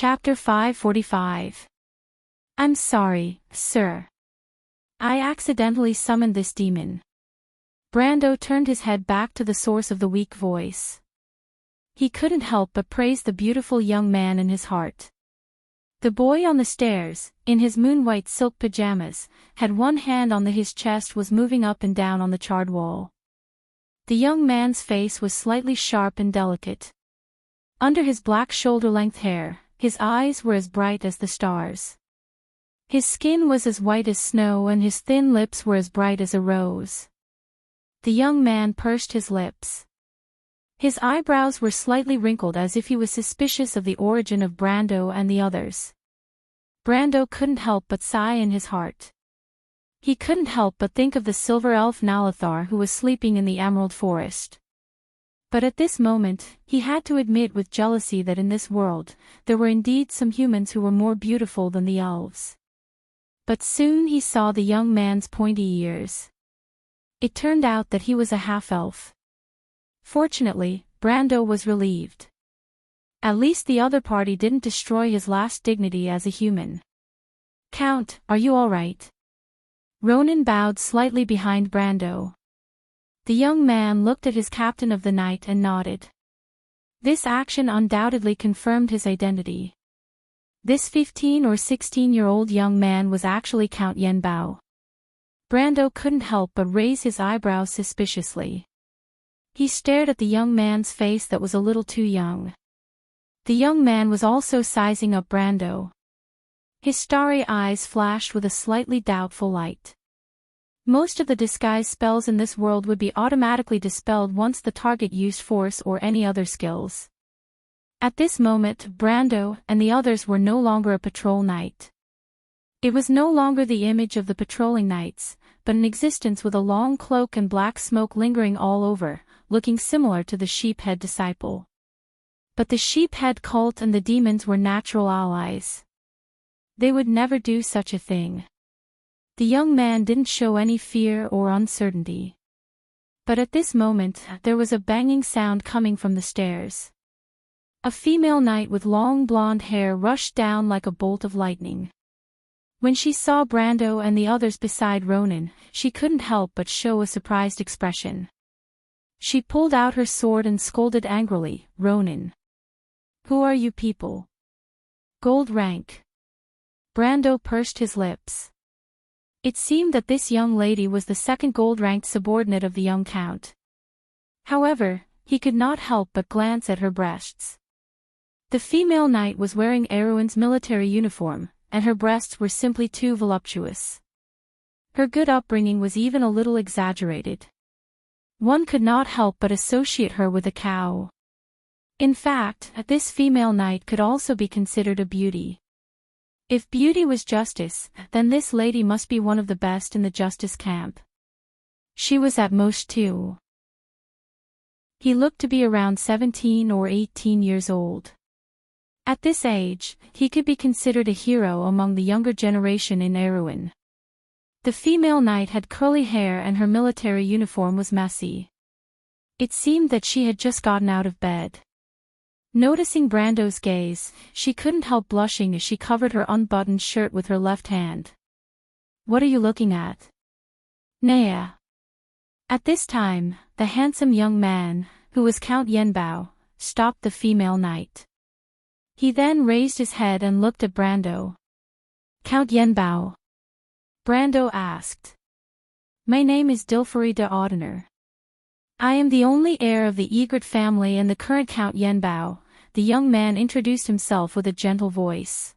Chapter 545. I'm sorry, sir. I accidentally summoned this demon. Brando turned his head back to the source of the weak voice. He couldn't help but praise the beautiful young man in his heart. The boy on the stairs, in his moon-white silk pajamas, had one hand on his chest, was moving up and down on the charred wall. The young man's face was slightly sharp and delicate. Under his black shoulder-length hair, his eyes were as bright as the stars. His skin was as white as snow and his thin lips were as bright as a rose. The young man pursed his lips. His eyebrows were slightly wrinkled as if he was suspicious of the origin of Brando and the others. Brando couldn't help but sigh in his heart. He couldn't help but think of the silver elf Nalathar who was sleeping in the Emerald Forest. But at this moment, he had to admit with jealousy that in this world, there were indeed some humans who were more beautiful than the elves. But soon he saw the young man's pointy ears. It turned out that he was a half-elf. Fortunately, Brando was relieved. At least the other party didn't destroy his last dignity as a human. "Count, are you all right?" Ronan bowed slightly behind Brando. The young man looked at his captain of the night and nodded. This action undoubtedly confirmed his identity. This 15 or 16-year-old young man was actually Count Yenbao. Brando couldn't help but raise his eyebrows suspiciously. He stared at the young man's face that was a little too young. The young man was also sizing up Brando. His starry eyes flashed with a slightly doubtful light. Most of the disguise spells in this world would be automatically dispelled once the target used force or any other skills. At this moment, Brando and the others were no longer a patrol knight. It was no longer the image of the patrolling knights, but an existence with a long cloak and black smoke lingering all over, looking similar to the sheephead disciple. But the sheephead cult and the demons were natural allies. They would never do such a thing. The young man didn't show any fear or uncertainty. But at this moment, there was a banging sound coming from the stairs. A female knight with long blonde hair rushed down like a bolt of lightning. When she saw Brando and the others beside Ronan, she couldn't help but show a surprised expression. She pulled out her sword and scolded angrily, "Ronan. Who are you people? Gold rank." Brando pursed his lips. It seemed that this young lady was the second gold-ranked subordinate of the young count. However, he could not help but glance at her breasts. The female knight was wearing Erwin's military uniform, and her breasts were simply too voluptuous. Her good upbringing was even a little exaggerated. One could not help but associate her with a cow. In fact, this female knight could also be considered a beauty. If beauty was justice, then this lady must be one of the best in the justice camp. She was at most 2. He looked to be around 17 or 18 years old. At this age, he could be considered a hero among the younger generation in Erwin. The female knight had curly hair and her military uniform was messy. It seemed that she had just gotten out of bed. Noticing Brando's gaze, she couldn't help blushing as she covered her unbuttoned shirt with her left hand. "What are you looking at?" "Naya." At this time, the handsome young man, who was Count Yenbao, stopped the female knight. He then raised his head and looked at Brando. "Count Yenbao?" Brando asked. "My name is Dilfari de Audener. I am the only heir of the Egret family and the current Count Yenbao." The young man introduced himself with a gentle voice.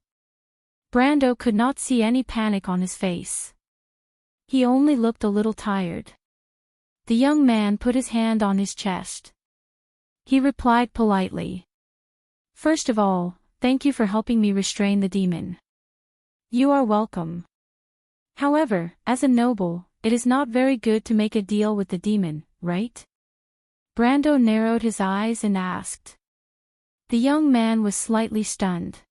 Brando could not see any panic on his face. He only looked a little tired. The young man put his hand on his chest. He replied politely. "First of all, thank you for helping me restrain the demon." "You are welcome. However, as a noble, it is not very good to make a deal with the demon, right?" Brando narrowed his eyes and asked. The young man was slightly stunned.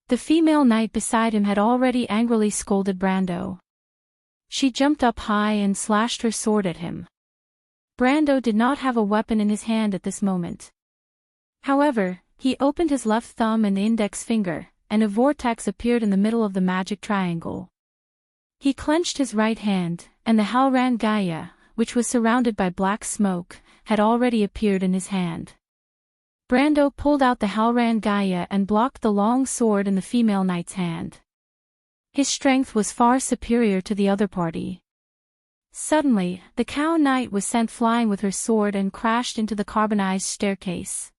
The female knight beside him had already angrily scolded Brando. She jumped up high and slashed her sword at him. Brando did not have a weapon in his hand at this moment. However, He opened his left thumb and index finger, and a vortex appeared in the middle of the magic triangle. He clenched his right hand, and the Halran Gaia, which was surrounded by black smoke, had already appeared in his hand. Brando pulled out the Halran Gaia and blocked the long sword in the female knight's hand. His strength was far superior to the other party. Suddenly, the cow knight was sent flying with her sword and crashed into the carbonized staircase.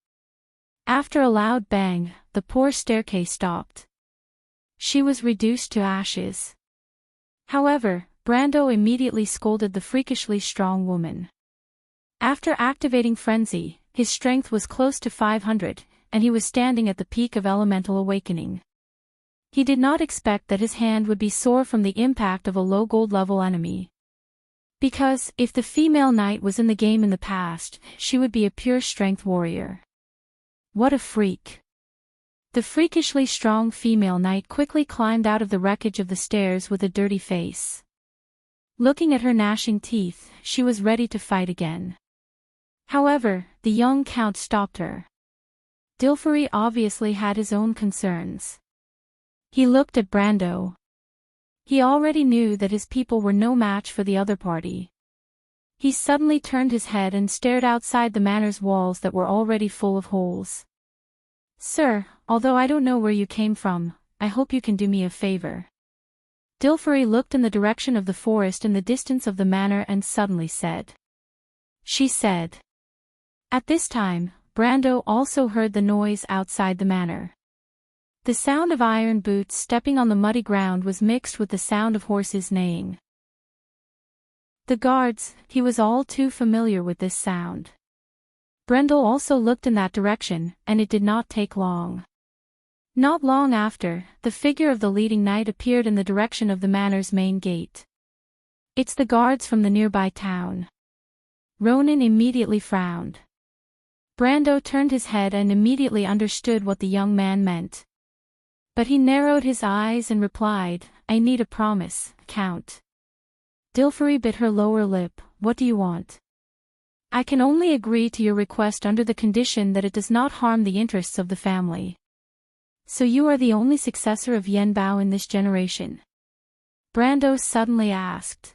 After a loud bang, the poor staircase stopped. She was reduced to ashes. However, Brando immediately scolded the freakishly strong woman. After activating Frenzy, his strength was close to 500, and he was standing at the peak of elemental awakening. He did not expect that his hand would be sore from the impact of a low gold level enemy. Because, if the female knight was in the game in the past, she would be a pure strength warrior. What a freak! The freakishly strong female knight quickly climbed out of the wreckage of the stairs with a dirty face. Looking at her gnashing teeth, she was ready to fight again. However, the young count stopped her. Dilfari obviously had his own concerns. He looked at Brando. He already knew that his people were no match for the other party. He suddenly turned his head and stared outside the manor's walls that were already full of holes. "Sir, although I don't know where you came from, I hope you can do me a favor." Dilfari looked in the direction of the forest in the distance of the manor and suddenly said. She said. At this time, Brando also heard the noise outside the manor. The sound of iron boots stepping on the muddy ground was mixed with the sound of horses neighing. The guards, he was all too familiar with this sound. Brando also looked in that direction, and it did not take long. Not long after, the figure of the leading knight appeared in the direction of the manor's main gate. "It's the guards from the nearby town." Ronan immediately frowned. Brando turned his head and immediately understood what the young man meant. But he narrowed his eyes and replied, "I need a promise, Count." Dilfari bit her lower lip. "What do you want?" "I can only agree to your request under the condition that it does not harm the interests of the family." "So you are the only successor of Yenbao in this generation?" Brando suddenly asked.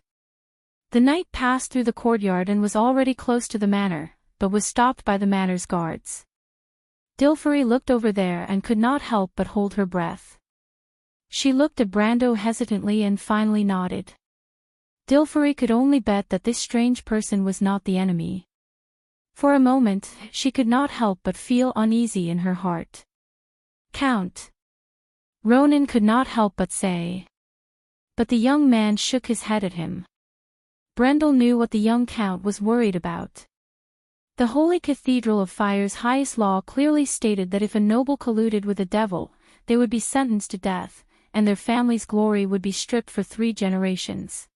The knight passed through the courtyard and was already close to the manor, but was stopped by the manor's guards. Dilfari looked over there and could not help but hold her breath. She looked at Brando hesitantly and finally nodded. Dilfari could only bet that this strange person was not the enemy. For a moment, she could not help but feel uneasy in her heart. "Count." Ronan could not help but say. But the young man shook his head at him. Brando knew what the young count was worried about. The Holy Cathedral of Fire's highest law clearly stated that if a noble colluded with a devil, they would be sentenced to death, and their family's glory would be stripped for 3 generations.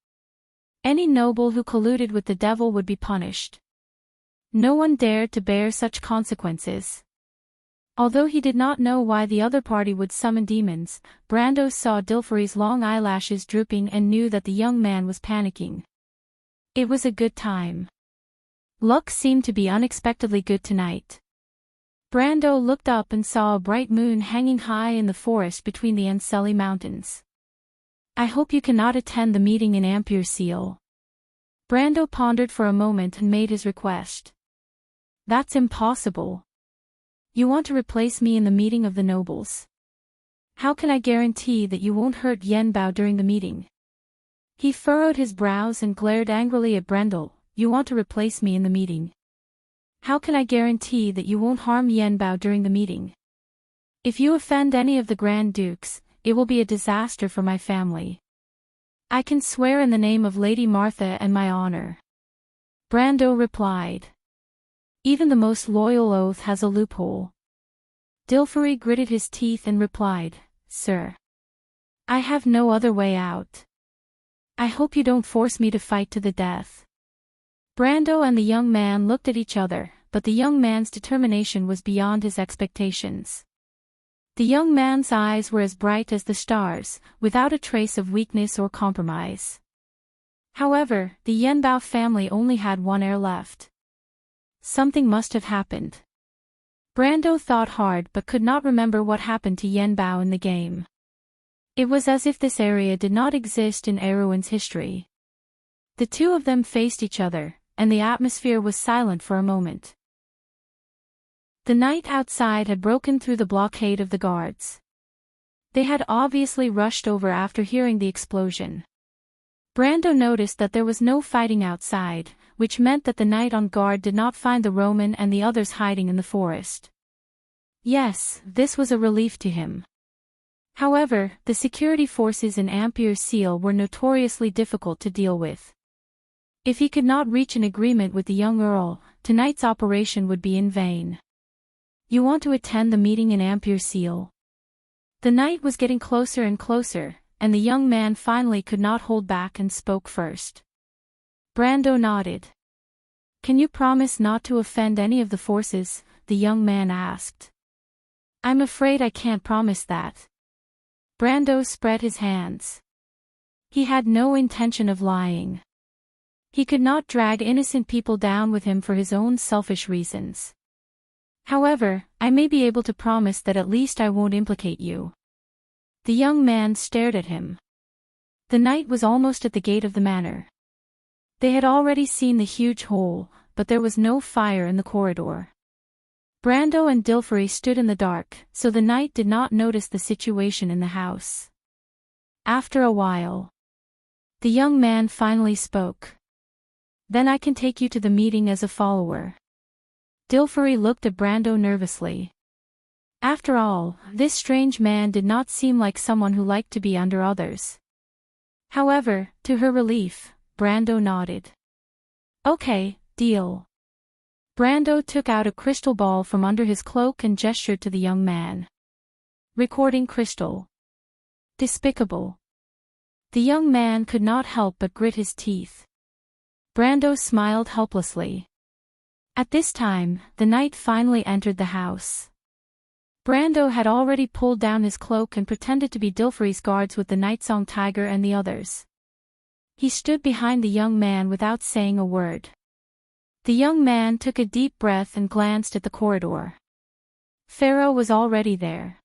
Any noble who colluded with the devil would be punished. No one dared to bear such consequences. Although he did not know why the other party would summon demons, Brando saw Dilfari's long eyelashes drooping and knew that the young man was panicking. It was a good time. Luck seemed to be unexpectedly good tonight. Brando looked up and saw a bright moon hanging high in the forest between the Anceli Mountains. "I hope you cannot attend the meeting in Ampere Seal." Brando pondered for a moment and made his request. "That's impossible. You want to replace me in the meeting of the nobles. How can I guarantee that you won't hurt Yenbao during the meeting?" He furrowed his brows and glared angrily at Brando. "You want to replace me in the meeting? How can I guarantee that you won't harm Yenbao during the meeting? If you offend any of the Grand Dukes, it will be a disaster for my family. I can swear in the name of Lady Martha and my honor." Brando replied. "Even the most loyal oath has a loophole." Dilfari gritted his teeth and replied, "Sir, I have no other way out. I hope you don't force me to fight to the death." Brando and the young man looked at each other, but the young man's determination was beyond his expectations. The young man's eyes were as bright as the stars, without a trace of weakness or compromise. However, the Yenbao family only had one heir left. Something must have happened. Brando thought hard but could not remember what happened to Yen Bao in the game. It was as if this area did not exist in Erwin's history. The two of them faced each other, and the atmosphere was silent for a moment. The night outside had broken through the blockade of the guards. They had obviously rushed over after hearing the explosion. Brando noticed that there was no fighting outside, which meant that the knight on guard did not find the Roman and the others hiding in the forest. Yes, this was a relief to him. However, the security forces in Ampere Seal were notoriously difficult to deal with. If he could not reach an agreement with the young Earl, tonight's operation would be in vain. You want to attend the meeting in Ampere Seal? The night was getting closer and closer, and the young man finally could not hold back and spoke first. Brando nodded. Can you promise not to offend any of the forces? The young man asked. I'm afraid I can't promise that. Brando spread his hands. He had no intention of lying. He could not drag innocent people down with him for his own selfish reasons. However, I may be able to promise that at least I won't implicate you. The young man stared at him. The knight was almost at the gate of the manor. They had already seen the huge hole, but there was no fire in the corridor. Brando and Dilfrey stood in the dark, so the knight did not notice the situation in the house. After a while, the young man finally spoke. Then I can take you to the meeting as a follower. Dilfrey looked at Brando nervously. After all, this strange man did not seem like someone who liked to be under others. However, to her relief, Brando nodded. Okay, deal. Brando took out a crystal ball from under his cloak and gestured to the young man. Recording crystal. Despicable. The young man could not help but grit his teeth. Brando smiled helplessly. At this time, the knight finally entered the house. Brando had already pulled down his cloak and pretended to be Dilfrey's guards with the Nightsong Tiger and the others. He stood behind the young man without saying a word. The young man took a deep breath and glanced at the corridor. Pharaoh was already there.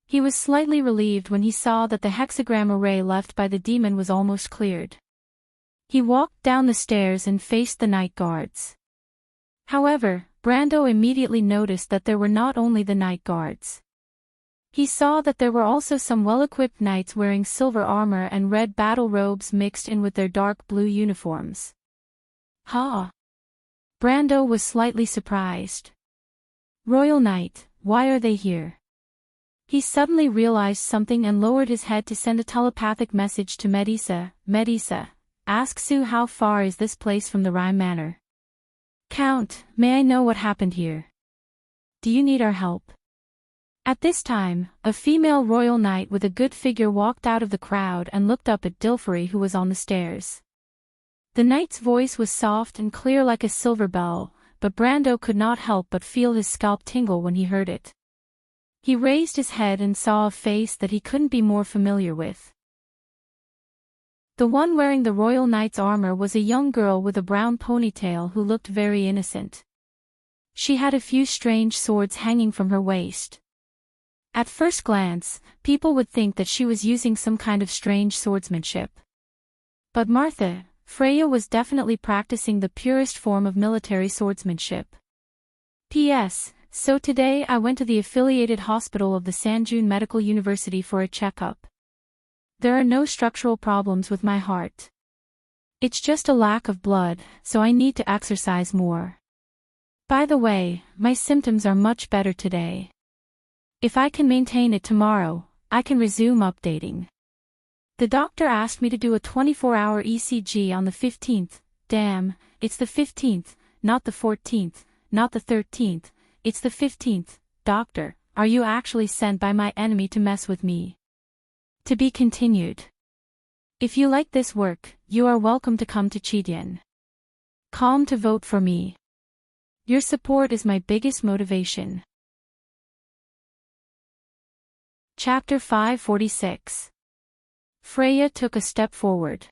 He was slightly relieved when he saw that the hexagram array left by the demon was almost cleared. He walked down the stairs and faced the night guards. However, Brando immediately noticed that there were not only the night guards. He saw that there were also some well-equipped knights wearing silver armor and red battle robes mixed in with their dark blue uniforms. Ha! Brando was slightly surprised. Royal Knight, why are they here? He suddenly realized something and lowered his head to send a telepathic message to Medisa. Medisa, ask Sue how far is this place from the Rhyme Manor? Count, may I know what happened here? Do you need our help? At this time, a female royal knight with a good figure walked out of the crowd and looked up at Dilfrey, who was on the stairs. The knight's voice was soft and clear like a silver bell, but Brando could not help but feel his scalp tingle when he heard it. He raised his head and saw a face that he couldn't be more familiar with. The one wearing the royal knight's armor was a young girl with a brown ponytail who looked very innocent. She had a few strange swords hanging from her waist. At first glance, people would think that she was using some kind of strange swordsmanship. But Martha, Freya was definitely practicing the purest form of military swordsmanship. P.S. So today I went to the affiliated hospital of the Sanjun Medical University for a checkup. There are no structural problems with my heart. It's just a lack of blood, so I need to exercise more. By the way, my symptoms are much better today. If I can maintain it tomorrow, I can resume updating. The doctor asked me to do a 24-hour ECG on the 15th. Damn, it's the 15th, not the 14th, not the 13th, it's the 15th. Doctor, are you actually sent by my enemy to mess with me? To be continued. If you like this work, you are welcome to come to Chidian. Calm to vote for me. Your support is my biggest motivation. Chapter 546. Freya took a step forward.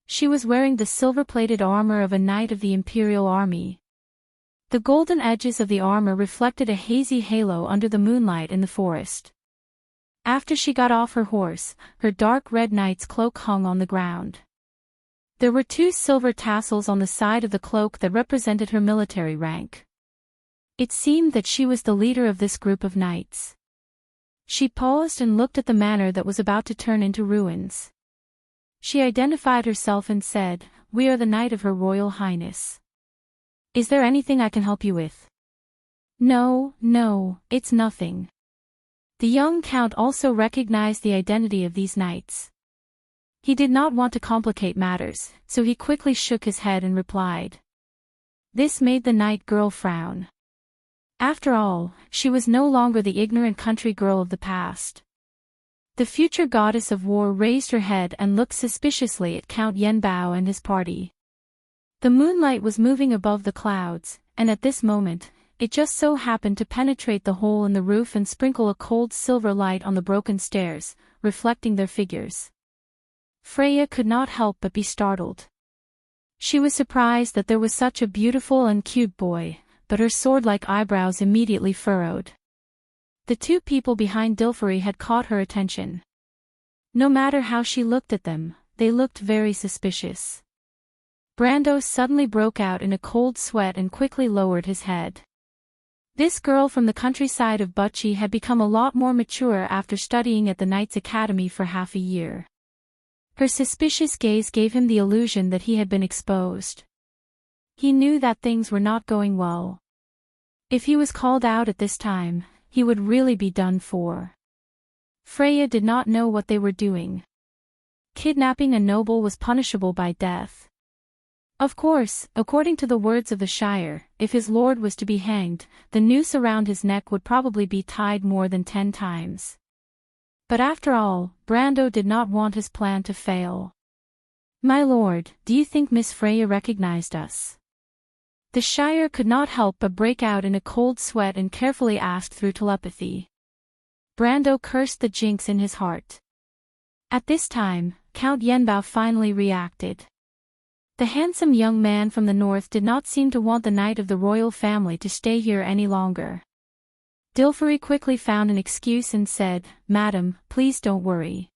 She was wearing the silver-plated armor of a knight of the Imperial Army. The golden edges of the armor reflected a hazy halo under the moonlight in the forest. After she got off her horse, her dark red knight's cloak hung on the ground. There were 2 silver tassels on the side of the cloak that represented her military rank. It seemed that she was the leader of this group of knights. She paused and looked at the manor that was about to turn into ruins. She identified herself and said, "We are the Knight of Her Royal Highness. Is there anything I can help you with?" "No, it's nothing." The young count also recognized the identity of these knights. He did not want to complicate matters, so he quickly shook his head and replied. This made the knight girl frown. After all, she was no longer the ignorant country girl of the past. The future goddess of war raised her head and looked suspiciously at Count Yenbao and his party. The moonlight was moving above the clouds, and at this moment, it just so happened to penetrate the hole in the roof and sprinkle a cold silver light on the broken stairs, reflecting their figures. Freya could not help but be startled. She was surprised that there was such a beautiful and cute boy, but her sword-like eyebrows immediately furrowed. The 2 people behind Dilfari had caught her attention. No matter how she looked at them, they looked very suspicious. Brando suddenly broke out in a cold sweat and quickly lowered his head. This girl from the countryside of Butchie had become a lot more mature after studying at the Knights Academy for half a year. Her suspicious gaze gave him the illusion that he had been exposed. He knew that things were not going well. If he was called out at this time, he would really be done for. Freya did not know what they were doing. Kidnapping a noble was punishable by death. Of course, according to the words of the Shire, if his lord was to be hanged, the noose around his neck would probably be tied more than 10 times. But after all, Brando did not want his plan to fail. "My lord, do you think Miss Freya recognized us?" The Shire could not help but break out in a cold sweat and carefully asked through telepathy. Brando cursed the jinx in his heart. At this time, Count Yenbao finally reacted. The handsome young man from the north did not seem to want the knight of the royal family to stay here any longer. Dilfari quickly found an excuse and said, "Madam, please don't worry.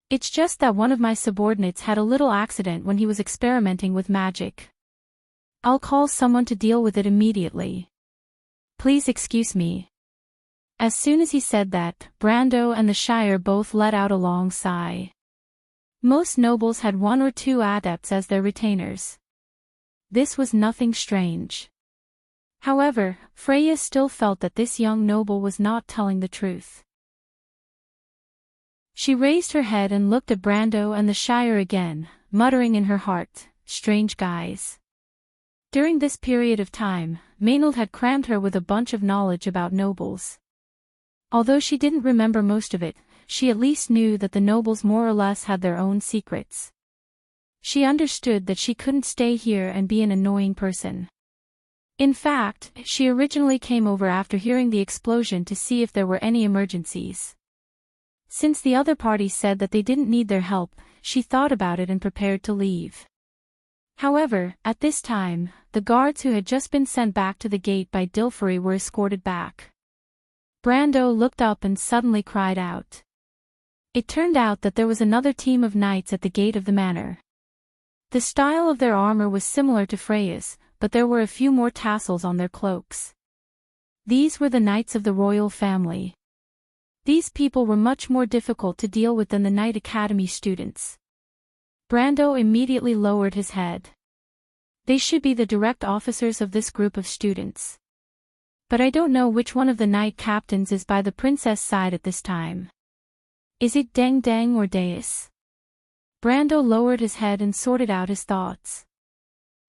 It's just that one of my subordinates had a little accident when he was experimenting with magic. I'll call someone to deal with it immediately. Please excuse me." As soon as he said that, Brando and the Shire both let out a long sigh. Most nobles had 1 or 2 adepts as their retainers. This was nothing strange. However, Freya still felt that this young noble was not telling the truth. She raised her head and looked at Brando and the Shire again, muttering in her heart, "Strange guys." During this period of time, Maynard had crammed her with a bunch of knowledge about nobles. Although she didn't remember most of it, she at least knew that the nobles more or less had their own secrets. She understood that she couldn't stay here and be an annoying person. In fact, she originally came over after hearing the explosion to see if there were any emergencies. Since the other party said that they didn't need their help, she thought about it and prepared to leave. However, at this time, the guards who had just been sent back to the gate by Dilfari were escorted back. Brando looked up and suddenly cried out. It turned out that there was another team of knights at the gate of the manor. The style of their armor was similar to Freya's, but there were a few more tassels on their cloaks. These were the knights of the royal family. These people were much more difficult to deal with than the Knight Academy students. Brando immediately lowered his head. They should be the direct officers of this group of students. But I don't know which one of the knight captains is by the princess side at this time. Is it Deng Deng or Deus? Brando lowered his head and sorted out his thoughts.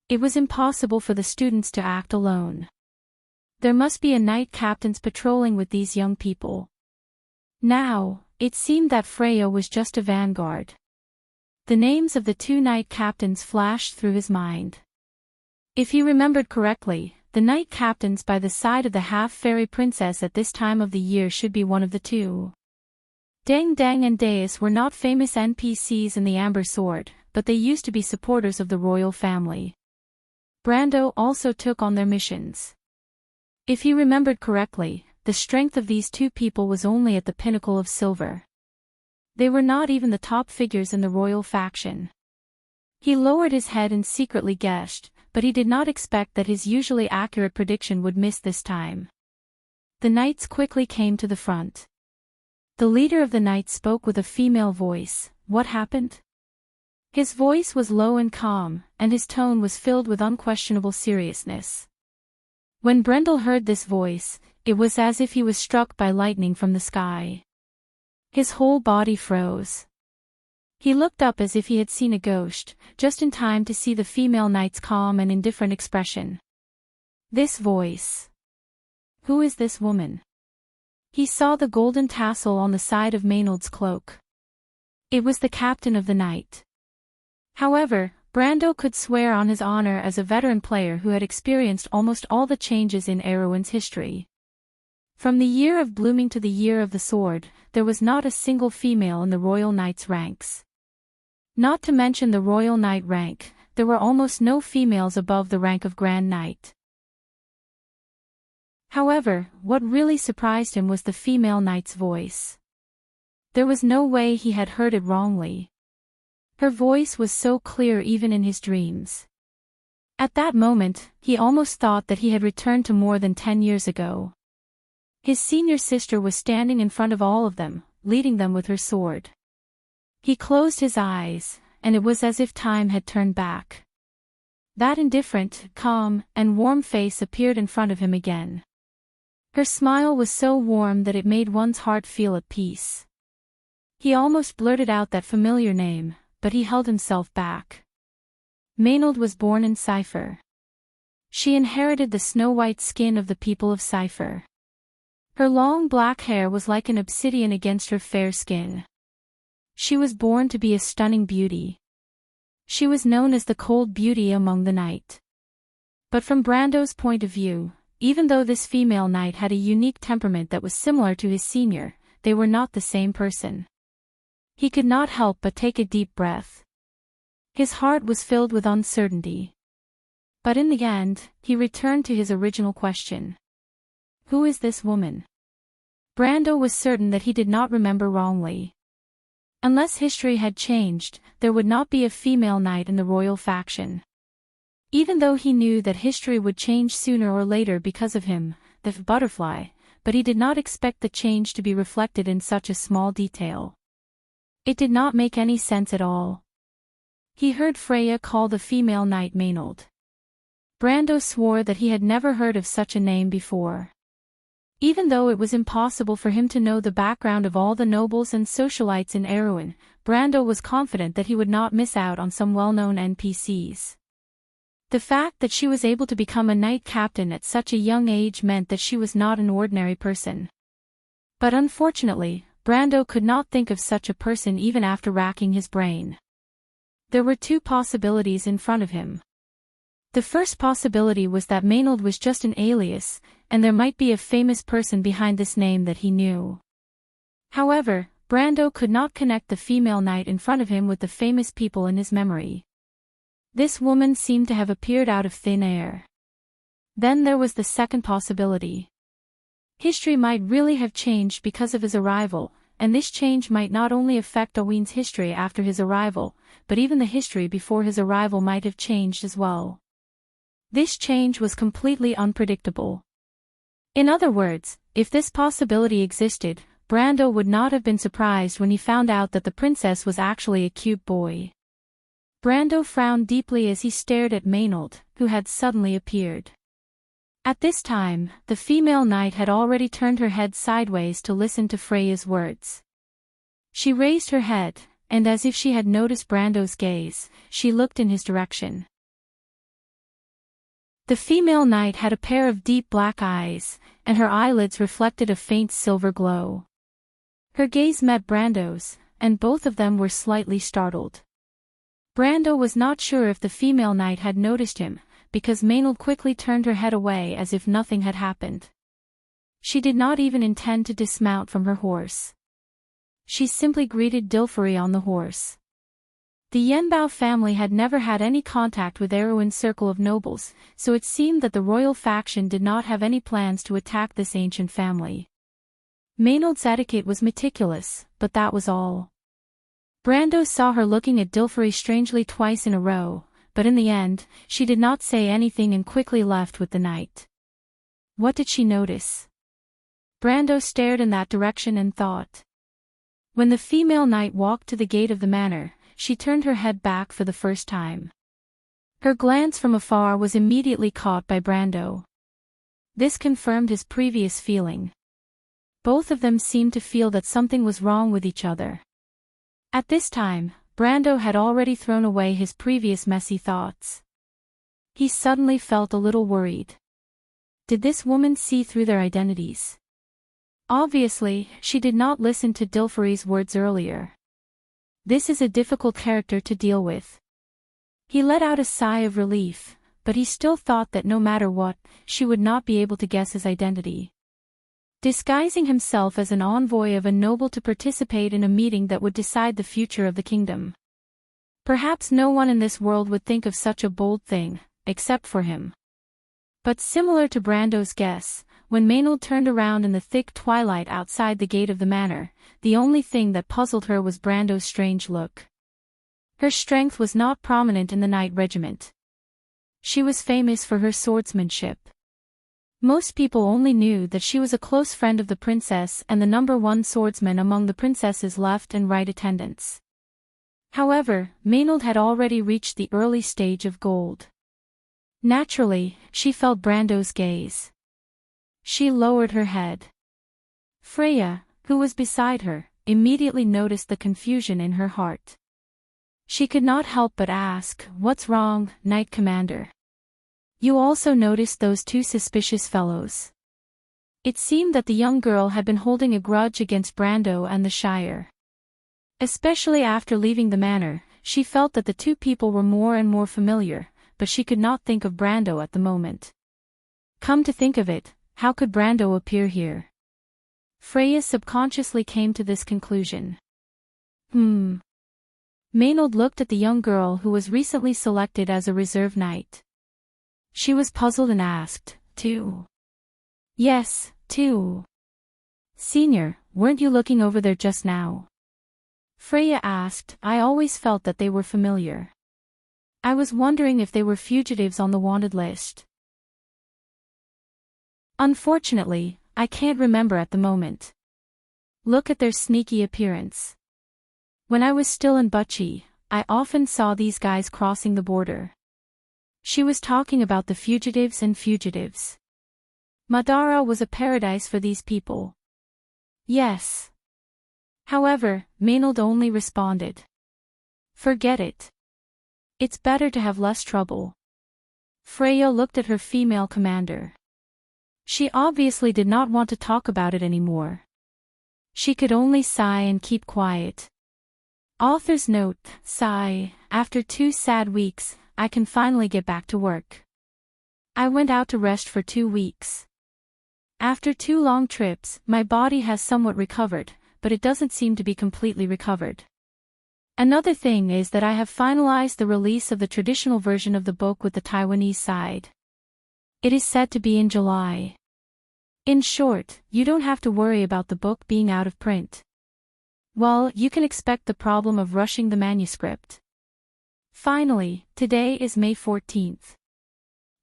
It was impossible for the students to act alone. There must be a knight captains patrolling with these young people. Now, it seemed that Freya was just a vanguard. The names of the 2 knight captains flashed through his mind. If he remembered correctly, the knight captains by the side of the half-fairy princess at this time of the year should be one of the 2. Deng Deng and Deus were not famous NPCs in the Amber Sword, but they used to be supporters of the royal family. Brando also took on their missions. If he remembered correctly, the strength of these two people was only at the pinnacle of silver. They were not even the top figures in the royal faction. He lowered his head and secretly guessed, but he did not expect that his usually accurate prediction would miss this time. The knights quickly came to the front. The leader of the knights spoke with a female voice. What happened? His voice was low and calm, and his tone was filled with unquestionable seriousness. When Brendel heard this voice, it was as if he was struck by lightning from the sky. His whole body froze. He looked up as if he had seen a ghost, just in time to see the female knight's calm and indifferent expression. This voice. Who is this woman? He saw the golden tassel on the side of Maynard's cloak. It was the captain of the knight. However, Brando could swear on his honor as a veteran player who had experienced almost all the changes in Erewhon's history. From the Year of Blooming to the Year of the Sword, there was not a single female in the Royal Knight's ranks. Not to mention the Royal Knight rank, there were almost no females above the rank of Grand Knight. However, what really surprised him was the female knight's voice. There was no way he had heard it wrongly. Her voice was so clear even in his dreams. At that moment, he almost thought that he had returned to more than 10 years ago. His senior sister was standing in front of all of them, leading them with her sword. He closed his eyes, and it was as if time had turned back. That indifferent, calm, and warm face appeared in front of him again. Her smile was so warm that it made one's heart feel at peace. He almost blurted out that familiar name, but he held himself back. Maynard was born in Cipher. She inherited the snow-white skin of the people of Cipher. Her long black hair was like an obsidian against her fair skin. She was born to be a stunning beauty. She was known as the cold beauty among the knight. But from Brando's point of view, even though this female knight had a unique temperament that was similar to his senior, they were not the same person. He could not help but take a deep breath. His heart was filled with uncertainty. But in the end, he returned to his original question. Who is this woman? Brando was certain that he did not remember wrongly. Unless history had changed, there would not be a female knight in the royal faction. Even though he knew that history would change sooner or later because of him, the butterfly, but he did not expect the change to be reflected in such a small detail. It did not make any sense at all. He heard Freya call the female knight Maynard. Brando swore that he had never heard of such a name before. Even though it was impossible for him to know the background of all the nobles and socialites in Erewhon, Brando was confident that he would not miss out on some well-known NPCs. The fact that she was able to become a knight captain at such a young age meant that she was not an ordinary person. But unfortunately, Brando could not think of such a person even after racking his brain. There were two possibilities in front of him. The first possibility was that Maynard was just an alias, and there might be a famous person behind this name that he knew. However, Brando could not connect the female knight in front of him with the famous people in his memory. This woman seemed to have appeared out of thin air. Then there was the second possibility. History might really have changed because of his arrival, and this change might not only affect Owen's history after his arrival, but even the history before his arrival might have changed as well. This change was completely unpredictable. In other words, if this possibility existed, Brando would not have been surprised when he found out that the princess was actually a cute boy. Brando frowned deeply as he stared at Maynard, who had suddenly appeared. At this time, the female knight had already turned her head sideways to listen to Freya's words. She raised her head, and as if she had noticed Brando's gaze, she looked in his direction. The female knight had a pair of deep black eyes, and her eyelids reflected a faint silver glow. Her gaze met Brando's, and both of them were slightly startled. Brando was not sure if the female knight had noticed him, because Maynard quickly turned her head away as if nothing had happened. She did not even intend to dismount from her horse. She simply greeted Dilfari on the horse. The Yenbao family had never had any contact with Erwin's circle of nobles, so it seemed that the royal faction did not have any plans to attack this ancient family. Maynard's etiquette was meticulous, but that was all. Brando saw her looking at Dilfrey strangely twice in a row, but in the end, she did not say anything and quickly left with the knight. What did she notice? Brando stared in that direction and thought. When the female knight walked to the gate of the manor, she turned her head back for the first time. Her glance from afar was immediately caught by Brando. This confirmed his previous feeling. Both of them seemed to feel that something was wrong with each other. At this time, Brando had already thrown away his previous messy thoughts. He suddenly felt a little worried. Did this woman see through their identities? Obviously, she did not listen to Dilfrey's words earlier. This is a difficult character to deal with. He let out a sigh of relief, but he still thought that no matter what, she would not be able to guess his identity. Disguising himself as an envoy of a noble to participate in a meeting that would decide the future of the kingdom. Perhaps no one in this world would think of such a bold thing, except for him. But similar to Brando's guess, when Maynard turned around in the thick twilight outside the gate of the manor, the only thing that puzzled her was Brando's strange look. Her strength was not prominent in the knight regiment. She was famous for her swordsmanship. Most people only knew that she was a close friend of the princess and the #1 swordsman among the princess's left and right attendants. However, Maynard had already reached the early stage of gold. Naturally, she felt Brando's gaze. She lowered her head. Freya, who was beside her, immediately noticed the confusion in her heart. She could not help but ask, "What's wrong, Knight Commander? You also noticed those two suspicious fellows?" It seemed that the young girl had been holding a grudge against Brando and the Shire. Especially after leaving the manor, she felt that the two people were more and more familiar, but she could not think of Brando at the moment. Come to think of it, how could Brando appear here? Freya subconsciously came to this conclusion. Maynard looked at the young girl who was recently selected as a reserve knight. She was puzzled and asked, "Two?" "Yes, two." "Senior, weren't you looking over there just now?" Freya asked. "I always felt that they were familiar. I was wondering if they were fugitives on the wanted list." "Unfortunately, I can't remember at the moment. Look at their sneaky appearance. When I was still in Butchie, I often saw these guys crossing the border." She was talking about the fugitives and fugitives. Madara was a paradise for these people. Yes. However, Maynard only responded, "Forget it. It's better to have less trouble." Freya looked at her female commander. She obviously did not want to talk about it anymore. She could only sigh and keep quiet. Author's note, sigh, after 2 sad weeks, I can finally get back to work. I went out to rest for 2 weeks. After 2 long trips, my body has somewhat recovered, but it doesn't seem to be completely recovered. Another thing is that I have finalized the release of the traditional version of the book with the Taiwanese side. It is said to be in July. In short, you don't have to worry about the book being out of print. Well, you can expect the problem of rushing the manuscript. Finally, today is May 14th.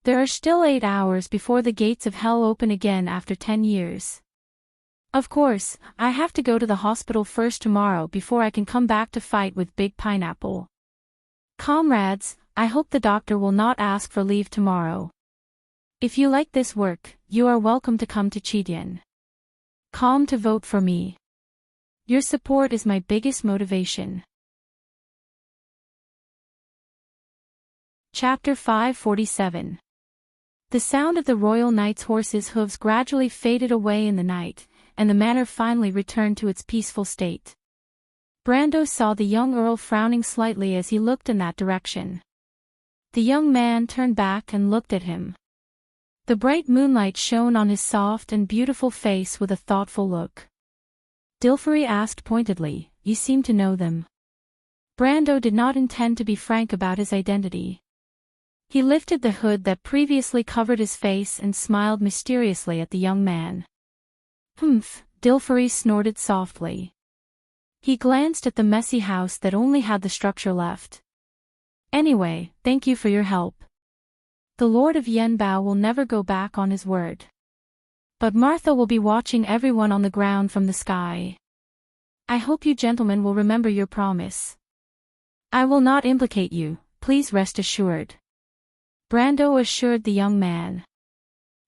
There are still 8 hours before the gates of hell open again after 10 years. Of course, I have to go to the hospital first tomorrow before I can come back to fight with Big Pineapple. Comrades, I hope the doctor will not ask for leave tomorrow. If you like this work, you are welcome to come to Chidian. Come to vote for me. Your support is my biggest motivation. Chapter 547. The sound of the Royal Knight's horse's hooves gradually faded away in the night, and the manor finally returned to its peaceful state. Brando saw the young earl frowning slightly as he looked in that direction. The young man turned back and looked at him. The bright moonlight shone on his soft and beautiful face with a thoughtful look. Dilfrey asked pointedly, "You seem to know them." Brando did not intend to be frank about his identity. He lifted the hood that previously covered his face and smiled mysteriously at the young man. Humph, Dilfery snorted softly. He glanced at the messy house that only had the structure left. Anyway, thank you for your help. The Lord of Yenbao will never go back on his word. But Martha will be watching everyone on the ground from the sky. I hope you gentlemen will remember your promise. I will not implicate you, please rest assured. Brando assured the young man.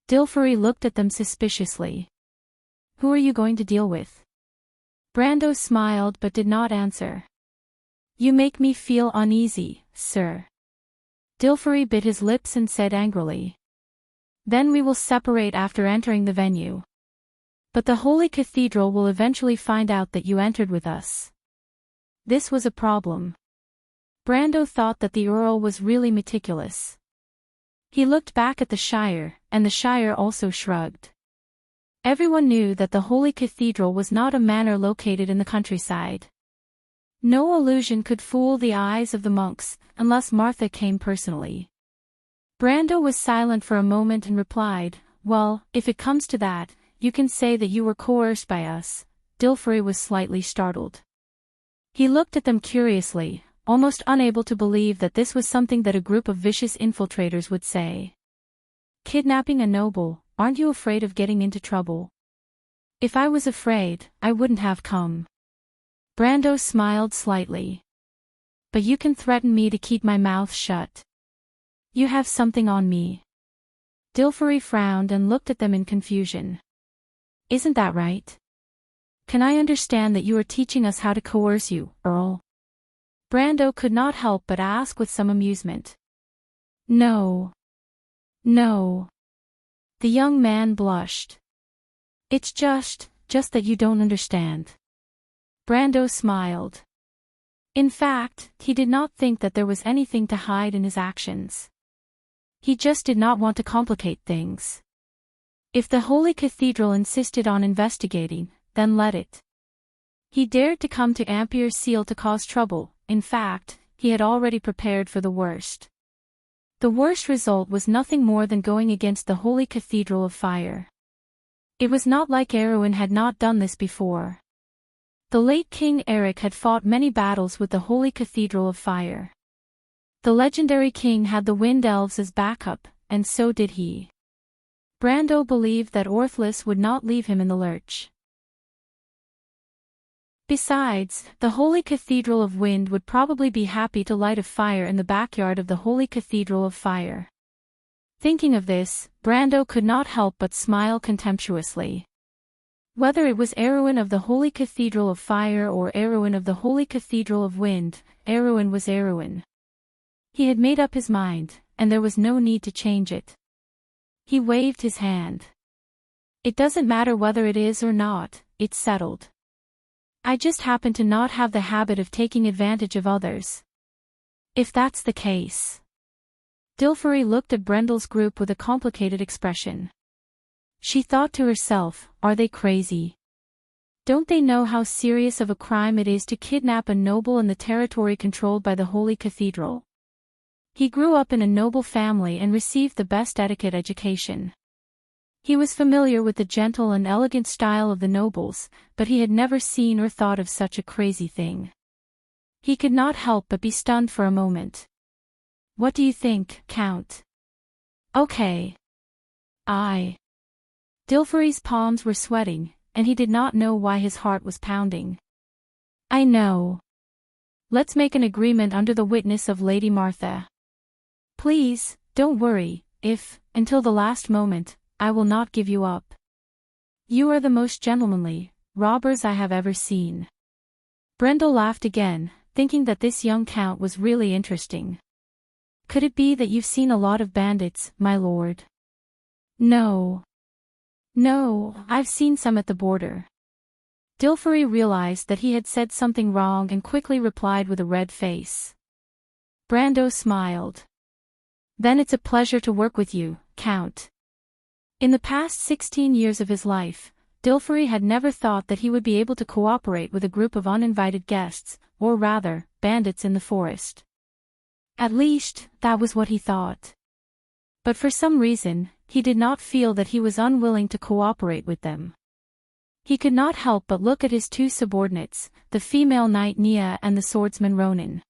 Dilfery looked at them suspiciously. Who are you going to deal with? Brando smiled but did not answer. You make me feel uneasy, sir. Dilfery bit his lips and said angrily. Then we will separate after entering the venue. But the Holy Cathedral will eventually find out that you entered with us. This was a problem. Brando thought that the Earl was really meticulous. He looked back at the Shire, and the Shire also shrugged. Everyone knew that the Holy Cathedral was not a manor located in the countryside. No illusion could fool the eyes of the monks, unless Martha came personally. Brando was silent for a moment and replied, Well, if it comes to that, you can say that you were coerced by us. Dilfery was slightly startled. He looked at them curiously, almost unable to believe that this was something that a group of vicious infiltrators would say. Kidnapping a noble, aren't you afraid of getting into trouble? If I was afraid, I wouldn't have come. Brando smiled slightly. But you can threaten me to keep my mouth shut. You have something on me. Dilfery frowned and looked at them in confusion. Isn't that right? Can I understand that you are teaching us how to coerce you, Earl? Brando could not help but ask with some amusement. No. No. The young man blushed. It's just that you don't understand. Brando smiled. In fact, he did not think that there was anything to hide in his actions. He just did not want to complicate things. If the Holy Cathedral insisted on investigating, then let it. He dared to come to Ampere Seal to cause trouble. In fact, he had already prepared for the worst. The worst result was nothing more than going against the Holy Cathedral of Fire. It was not like Erwin had not done this before. The late King Eric had fought many battles with the Holy Cathedral of Fire. The legendary king had the Wind Elves as backup, and so did he. Brando believed that Orthless would not leave him in the lurch. Besides, the Holy Cathedral of Wind would probably be happy to light a fire in the backyard of the Holy Cathedral of Fire. Thinking of this, Brando could not help but smile contemptuously. Whether it was Erwin of the Holy Cathedral of Fire or Erwin of the Holy Cathedral of Wind, Erwin was Erwin. He had made up his mind, and there was no need to change it. He waved his hand. It doesn't matter whether it is or not, it's settled. I just happen to not have the habit of taking advantage of others. If that's the case. Dilfery looked at Brendel's group with a complicated expression. She thought to herself, are they crazy? Don't they know how serious of a crime it is to kidnap a noble in the territory controlled by the Holy Cathedral? He grew up in a noble family and received the best etiquette education. He was familiar with the gentle and elegant style of the nobles, but he had never seen or thought of such a crazy thing. He could not help but be stunned for a moment. What do you think, Count? Okay. Dilfery's palms were sweating, and he did not know why his heart was pounding. I know. Let's make an agreement under the witness of Lady Martha. Please, don't worry, if, until the last moment, I will not give you up. You are the most gentlemanly robbers I have ever seen. Brendel laughed again, thinking that this young count was really interesting. Could it be that you've seen a lot of bandits, my lord? No, I've seen some at the border. Dilfery realized that he had said something wrong and quickly replied with a red face. Brando smiled. Then it's a pleasure to work with you, Count. In the past 16 years of his life, Dilfery had never thought that he would be able to cooperate with a group of uninvited guests, or rather, bandits in the forest. At least, that was what he thought. But for some reason, he did not feel that he was unwilling to cooperate with them. He could not help but look at his two subordinates, the female knight Nia and the swordsman Ronan.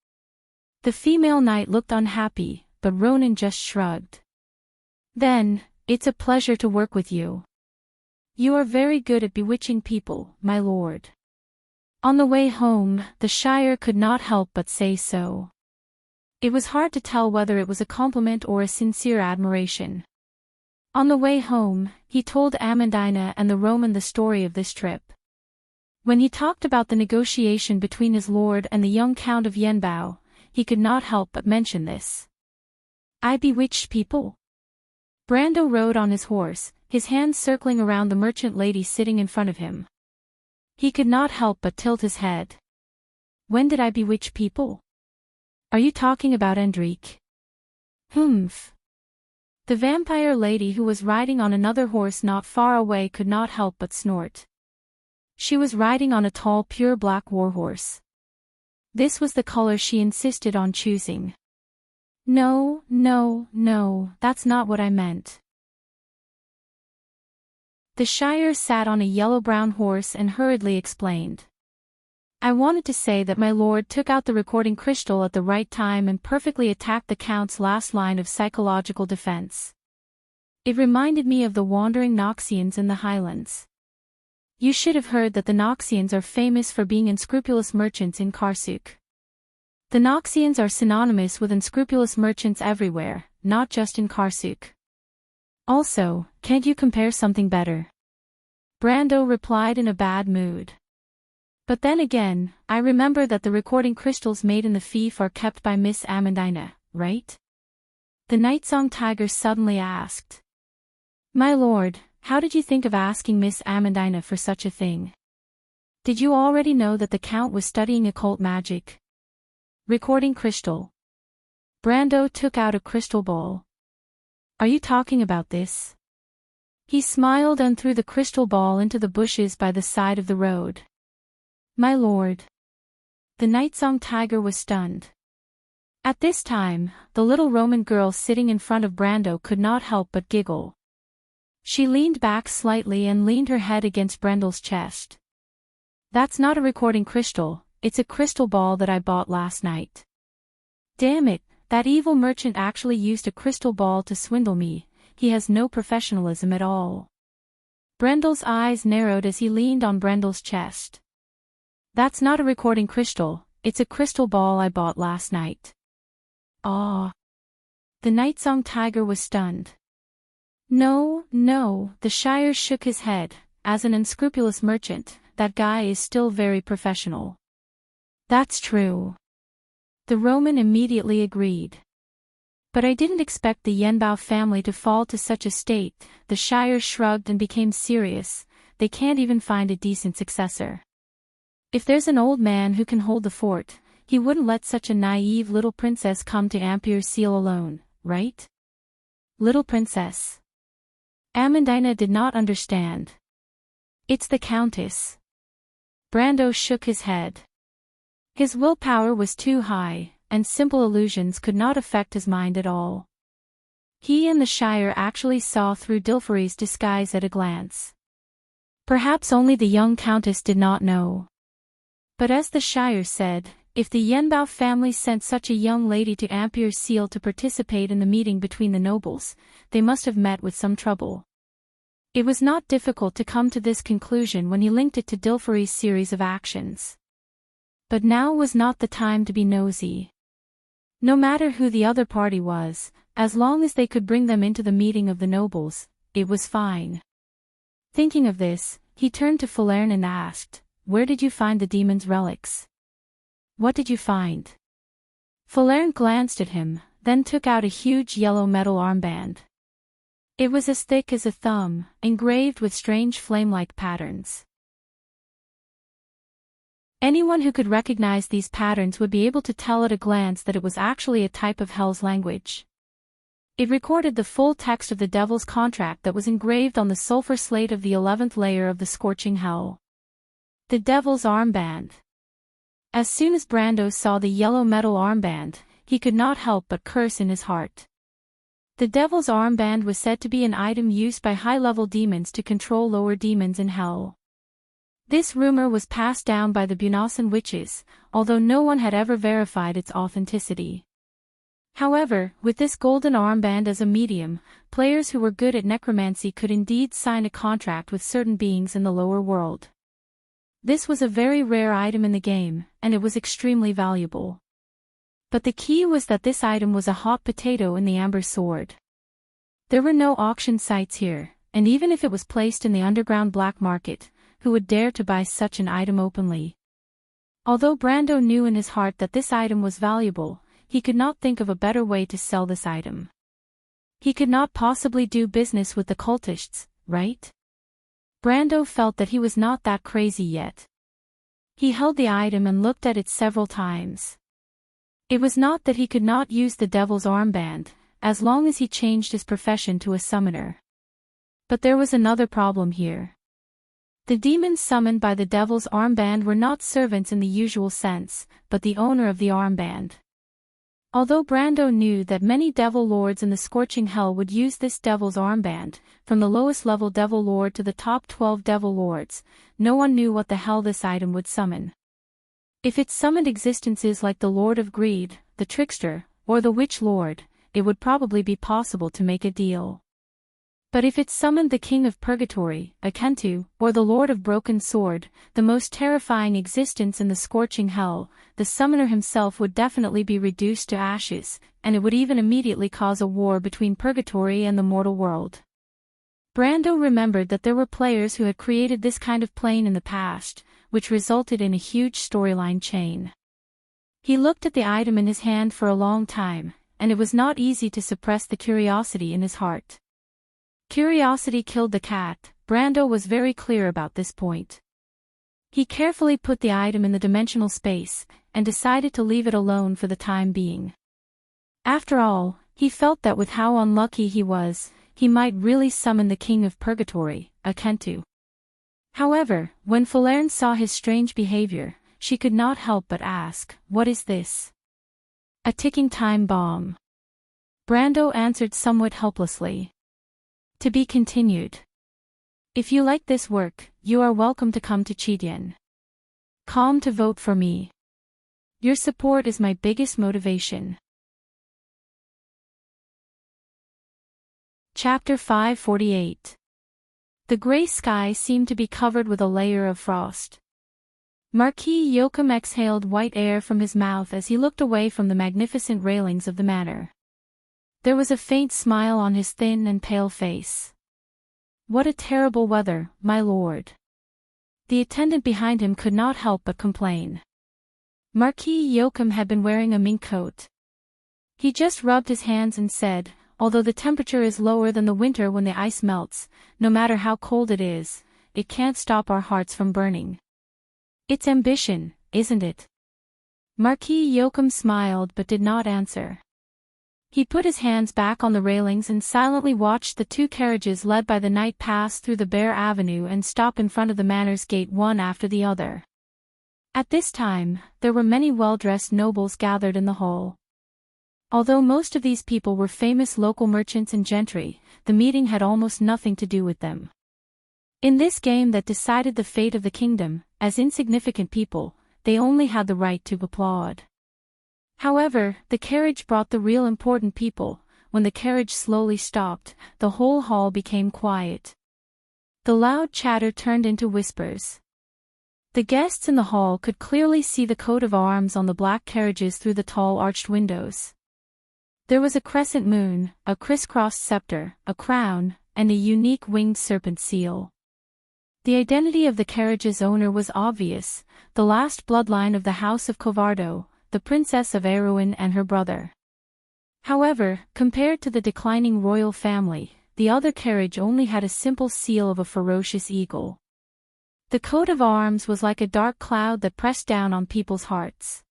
The female knight looked unhappy, but Ronan just shrugged. "Then, it's a pleasure to work with you. You are very good at bewitching people, my lord." On the way home, the Shire could not help but say so. It was hard to tell whether it was a compliment or a sincere admiration. On the way home, he told Amandina and the Roman the story of this trip. When he talked about the negotiation between his lord and the young Count of Yenbao, he could not help but mention this. "I bewitched people?" Brando rode on his horse, his hands circling around the merchant lady sitting in front of him. He could not help but tilt his head. "When did I bewitch people? Are you talking about Enrich?" "Humph." The vampire lady who was riding on another horse not far away could not help but snort. She was riding on a tall pure black warhorse. This was the color she insisted on choosing. No, that's not what I meant." The Shire sat on a yellow-brown horse and hurriedly explained. "I wanted to say that my lord took out the recording crystal at the right time and perfectly attacked the Count's last line of psychological defense. It reminded me of the wandering Noxians in the Highlands. You should have heard that the Noxians are famous for being unscrupulous merchants in Karsuk. The Noxians are synonymous with unscrupulous merchants everywhere, not just in Karsuk. Also, can't you compare something better?" Brando replied in a bad mood. "But then again, I remember that the recording crystals made in the fief are kept by Miss Amandina, right?" The Night Song Tiger suddenly asked. "My lord, how did you think of asking Miss Amandina for such a thing? Did you already know that the Count was studying occult magic?" "Recording crystal." Brando took out a crystal ball. "Are you talking about this?" He smiled and threw the crystal ball into the bushes by the side of the road. "My lord." The Night Song Tiger was stunned. At this time, the little Roman girl sitting in front of Brando could not help but giggle. She leaned back slightly and leaned her head against Brando's chest. "That's not a recording crystal, it's a crystal ball that I bought last night. Damn it, that evil merchant actually used a crystal ball to swindle me, he has no professionalism at all." Brando's eyes narrowed as he leaned on Brando's chest. "That's not a recording crystal, it's a crystal ball I bought last night." "Ah." The Night Song Tiger was stunned. No, the Shire shook his head. As an unscrupulous merchant, that guy is still very professional. "That's true." The Roman immediately agreed. "But I didn't expect the Yenbao family to fall to such a state." The Shire shrugged and became serious. "They can't even find a decent successor. If there's an old man who can hold the fort, he wouldn't let such a naive little princess come to Ampere Seal alone, right?" "Little princess?" Amandina did not understand. "It's the Countess." Brando shook his head. His willpower was too high, and simple illusions could not affect his mind at all. He and the Shire actually saw through Dilferi's disguise at a glance. Perhaps only the young Countess did not know. But as the Shire said, if the Yenbao family sent such a young lady to Ampere Seal to participate in the meeting between the nobles, they must have met with some trouble. It was not difficult to come to this conclusion when he linked it to Dilferi's series of actions. But now was not the time to be nosy. No matter who the other party was, as long as they could bring them into the meeting of the nobles, it was fine. Thinking of this, he turned to Falerne and asked, "Where did you find the demon's relics?" "What did you find?" Falerne glanced at him, then took out a huge yellow metal armband. It was as thick as a thumb, engraved with strange flame-like patterns. Anyone who could recognize these patterns would be able to tell at a glance that it was actually a type of Hell's language. It recorded the full text of the Devil's contract that was engraved on the sulfur slate of the 11th layer of the scorching hell. The Devil's armband. As soon as Brando saw the yellow metal armband, he could not help but curse in his heart. The Devil's Armband was said to be an item used by high-level demons to control lower demons in hell. This rumor was passed down by the Bunasan witches, although no one had ever verified its authenticity. However, with this golden armband as a medium, players who were good at necromancy could indeed sign a contract with certain beings in the lower world. This was a very rare item in the game, and it was extremely valuable. But the key was that this item was a hot potato in the Amber Sword. There were no auction sites here, and even if it was placed in the underground black market, who would dare to buy such an item openly? Although Brando knew in his heart that this item was valuable, he could not think of a better way to sell this item. He could not possibly do business with the cultists, right? Brando felt that he was not that crazy yet. He held the item and looked at it several times. It was not that he could not use the Devil's Armband, as long as he changed his profession to a summoner. But there was another problem here. The demons summoned by the Devil's Armband were not servants in the usual sense, but the owner of the armband. Although Brando knew that many Devil Lords in the scorching hell would use this Devil's Armband, from the lowest level Devil Lord to the top 12 Devil Lords, no one knew what the hell this item would summon. If it summoned existences like the Lord of Greed, the Trickster, or the Witch Lord, it would probably be possible to make a deal. But if it summoned the King of Purgatory, Akentu, or the Lord of Broken Sword, the most terrifying existence in the scorching hell, the summoner himself would definitely be reduced to ashes, and it would even immediately cause a war between Purgatory and the mortal world. Brando remembered that there were players who had created this kind of plane in the past, which resulted in a huge storyline chain. He looked at the item in his hand for a long time, and it was not easy to suppress the curiosity in his heart. Curiosity killed the cat. Brando was very clear about this point. He carefully put the item in the dimensional space, and decided to leave it alone for the time being. After all, he felt that with how unlucky he was, he might really summon the King of Purgatory, Akentu. However, when Falerne saw his strange behavior, she could not help but ask, "What is this?" "A ticking time bomb." Brando answered somewhat helplessly. To be continued. If you like this work, you are welcome to come to Chidien.com to vote for me. Your support is my biggest motivation. Chapter 548. The gray sky seemed to be covered with a layer of frost. Marquis Joachim exhaled white air from his mouth as he looked away from the magnificent railings of the manor. There was a faint smile on his thin and pale face. "What a terrible weather, my lord." The attendant behind him could not help but complain. Marquis Joachim had been wearing a mink coat. He just rubbed his hands and said, "Although the temperature is lower than the winter when the ice melts, no matter how cold it is, it can't stop our hearts from burning. It's ambition, isn't it?" Marquis Joachim smiled but did not answer. He put his hands back on the railings and silently watched the two carriages led by the knight pass through the bare avenue and stop in front of the manor's gate one after the other. At this time, there were many well-dressed nobles gathered in the hall. Although most of these people were famous local merchants and gentry, the meeting had almost nothing to do with them. In this game that decided the fate of the kingdom, as insignificant people, they only had the right to applaud. However, the carriage brought the real important people. When the carriage slowly stopped, the whole hall became quiet. The loud chatter turned into whispers. The guests in the hall could clearly see the coat of arms on the black carriages through the tall arched windows. There was a crescent moon, a crisscrossed scepter, a crown, and a unique winged serpent seal. The identity of the carriage's owner was obvious, the last bloodline of the House of Covardo, the Princess of Erewhon and her brother. However, compared to the declining royal family, the other carriage only had a simple seal of a ferocious eagle. The coat of arms was like a dark cloud that pressed down on people's hearts.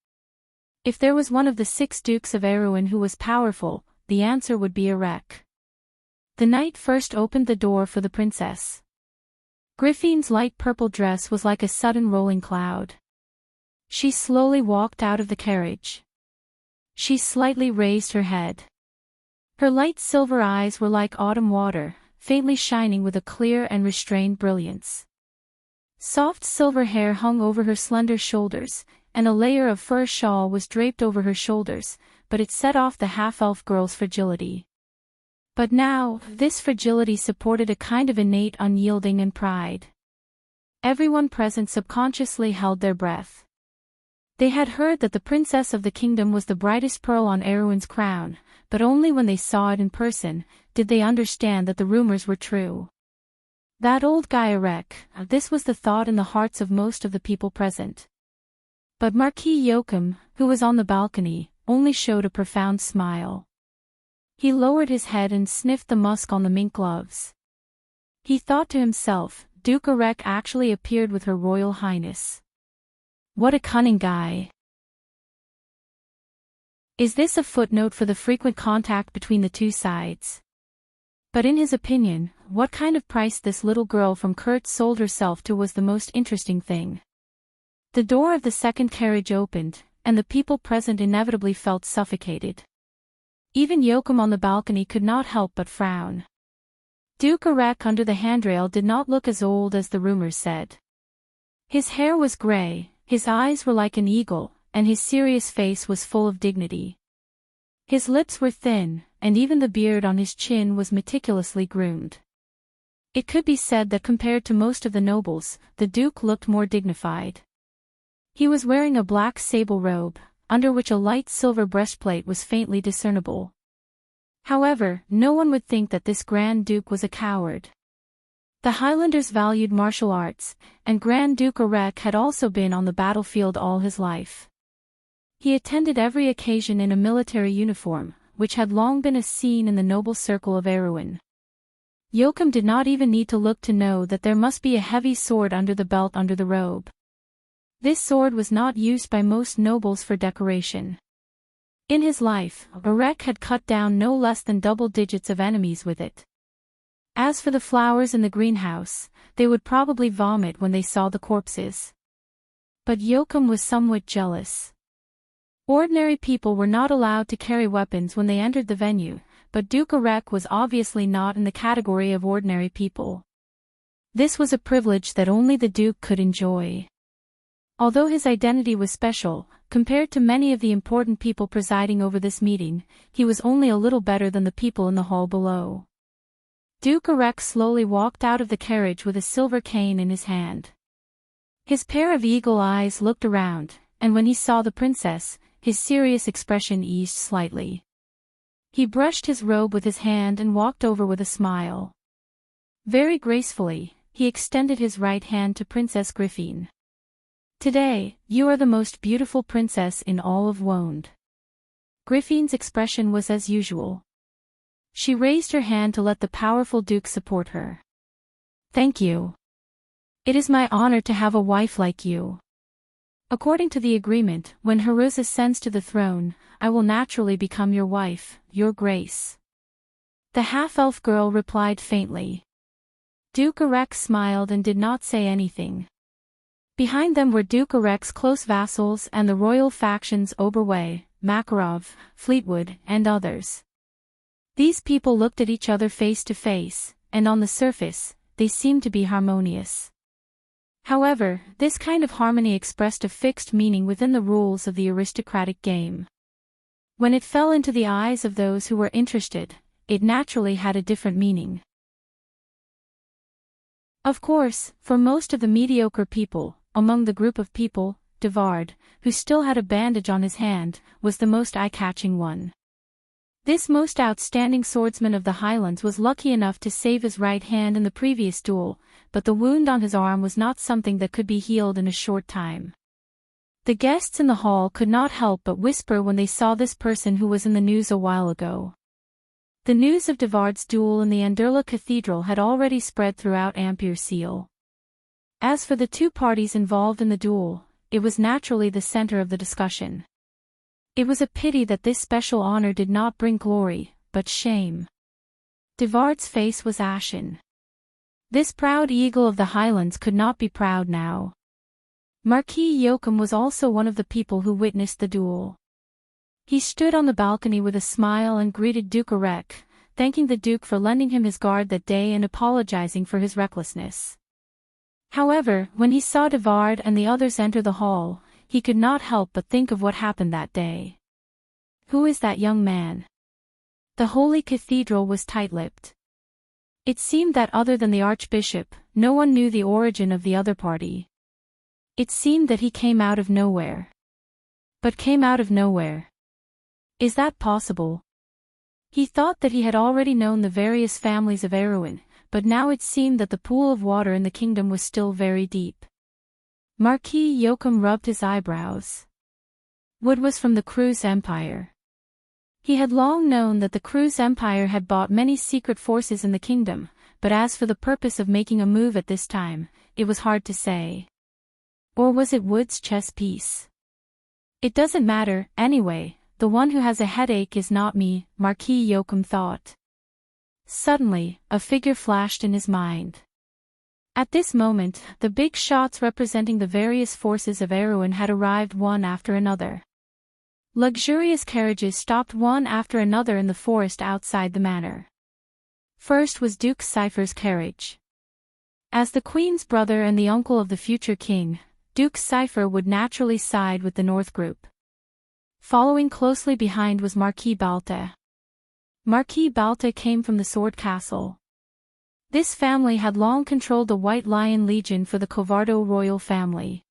If there was one of the 6 dukes of Erewhon who was powerful, the answer would be a wreck. The knight first opened the door for the princess. Griffine's light purple dress was like a sudden rolling cloud. She slowly walked out of the carriage. She slightly raised her head. Her light silver eyes were like autumn water, faintly shining with a clear and restrained brilliance. Soft silver hair hung over her slender shoulders, and a layer of fur shawl was draped over her shoulders, but it set off the half-elf girl's fragility. But now, this fragility supported a kind of innate unyielding and pride. Everyone present subconsciously held their breath. They had heard that the princess of the kingdom was the brightest pearl on Erwin's crown, but only when they saw it in person, did they understand that the rumors were true. That old guy Erech, this was the thought in the hearts of most of the people present. But Marquis Joachim, who was on the balcony, only showed a profound smile. He lowered his head and sniffed the musk on the mink gloves. He thought to himself, Duke Erech actually appeared with Her Royal Highness. What a cunning guy. Is this a footnote for the frequent contact between the two sides? But in his opinion, what kind of price this little girl from Kurt sold herself to was the most interesting thing. The door of the second carriage opened, and the people present inevitably felt suffocated. Even Joachim on the balcony could not help but frown. Duke Erech under the handrail did not look as old as the rumors said. His hair was gray, his eyes were like an eagle, and his serious face was full of dignity. His lips were thin, and even the beard on his chin was meticulously groomed. It could be said that compared to most of the nobles, the Duke looked more dignified. He was wearing a black sable robe, under which a light silver breastplate was faintly discernible. However, no one would think that this Grand Duke was a coward. The Highlanders valued martial arts, and Grand Duke Erech had also been on the battlefield all his life. He attended every occasion in a military uniform, which had long been a scene in the noble circle of Erwin. Joachim did not even need to look to know that there must be a heavy sword under the belt under the robe. This sword was not used by most nobles for decoration. In his life, Erech had cut down no less than double digits of enemies with it. As for the flowers in the greenhouse, they would probably vomit when they saw the corpses. But Joachim was somewhat jealous. Ordinary people were not allowed to carry weapons when they entered the venue, but Duke Erech was obviously not in the category of ordinary people. This was a privilege that only the Duke could enjoy. Although his identity was special, compared to many of the important people presiding over this meeting, he was only a little better than the people in the hall below. Duke Erech slowly walked out of the carriage with a silver cane in his hand. His pair of eagle eyes looked around, and when he saw the princess, his serious expression eased slightly. He brushed his robe with his hand and walked over with a smile. Very gracefully, he extended his right hand to Princess Griffine. Today, you are the most beautiful princess in all of Wonde. Griffine's expression was as usual. She raised her hand to let the powerful Duke support her. Thank you. It is my honor to have a wife like you. According to the agreement, when Heruz ascends to the throne, I will naturally become your wife, your grace. The half-elf girl replied faintly. Duke Erech smiled and did not say anything. Behind them were Duke Erech's close vassals and the royal factions Oberway, Makarov, Fleetwood, and others. These people looked at each other face to face, and on the surface, they seemed to be harmonious. However, this kind of harmony expressed a fixed meaning within the rules of the aristocratic game. When it fell into the eyes of those who were interested, it naturally had a different meaning. Of course, for most of the mediocre people, among the group of people, Devard, who still had a bandage on his hand, was the most eye-catching one. This most outstanding swordsman of the Highlands was lucky enough to save his right hand in the previous duel, but the wound on his arm was not something that could be healed in a short time. The guests in the hall could not help but whisper when they saw this person who was in the news a while ago. The news of Devard's duel in the Anderla Cathedral had already spread throughout Ampere-Seal. As for the two parties involved in the duel, it was naturally the center of the discussion. It was a pity that this special honor did not bring glory, but shame. Devard's face was ashen. This proud eagle of the Highlands could not be proud now. Marquis Joachim was also one of the people who witnessed the duel. He stood on the balcony with a smile and greeted Duke Erech, thanking the Duke for lending him his guard that day and apologizing for his recklessness. However, when he saw Devard and the others enter the hall, he could not help but think of what happened that day. Who is that young man? The Holy Cathedral was tight-lipped. It seemed that other than the Archbishop, no one knew the origin of the other party. It seemed that he came out of nowhere. But came out of nowhere. Is that possible? He thought that he had already known the various families of Erewhon, but now it seemed that the pool of water in the kingdom was still very deep. Marquis Joachim rubbed his eyebrows. Wood was from the Cruz Empire. He had long known that the Cruz Empire had bought many secret forces in the kingdom, but as for the purpose of making a move at this time, it was hard to say. Or was it Wood's chess piece? It doesn't matter, anyway, the one who has a headache is not me, Marquis Joachim thought. Suddenly, a figure flashed in his mind. At this moment, the big shots representing the various forces of Erewhon had arrived one after another. Luxurious carriages stopped one after another in the forest outside the manor. First was Duke Cypher's carriage. As the Queen's brother and the uncle of the future king, Duke Cypher would naturally side with the North group. Following closely behind was Marquis Balta. Marquis Balta came from the Sword Castle. This family had long controlled the White Lion Legion for the Covardo royal family.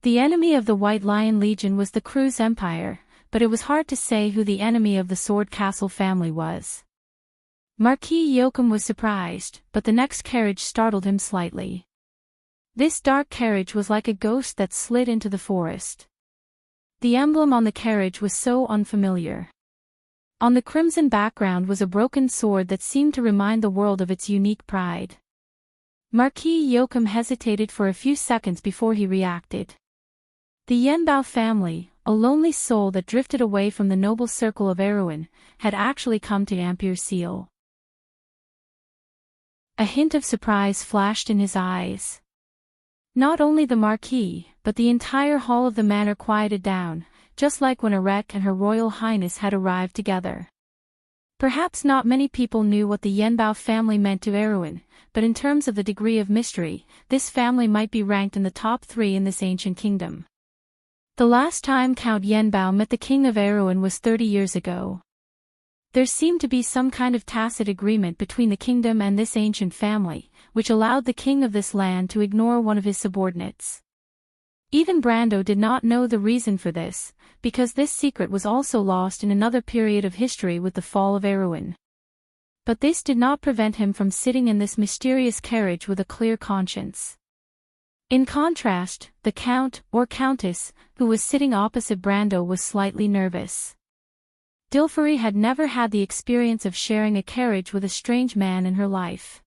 The enemy of the White Lion Legion was the Cruz Empire, but it was hard to say who the enemy of the Sword Castle family was. Marquis Joachim was surprised, but the next carriage startled him slightly. This dark carriage was like a ghost that slid into the forest. The emblem on the carriage was so unfamiliar. On the crimson background was a broken sword that seemed to remind the world of its unique pride. Marquis Joachim hesitated for a few seconds before he reacted. The Yenbao family, a lonely soul that drifted away from the noble circle of Erewhon, had actually come to Ampere Seal. A hint of surprise flashed in his eyes. Not only the Marquis, but the entire hall of the manor quieted down, just like when Erech and Her Royal Highness had arrived together. Perhaps not many people knew what the Yenbao family meant to Erewhon, but in terms of the degree of mystery, this family might be ranked in the top 3 in this ancient kingdom. The last time Count Yenbao met the King of Erewhon was 30 years ago. There seemed to be some kind of tacit agreement between the kingdom and this ancient family, which allowed the king of this land to ignore one of his subordinates. Even Brando did not know the reason for this, because this secret was also lost in another period of history with the fall of Erewhon. But this did not prevent him from sitting in this mysterious carriage with a clear conscience. In contrast, the count, or countess, who was sitting opposite Brando was slightly nervous. Dilferi had never had the experience of sharing a carriage with a strange man in her life.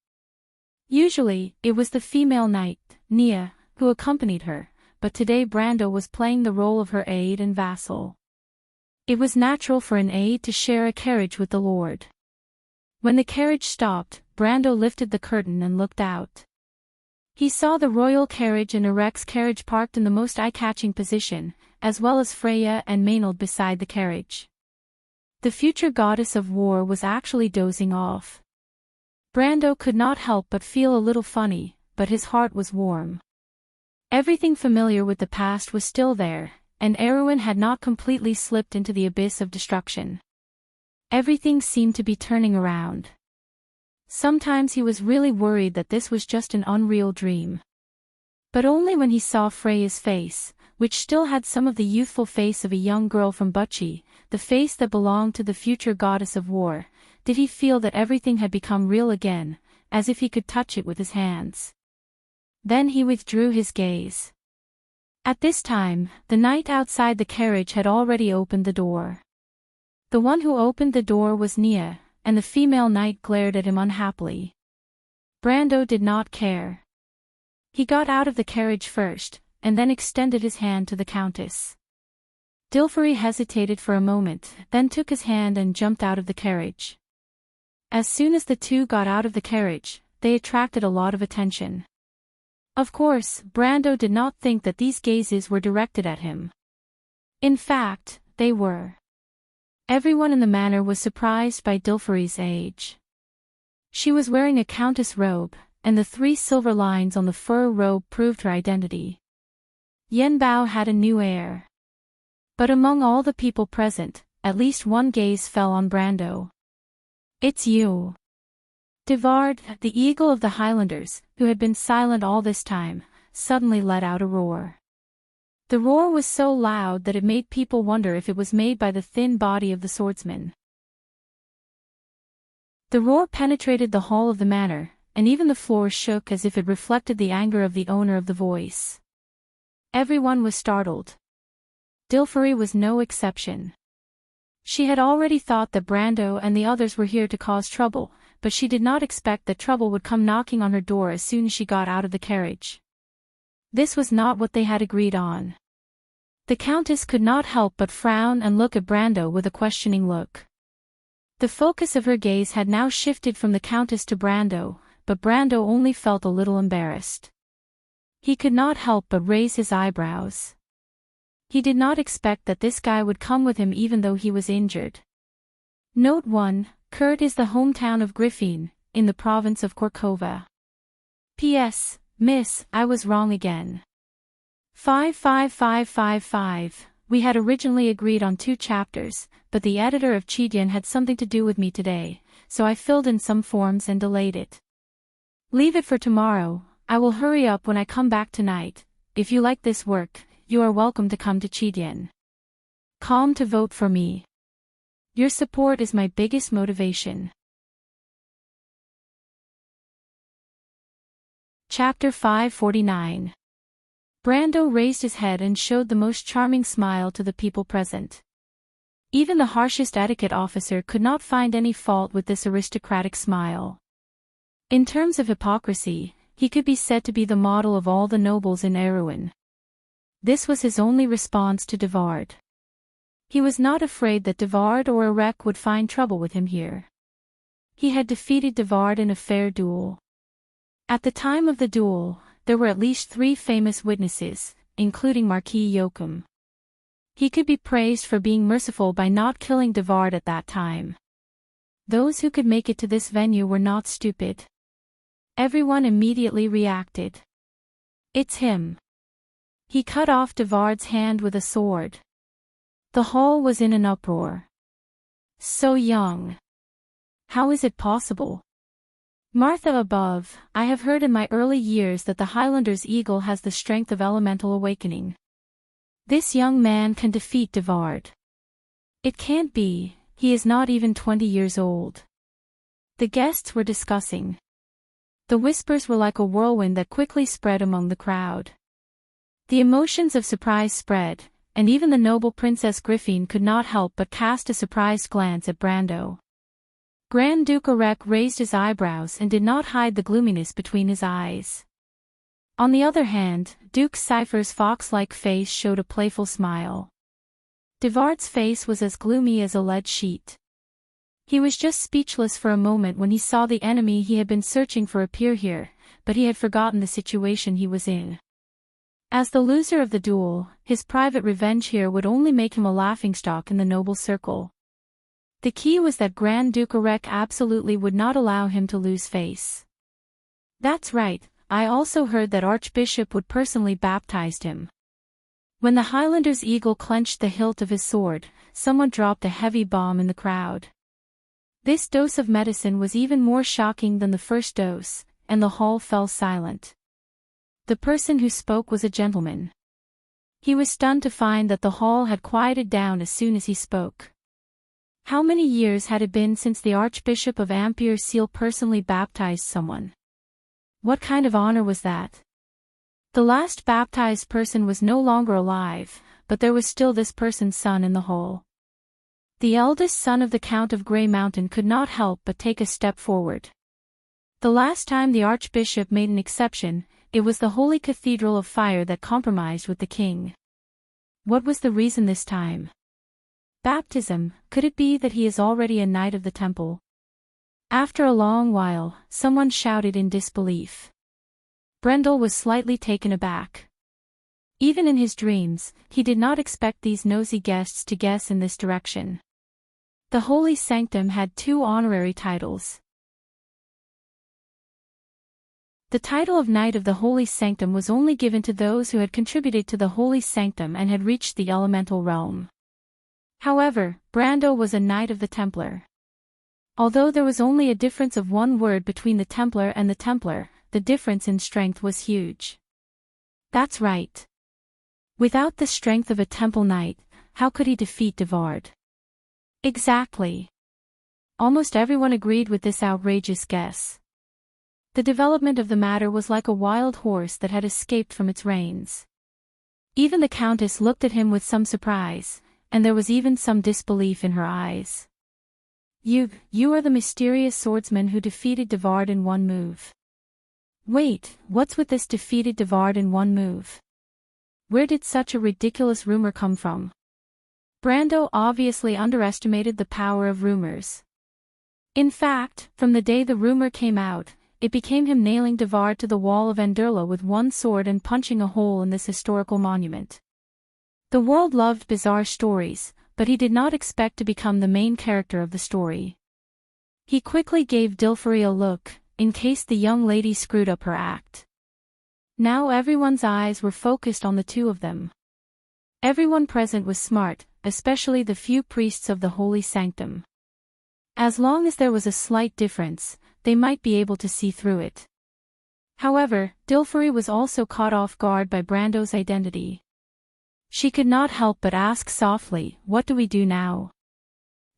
Usually, it was the female knight, Nia, who accompanied her, but today Brando was playing the role of her aide and vassal. It was natural for an aide to share a carriage with the lord. When the carriage stopped, Brando lifted the curtain and looked out. He saw the royal carriage and Erech's carriage parked in the most eye-catching position, as well as Freya and Maynard beside the carriage. The future goddess of war was actually dozing off. Brando could not help but feel a little funny, but his heart was warm. Everything familiar with the past was still there, and Erewhon had not completely slipped into the abyss of destruction. Everything seemed to be turning around. Sometimes he was really worried that this was just an unreal dream. But only when he saw Freya's face, which still had some of the youthful face of a young girl from Bucci, the face that belonged to the future goddess of war, did he feel that everything had become real again, as if he could touch it with his hands. Then he withdrew his gaze. At this time, the knight outside the carriage had already opened the door. The one who opened the door was Nia, and the female knight glared at him unhappily. Brando did not care. He got out of the carriage first, and then extended his hand to the countess. Dilferi hesitated for a moment, then took his hand and jumped out of the carriage. As soon as the two got out of the carriage, they attracted a lot of attention. Of course, Brando did not think that these gazes were directed at him. In fact, they were. Everyone in the manor was surprised by Dilferi's age. She was wearing a countess robe, and the 3 silver lines on the fur robe proved her identity. Yen Bao had a new heir. But among all the people present, at least one gaze fell on Brando. "It's you." Devard, the eagle of the Highlanders, who had been silent all this time, suddenly let out a roar. The roar was so loud that it made people wonder if it was made by the thin body of the swordsman. The roar penetrated the hall of the manor, and even the floor shook as if it reflected the anger of the owner of the voice. Everyone was startled. Dilferi was no exception. She had already thought that Brando and the others were here to cause trouble, but she did not expect that trouble would come knocking on her door as soon as she got out of the carriage. This was not what they had agreed on. The Countess could not help but frown and look at Brando with a questioning look. The focus of her gaze had now shifted from the Countess to Brando, but Brando only felt a little embarrassed. He could not help but raise his eyebrows. He did not expect that this guy would come with him even though he was injured. Note 1. Kurt is the hometown of Griffin, in the province of Corcova. P.S. Miss, I was wrong again. 55555. We had originally agreed on 2 chapters, but the editor of Chidian had something to do with me today, so I filled in some forms and delayed it. Leave it for tomorrow. I will hurry up when I come back tonight. If you like this work, you are welcome to come to Chidian. Calm to vote for me. Your support is my biggest motivation. Chapter 549. Brando raised his head and showed the most charming smile to the people present. Even the harshest etiquette officer could not find any fault with this aristocratic smile. In terms of hypocrisy, he could be said to be the model of all the nobles in Erewhon. This was his only response to Devard. He was not afraid that Devard or Erec would find trouble with him here. He had defeated Devard in a fair duel. At the time of the duel, there were at least 3 famous witnesses, including Marquis Joachim. He could be praised for being merciful by not killing Devard at that time. Those who could make it to this venue were not stupid. Everyone immediately reacted. "It's him." He cut off Devard's hand with a sword. The hall was in an uproar. "So young. How is it possible?" Martha above, I have heard in my early years that the Highlander's eagle has the strength of elemental awakening. This young man can defeat Devard. It can't be, he is not even 20 years old. The guests were discussing. The whispers were like a whirlwind that quickly spread among the crowd. The emotions of surprise spread, and even the noble Princess Griffin could not help but cast a surprised glance at Brando. Grand Duke Erec raised his eyebrows and did not hide the gloominess between his eyes. On the other hand, Duke Cypher's fox-like face showed a playful smile. Devard's face was as gloomy as a lead sheet. He was just speechless for a moment when he saw the enemy he had been searching for appear here, but he had forgotten the situation he was in. As the loser of the duel, his private revenge here would only make him a laughingstock in the noble circle. The key was that Grand Duke Erec absolutely would not allow him to lose face. That's right, I also heard that Archbishop would personally baptize him. When the Highlander's eagle clenched the hilt of his sword, someone dropped a heavy bomb in the crowd. This dose of medicine was even more shocking than the first dose, and the hall fell silent. The person who spoke was a gentleman. He was stunned to find that the hall had quieted down as soon as he spoke. How many years had it been since the Archbishop of Ampere Seal personally baptized someone? What kind of honor was that? The last baptized person was no longer alive, but there was still this person's son in the hall. The eldest son of the Count of Grey Mountain could not help but take a step forward. The last time the Archbishop made an exception, it was the Holy Cathedral of Fire that compromised with the king. What was the reason this time? Baptism, could it be that he is already a knight of the temple? After a long while, someone shouted in disbelief. Brendel was slightly taken aback. Even in his dreams, he did not expect these nosy guests to guess in this direction. The Holy Sanctum had 2 honorary titles. The title of Knight of the Holy Sanctum was only given to those who had contributed to the Holy Sanctum and had reached the elemental realm. However, Brando was a Knight of the Templar. Although there was only a difference of 1 word between the Templar and the Templar, the difference in strength was huge. That's right. Without the strength of a Temple Knight, how could he defeat Devard? Exactly. Almost everyone agreed with this outrageous guess. The development of the matter was like a wild horse that had escaped from its reins. Even the Countess looked at him with some surprise, and there was even some disbelief in her eyes. You are the mysterious swordsman who defeated Devard in 1 move. Wait, what's with this defeated Devard in 1 move? Where did such a ridiculous rumor come from? Brando obviously underestimated the power of rumors. In fact, from the day the rumor came out, it became him nailing Devard to the wall of Anderla with 1 sword and punching a hole in this historical monument. The world loved bizarre stories, but he did not expect to become the main character of the story. He quickly gave Dilfari a look, in case the young lady screwed up her act. Now everyone's eyes were focused on the 2 of them. Everyone present was smart, especially the few priests of the Holy Sanctum. As long as there was a slight difference, they might be able to see through it. However, Dilfari was also caught off guard by Brando's identity. She could not help but ask softly, "What do we do now?"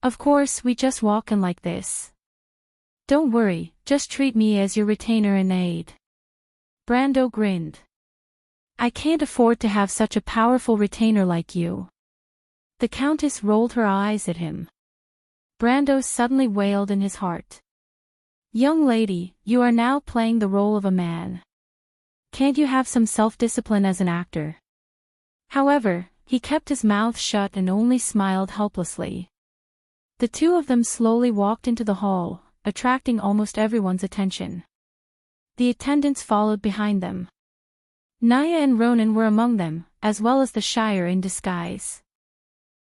"Of course, we just walk in like this. Don't worry, just treat me as your retainer and aide." Brando grinned. "I can't afford to have such a powerful retainer like you." The Countess rolled her eyes at him. Brando suddenly wailed in his heart. "Young lady, you are now playing the role of a man. Can't you have some self-discipline as an actor?" However, he kept his mouth shut and only smiled helplessly. The 2 of them slowly walked into the hall, attracting almost everyone's attention. The attendants followed behind them. Naya and Ronan were among them, as well as the Shire in disguise.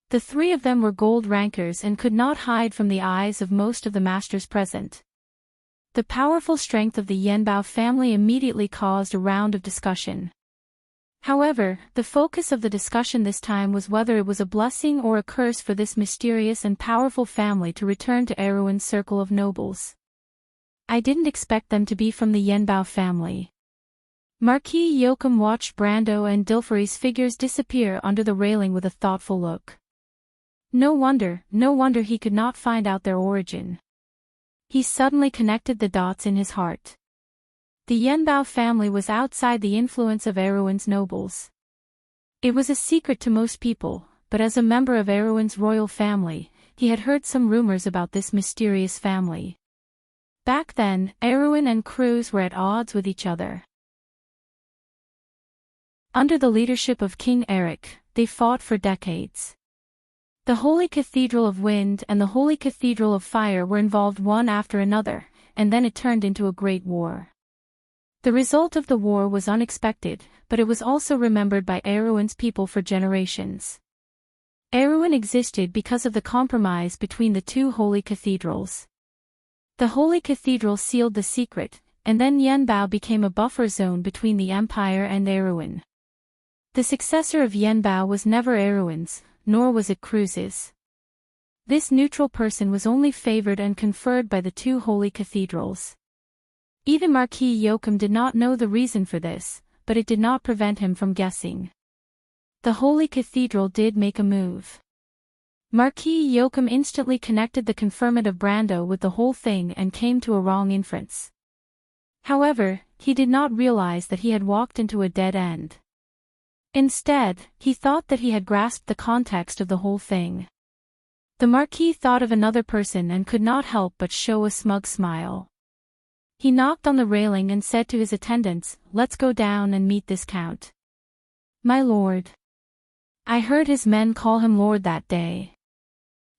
The 3 of them were gold rankers and could not hide from the eyes of most of the masters present. The powerful strength of the Yenbao family immediately caused a round of discussion. However, the focus of the discussion this time was whether it was a blessing or a curse for this mysterious and powerful family to return to Erewhon's circle of nobles. "I didn't expect them to be from the Yenbao family." Marquis Joachim watched Brando and Dilfari's figures disappear under the railing with a thoughtful look. No wonder he could not find out their origin. He suddenly connected the dots in his heart. The Yenbao family was outside the influence of Erewhon's nobles. It was a secret to most people, but as a member of Erewhon's royal family, he had heard some rumors about this mysterious family. Back then, Erewhon and Cruz were at odds with each other. Under the leadership of King Eric, they fought for decades. The Holy Cathedral of Wind and the Holy Cathedral of Fire were involved one after another, and then it turned into a great war. The result of the war was unexpected, but it was also remembered by Erewhon's people for generations. Erewhon existed because of the compromise between the 2 holy cathedrals. The Holy Cathedral sealed the secret, and then Yenbao became a buffer zone between the Empire and Erewhon. The successor of Yenbao was never Erewhon's, nor was it Cruz's. This neutral person was only favored and conferred by the 2 holy cathedrals. Even Marquis Joachim did not know the reason for this, but it did not prevent him from guessing. The Holy Cathedral did make a move. Marquis Joachim instantly connected the conferment of Brando with the whole thing and came to a wrong inference. However, he did not realize that he had walked into a dead end. Instead, he thought that he had grasped the context of the whole thing. The Marquis thought of another person and could not help but show a smug smile. He knocked on the railing and said to his attendants, "Let's go down and meet this count." "My lord. I heard his men call him lord that day.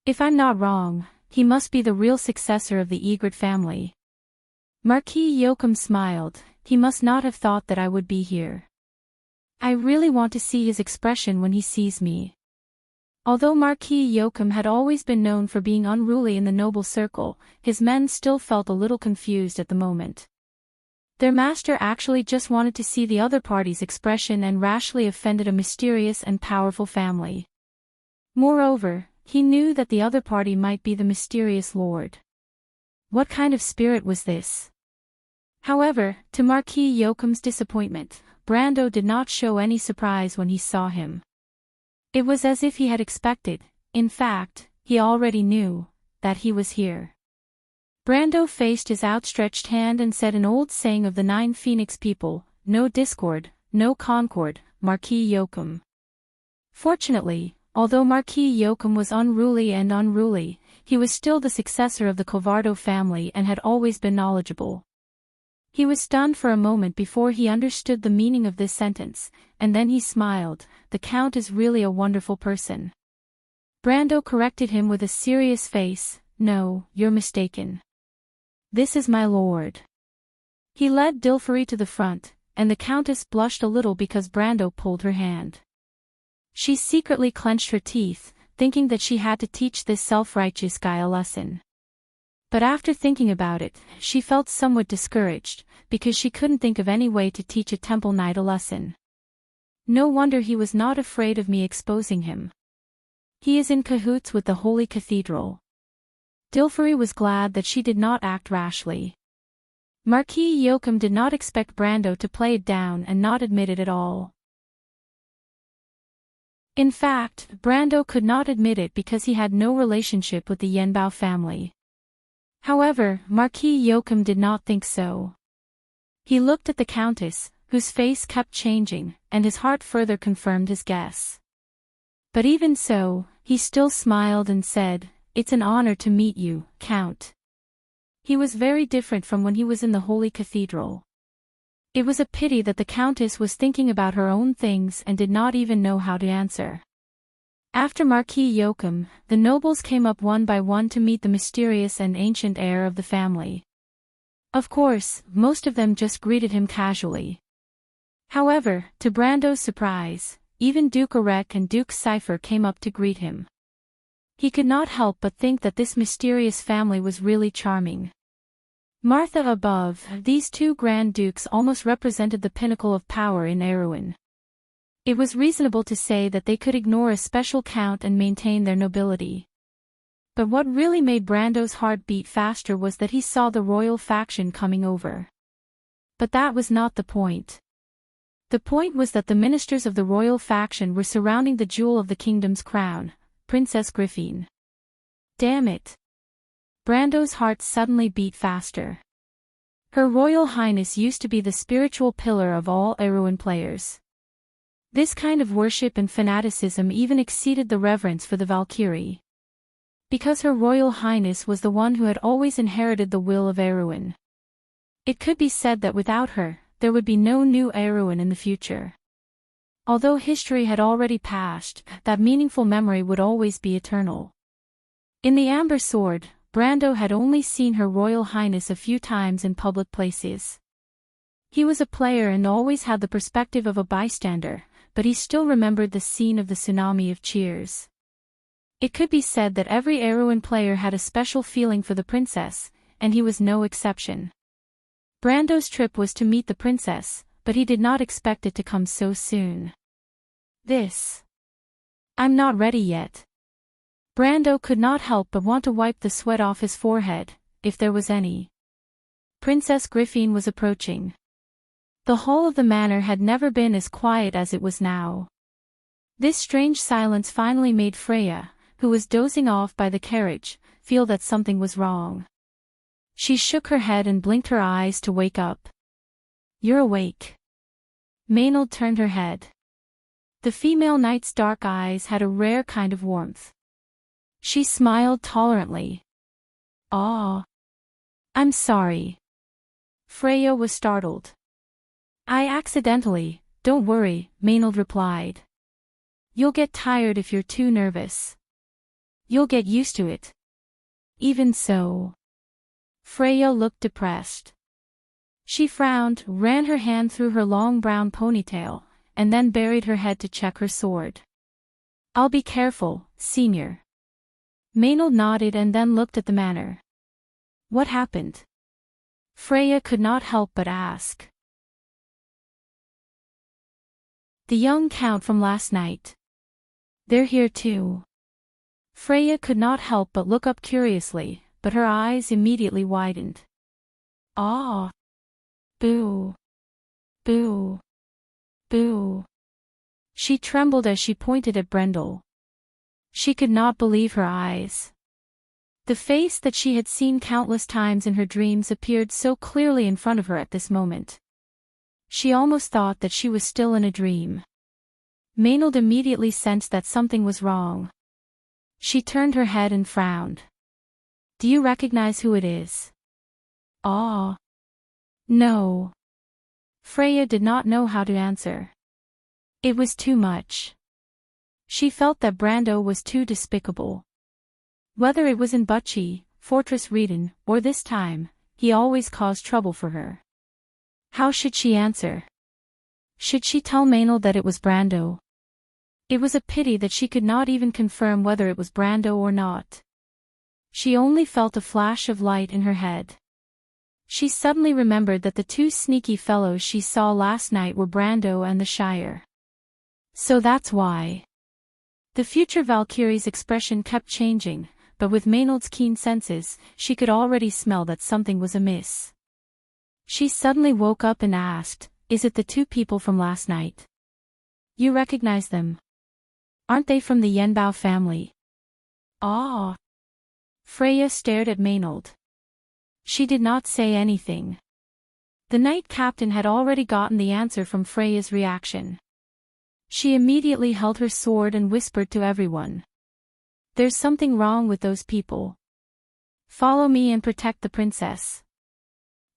If I'm not wrong, he must be the real successor of the Egret family." Marquis Joachim smiled. He must not have thought that I would be here. I really want to see his expression when he sees me. Although Marquis Joachim had always been known for being unruly in the noble circle, his men still felt a little confused at the moment. Their master actually just wanted to see the other party's expression and rashly offended a mysterious and powerful family. Moreover, he knew that the other party might be the mysterious lord. What kind of spirit was this? However, to Marquis Joachim's disappointment, Brando did not show any surprise when he saw him. It was as if he had expected, in fact, he already knew, that he was here. Brando faced his outstretched hand and said an old saying of the 9 Phoenix people, no discord, no concord, Marquis Joachim. Fortunately, although Marquis Joachim was unruly, he was still the successor of the Covardo family and had always been knowledgeable. He was stunned for a moment before he understood the meaning of this sentence, and then he smiled. The Count is really a wonderful person. Brando corrected him with a serious face. No, you're mistaken. This is my lord. He led Dilferi to the front, and the Countess blushed a little because Brando pulled her hand. She secretly clenched her teeth, thinking that she had to teach this self-righteous guy a lesson. But after thinking about it, she felt somewhat discouraged, because she couldn't think of any way to teach a temple knight a lesson. No wonder he was not afraid of me exposing him. He is in cahoots with the Holy Cathedral. Dilferi was glad that she did not act rashly. Marquis Joachim did not expect Brando to play it down and not admit it at all. In fact, Brando could not admit it because he had no relationship with the Yenbao family. However, Marquis Joachim did not think so. He looked at the Countess, whose face kept changing, and his heart further confirmed his guess. But even so, he still smiled and said, "It's an honor to meet you, Count." He was very different from when he was in the Holy Cathedral. It was a pity that the Countess was thinking about her own things and did not even know how to answer. After Marquis Joachim, the nobles came up one by one to meet the mysterious and ancient heir of the family. Of course, most of them just greeted him casually. However, to Brando's surprise, even Duke Arek and Duke Cypher came up to greet him. He could not help but think that this mysterious family was really charming. Martha above, these 2 Grand Dukes almost represented the pinnacle of power in Erewhon. It was reasonable to say that they could ignore a special count and maintain their nobility. But what really made Brando's heart beat faster was that he saw the royal faction coming over. But that was not the point. The point was that the ministers of the royal faction were surrounding the jewel of the kingdom's crown, Princess Griffin. Damn it. Brando's heart suddenly beat faster. Her Royal Highness used to be the spiritual pillar of all Erewhon players. This kind of worship and fanaticism even exceeded the reverence for the Valkyrie. Because Her Royal Highness was the one who had always inherited the will of Erewhon. It could be said that without her, there would be no new Erewhon in the future. Although history had already passed, that meaningful memory would always be eternal. In the Amber Sword, Brando had only seen Her Royal Highness a few times in public places. He was a player and always had the perspective of a bystander, but he still remembered the scene of the tsunami of cheers. It could be said that every Erewhon player had a special feeling for the princess, and he was no exception. Brando's trip was to meet the princess, but he did not expect it to come so soon. I'm not ready yet. Brando could not help but want to wipe the sweat off his forehead, if there was any. Princess Griffin was approaching. The whole of the manor had never been as quiet as it was now. This strange silence finally made Freya, who was dozing off by the carriage, feel that something was wrong. She shook her head and blinked her eyes to wake up. "You're awake." Maynard turned her head. The female knight's dark eyes had a rare kind of warmth. She smiled tolerantly. "Ah. I'm sorry." Freya was startled. "I accidentally, don't worry," Maynard replied. "You'll get tired if you're too nervous. You'll get used to it." Even so. Freya looked depressed. She frowned, ran her hand through her long brown ponytail, and then buried her head to check her sword. "I'll be careful, Senior." Maynard nodded and then looked at the manor. "What happened?" Freya could not help but ask. "The young count from last night. They're here too." Freya could not help but look up curiously, but her eyes immediately widened. "Ah! Boo! Boo! Boo!" She trembled as she pointed at Brendel. She could not believe her eyes. The face that she had seen countless times in her dreams appeared so clearly in front of her at this moment. She almost thought that she was still in a dream. Maynard immediately sensed that something was wrong. She turned her head and frowned. "Do you recognize who it is?" "Ah. No." Freya did not know how to answer. It was too much. She felt that Brando was too despicable. Whether it was in Butchie, Fortress Reden, or this time, he always caused trouble for her. How should she answer? Should she tell Maynard that it was Brando? It was a pity that she could not even confirm whether it was Brando or not. She only felt a flash of light in her head. She suddenly remembered that the two sneaky fellows she saw last night were Brando and the Shire. So that's why. The future Valkyrie's expression kept changing, but with Maynard's keen senses, she could already smell that something was amiss. She suddenly woke up and asked, "Is it the two people from last night? You recognize them? Aren't they from the Yenbao family?" "Ah." Freya stared at Maynard. She did not say anything. The knight captain had already gotten the answer from Freya's reaction. She immediately held her sword and whispered to everyone. "There's something wrong with those people. Follow me and protect the princess."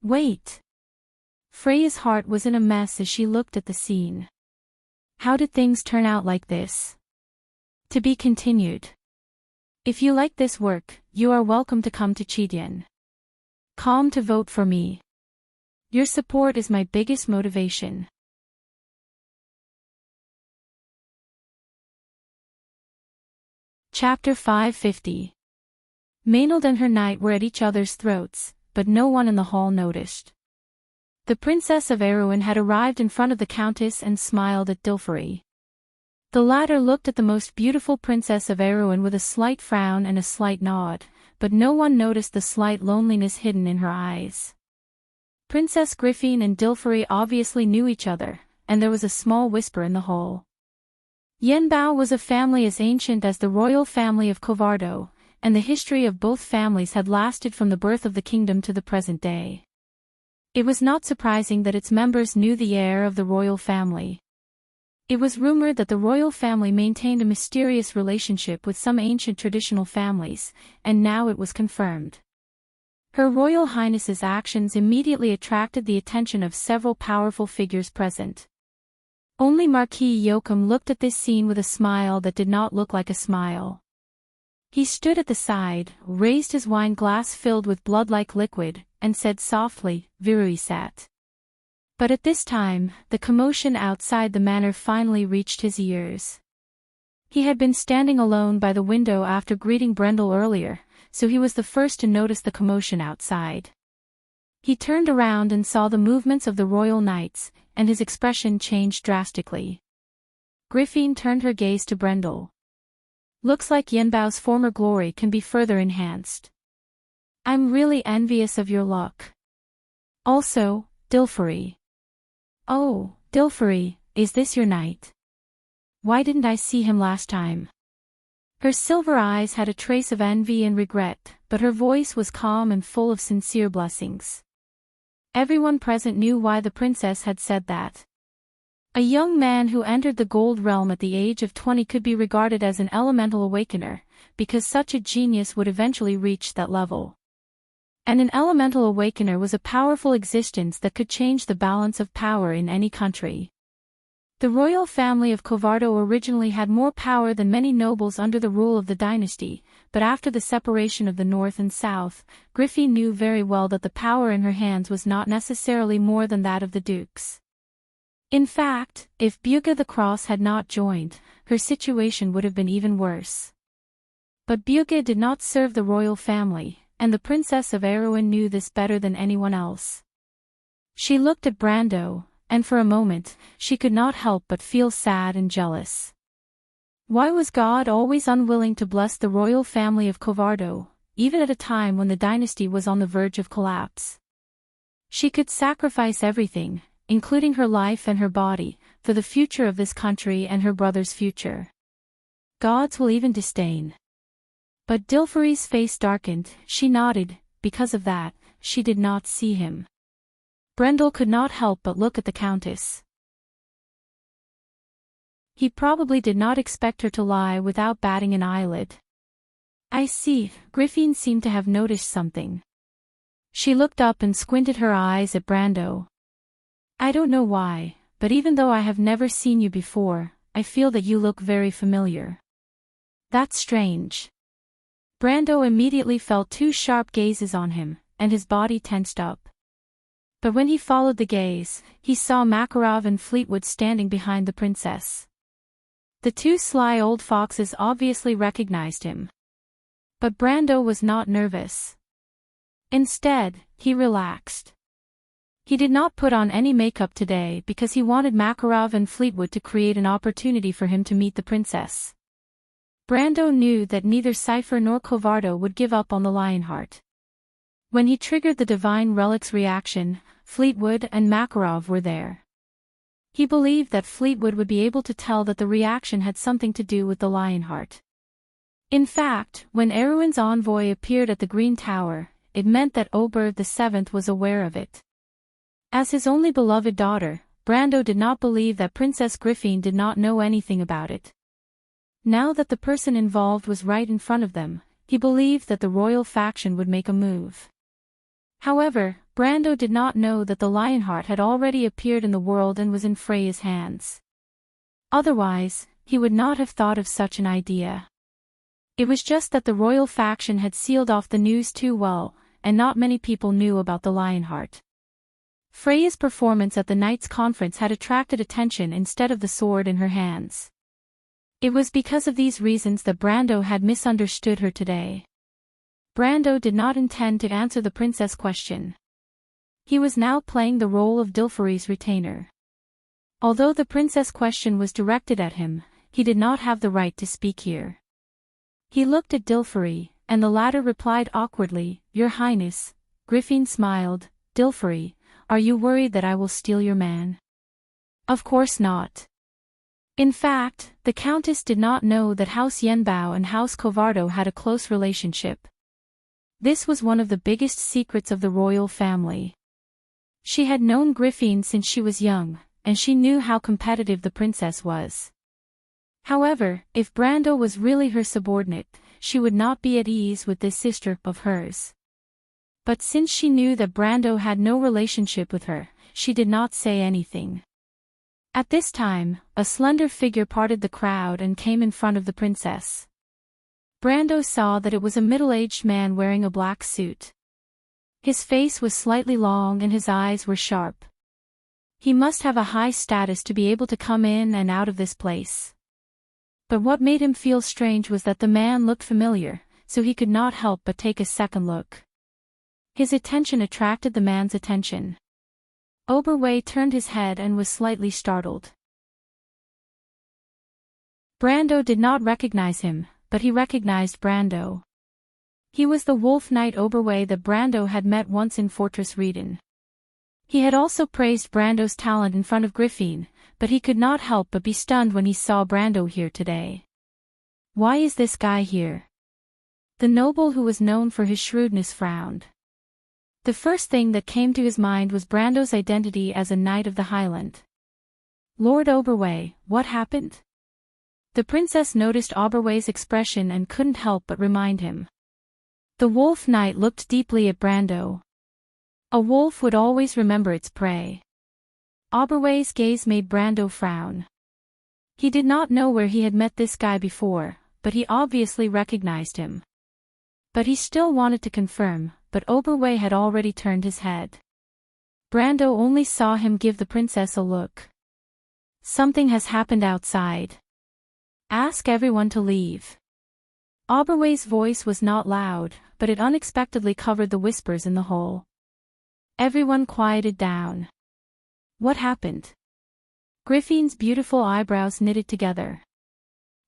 Wait. Freya's heart was in a mess as she looked at the scene. How did things turn out like this? To be continued. If you like this work, you are welcome to come to Chidian.com to vote for me. Your support is my biggest motivation. Chapter 550. Maynard and her knight were at each other's throats, but no one in the hall noticed. The Princess of Erewhon had arrived in front of the Countess and smiled at Dilfari. The latter looked at the most beautiful Princess of Erewhon with a slight frown and a slight nod, but no one noticed the slight loneliness hidden in her eyes. Princess Griffin and Dilfari obviously knew each other, and there was a small whisper in the hall. Yenbao was a family as ancient as the royal family of Covardo, and the history of both families had lasted from the birth of the kingdom to the present day. It was not surprising that its members knew the heir of the royal family. It was rumored that the royal family maintained a mysterious relationship with some ancient traditional families, and now it was confirmed. Her Royal Highness's actions immediately attracted the attention of several powerful figures present. Only Marquis Joachim looked at this scene with a smile that did not look like a smile. He stood at the side, raised his wine glass filled with blood-like liquid, and said softly, "Viruisat." But at this time, the commotion outside the manor finally reached his ears. He had been standing alone by the window after greeting Brendel earlier, so he was the first to notice the commotion outside. He turned around and saw the movements of the royal knights, and his expression changed drastically. Griffin turned her gaze to Brendel. "Looks like Yenbao's former glory can be further enhanced. I'm really envious of your luck. Also, Dilfari." "Oh, Dilfari, is this your knight? Why didn't I see him last time?" Her silver eyes had a trace of envy and regret, but her voice was calm and full of sincere blessings. Everyone present knew why the princess had said that. A young man who entered the Gold Realm at the age of 20 could be regarded as an elemental awakener, because such a genius would eventually reach that level. And an elemental awakener was a powerful existence that could change the balance of power in any country. The royal family of Covardo originally had more power than many nobles under the rule of the dynasty, but after the separation of the North and South, Griffin knew very well that the power in her hands was not necessarily more than that of the dukes. In fact, if Beuga the Cross had not joined, her situation would have been even worse. But Beuga did not serve the royal family, and the Princess of Erewhon knew this better than anyone else. She looked at Brando, and for a moment, she could not help but feel sad and jealous. Why was God always unwilling to bless the royal family of Covardo, even at a time when the dynasty was on the verge of collapse? She could sacrifice everything, including her life and her body, for the future of this country and her brother's future. Gods will even disdain. But Dilfery's face darkened. She nodded. Because of that, she did not see him. Brendel could not help but look at the Countess. He probably did not expect her to lie without batting an eyelid. I see, Griffin seemed to have noticed something. She looked up and squinted her eyes at Brando. I don't know why, but even though I have never seen you before, I feel that you look very familiar. That's strange. Brando immediately felt two sharp gazes on him, and his body tensed up. But when he followed the gaze, he saw Makarov and Fleetwood standing behind the princess. The two sly old foxes obviously recognized him. But Brando was not nervous. Instead, he relaxed. He did not put on any makeup today because he wanted Makarov and Fleetwood to create an opportunity for him to meet the princess. Brando knew that neither Cypher nor Covardo would give up on the Lionheart. When he triggered the Divine Relics reaction, Fleetwood and Makarov were there. He believed that Fleetwood would be able to tell that the reaction had something to do with the Lionheart. In fact, when Erewhon's envoy appeared at the Green Tower, it meant that Oberth VII was aware of it. As his only beloved daughter, Brando did not believe that Princess Griffin did not know anything about it. Now that the person involved was right in front of them, he believed that the royal faction would make a move. However, Brando did not know that the Lionheart had already appeared in the world and was in Freya's hands. Otherwise, he would not have thought of such an idea. It was just that the royal faction had sealed off the news too well, and not many people knew about the Lionheart. Freya's performance at the Knights' Conference had attracted attention instead of the sword in her hands. It was because of these reasons that Brando had misunderstood her today. Brando did not intend to answer the princess question. He was now playing the role of Dilfery's retainer. Although the princess question was directed at him, he did not have the right to speak here. He looked at Dilfery, and the latter replied awkwardly, "Your Highness." Griffin smiled. "Dilfery, are you worried that I will steal your man?" "Of course not." In fact, the Countess did not know that House Yenbao and House Covardo had a close relationship. This was one of the biggest secrets of the royal family. She had known Griffin since she was young, and she knew how competitive the princess was. However, if Brando was really her subordinate, she would not be at ease with this sister of hers. But since she knew that Brando had no relationship with her, she did not say anything. At this time, a slender figure parted the crowd and came in front of the princess. Brando saw that it was a middle-aged man wearing a black suit. His face was slightly long and his eyes were sharp. He must have a high status to be able to come in and out of this place. But what made him feel strange was that the man looked familiar, so he could not help but take a second look. His attention attracted the man's attention. Oberway turned his head and was slightly startled. Brando did not recognize him, but he recognized Brando. He was the Wolf Knight Oberway that Brando had met once in Fortress Reden. He had also praised Brando's talent in front of Griffin, but he could not help but be stunned when he saw Brando here today. Why is this guy here? The noble who was known for his shrewdness frowned. The first thing that came to his mind was Brando's identity as a Knight of the Highland. Lord Oberway, what happened? The princess noticed Oberway's expression and couldn't help but remind him. The Wolf Knight looked deeply at Brando. A wolf would always remember its prey. Oberway's gaze made Brando frown. He did not know where he had met this guy before, but he obviously recognized him. But he still wanted to confirm, but Oberway had already turned his head. Brando only saw him give the princess a look. Something has happened outside. Ask everyone to leave. Oberway's voice was not loud, but it unexpectedly covered the whispers in the hall. Everyone quieted down. What happened? Griffin's beautiful eyebrows knitted together.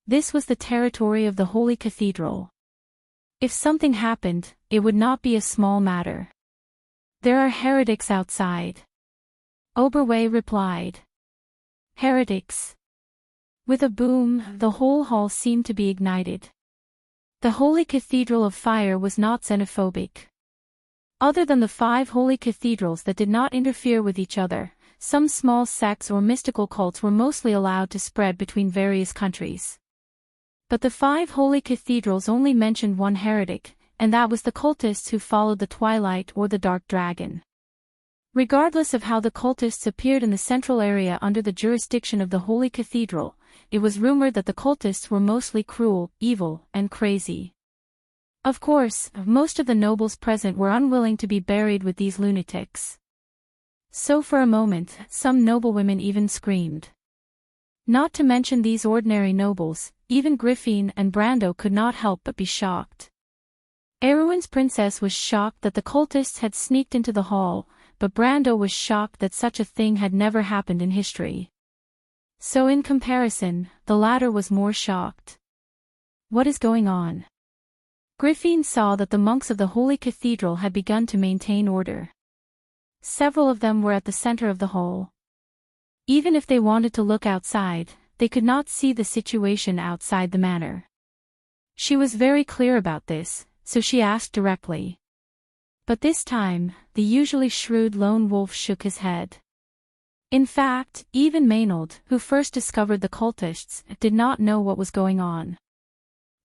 This was the territory of the Holy Cathedral. If something happened, it would not be a small matter. There are heretics outside. Oberway replied. Heretics. With a boom, the whole hall seemed to be ignited. The Holy Cathedral of Fire was not xenophobic. Other than the 5 holy cathedrals that did not interfere with each other, some small sects or mystical cults were mostly allowed to spread between various countries. But the 5 holy cathedrals only mentioned one heretic, and that was the cultists who followed the Twilight or the Dark Dragon. Regardless of how the cultists appeared in the central area under the jurisdiction of the Holy Cathedral, it was rumored that the cultists were mostly cruel, evil, and crazy. Of course, most of the nobles present were unwilling to be buried with these lunatics. So for a moment, some noblewomen even screamed. Not to mention these ordinary nobles, even Griffin and Brando could not help but be shocked. Erwin's princess was shocked that the cultists had sneaked into the hall, but Brando was shocked that such a thing had never happened in history. So in comparison, the latter was more shocked. What is going on? Griffin saw that the monks of the Holy Cathedral had begun to maintain order. Several of them were at the center of the hall. Even if they wanted to look outside, they could not see the situation outside the manor. She was very clear about this, so she asked directly. But this time, the usually shrewd lone wolf shook his head. In fact, even Maynard, who first discovered the cultists, did not know what was going on.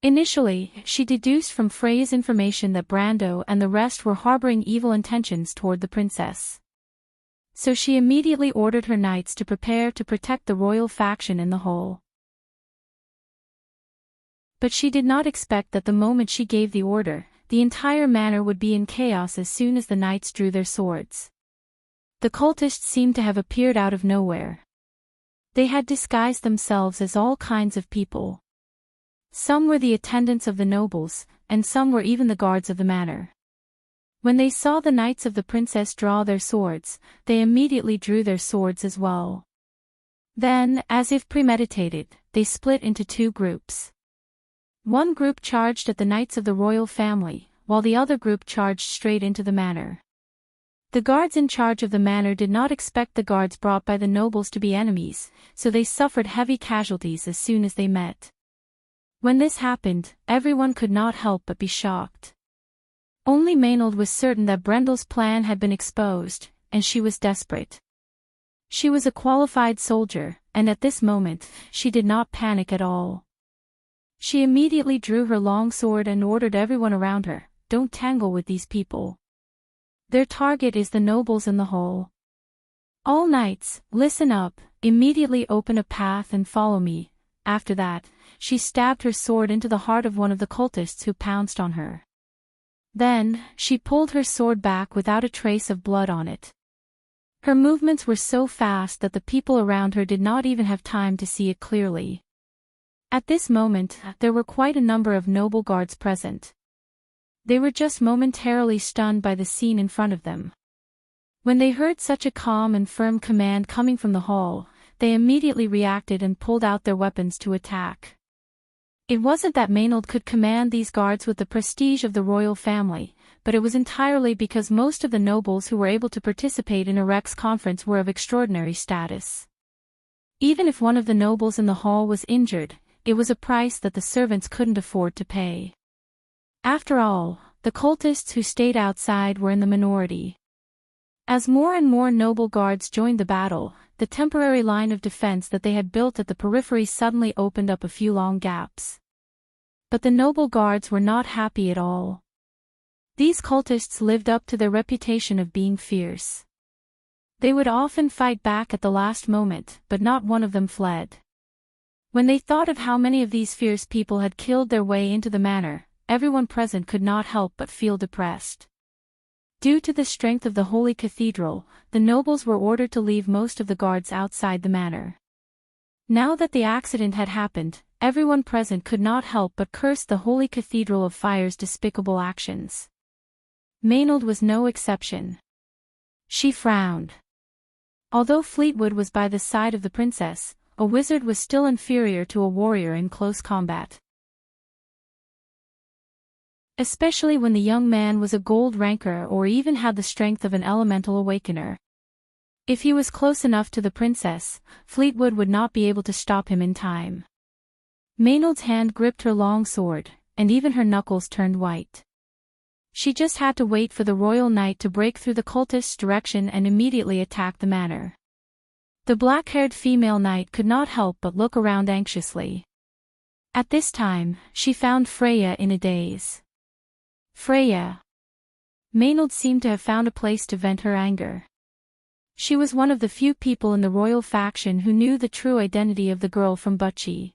Initially, she deduced from Freya's information that Brando and the rest were harboring evil intentions toward the princess. So she immediately ordered her knights to prepare to protect the royal faction in the hall. But she did not expect that the moment she gave the order, the entire manor would be in chaos as soon as the knights drew their swords. The cultists seemed to have appeared out of nowhere. They had disguised themselves as all kinds of people. Some were the attendants of the nobles, and some were even the guards of the manor. When they saw the knights of the princess draw their swords, they immediately drew their swords as well. Then, as if premeditated, they split into 2 groups. One group charged at the knights of the royal family, while the other group charged straight into the manor. The guards in charge of the manor did not expect the guards brought by the nobles to be enemies, so they suffered heavy casualties as soon as they met. When this happened, everyone could not help but be shocked. Only Maynard was certain that Brendel's plan had been exposed, and she was desperate. She was a qualified soldier, and at this moment, she did not panic at all. She immediately drew her long sword and ordered everyone around her, "Don't tangle with these people. Their target is the nobles in the hall. All knights, listen up, immediately open a path and follow me." After that, she stabbed her sword into the heart of one of the cultists who pounced on her. Then, she pulled her sword back without a trace of blood on it. Her movements were so fast that the people around her did not even have time to see it clearly. At this moment, there were quite a number of noble guards present. They were just momentarily stunned by the scene in front of them. When they heard such a calm and firm command coming from the hall, they immediately reacted and pulled out their weapons to attack. It wasn't that Maynard could command these guards with the prestige of the royal family, but it was entirely because most of the nobles who were able to participate in a Rex conference were of extraordinary status. Even if one of the nobles in the hall was injured, it was a price that the servants couldn't afford to pay. After all, the cultists who stayed outside were in the minority. As more and more noble guards joined the battle, the temporary line of defense that they had built at the periphery suddenly opened up a few long gaps. But the noble guards were not happy at all. These cultists lived up to their reputation of being fierce. They would often fight back at the last moment, but not one of them fled. When they thought of how many of these fierce people had killed their way into the manor, everyone present could not help but feel depressed. Due to the strength of the holy cathedral, the nobles were ordered to leave most of the guards outside the manor. Now that the accident had happened, everyone present could not help but curse the holy cathedral of fire's despicable actions. Maynard was no exception. She frowned. Although Fleetwood was by the side of the princess, a wizard was still inferior to a warrior in close combat. Especially when the young man was a gold ranker or even had the strength of an elemental awakener. If he was close enough to the princess, Fleetwood would not be able to stop him in time. Maynard's hand gripped her long sword, and even her knuckles turned white. She just had to wait for the royal knight to break through the cultists' direction and immediately attack the manor. The black-haired female knight could not help but look around anxiously. At this time, she found Freya in a daze. Freya. Maynard seemed to have found a place to vent her anger. She was one of the few people in the royal faction who knew the true identity of the girl from Bucci.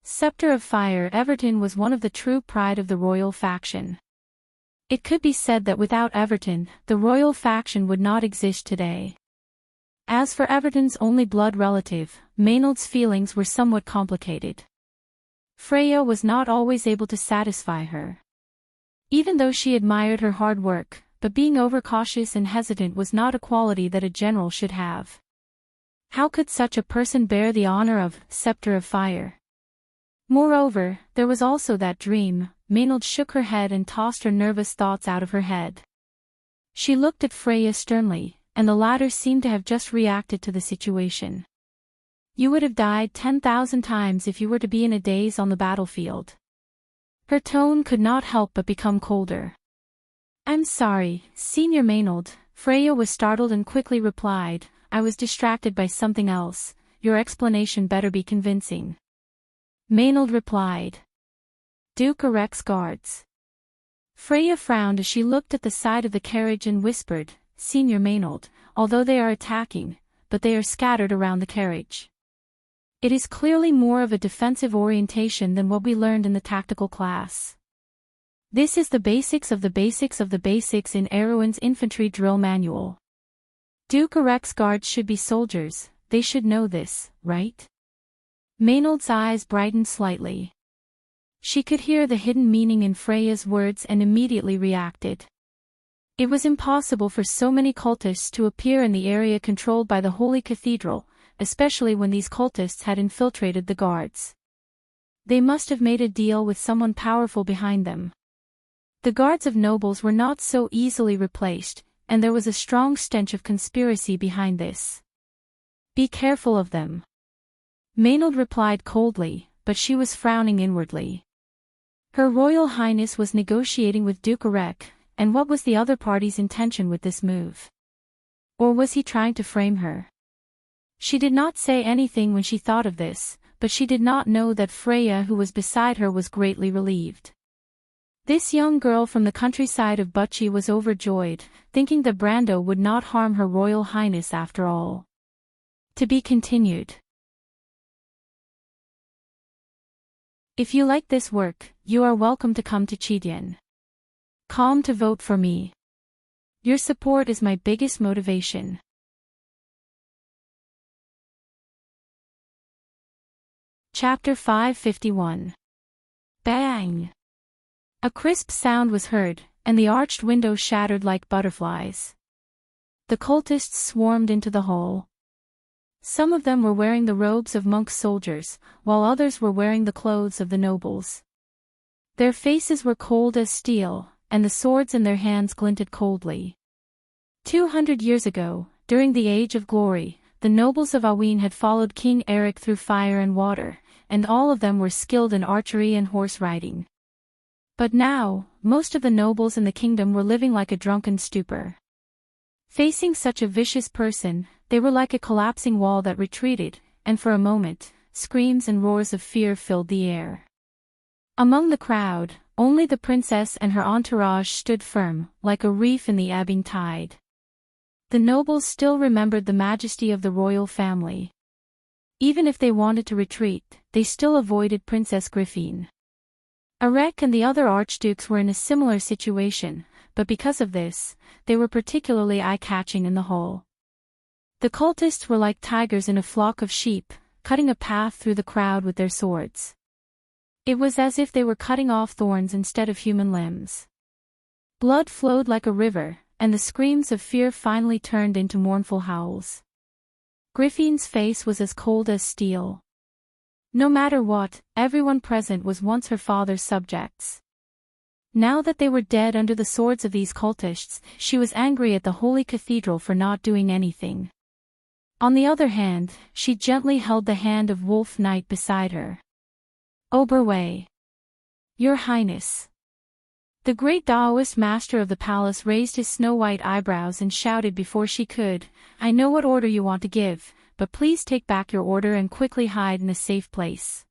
Scepter of Fire Everton was one of the true pride of the royal faction. It could be said that without Everton, the royal faction would not exist today. As for Everton's only blood relative, Maynard's feelings were somewhat complicated. Freya was not always able to satisfy her. Even though she admired her hard work, but being overcautious and hesitant was not a quality that a general should have. How could such a person bear the honor of Scepter of Fire? Moreover, there was also that dream. Maynard shook her head and tossed her nervous thoughts out of her head. She looked at Freya sternly, and the latter seemed to have just reacted to the situation. You would have died 10,000 times if you were to be in a daze on the battlefield. Her tone could not help but become colder. I'm sorry, Senior Maynard. Freya was startled and quickly replied, I was distracted by something else. Your explanation better be convincing. Maynard replied. Duke erects guards. Freya frowned as she looked at the side of the carriage and whispered, Senior Maynard, although they are attacking, but they are scattered around the carriage. It is clearly more of a defensive orientation than what we learned in the tactical class. This is the basics of the basics of the basics in Erwin's infantry drill manual. Duke erects guards should be soldiers, they should know this, right? Maynard's eyes brightened slightly. She could hear the hidden meaning in Freya's words and immediately reacted. It was impossible for so many cultists to appear in the area controlled by the Holy Cathedral, especially when these cultists had infiltrated the guards. They must have made a deal with someone powerful behind them. The guards of nobles were not so easily replaced, and there was a strong stench of conspiracy behind this. Be careful of them. Maynard replied coldly, but she was frowning inwardly. Her Royal Highness was negotiating with Duke Erek, and what was the other party's intention with this move? Or was he trying to frame her? She did not say anything when she thought of this, but she did not know that Freya who was beside her was greatly relieved. This young girl from the countryside of Bucci was overjoyed, thinking that Brando would not harm her Royal Highness after all. To be continued. If you like this work, you are welcome to come to Chidian.com to vote for me. Your support is my biggest motivation. Chapter 551. Bang! A crisp sound was heard, and the arched window shattered like butterflies. The cultists swarmed into the hall. Some of them were wearing the robes of monk soldiers, while others were wearing the clothes of the nobles. Their faces were cold as steel, and the swords in their hands glinted coldly. 200 years ago, during the Age of Glory, the nobles of Awin had followed King Eric through fire and water, and all of them were skilled in archery and horse riding. But now, most of the nobles in the kingdom were living like a drunken stupor. Facing such a vicious person, they were like a collapsing wall that retreated, and for a moment, screams and roars of fear filled the air. Among the crowd, only the princess and her entourage stood firm, like a reef in the ebbing tide. The nobles still remembered the majesty of the royal family. Even if they wanted to retreat, they still avoided Princess Griffin. Erec and the other archdukes were in a similar situation, but because of this, they were particularly eye-catching in the hall. The cultists were like tigers in a flock of sheep, cutting a path through the crowd with their swords. It was as if they were cutting off thorns instead of human limbs. Blood flowed like a river, and the screams of fear finally turned into mournful howls. Griffin's face was as cold as steel. No matter what, everyone present was once her father's subjects. Now that they were dead under the swords of these cultists, she was angry at the holy cathedral for not doing anything. On the other hand, she gently held the hand of Wolf Knight beside her. Oberway. Your Highness. The great Taoist master of the palace raised his snow-white eyebrows and shouted before she could, I know what order you want to give, but please take back your order and quickly hide in a safe place.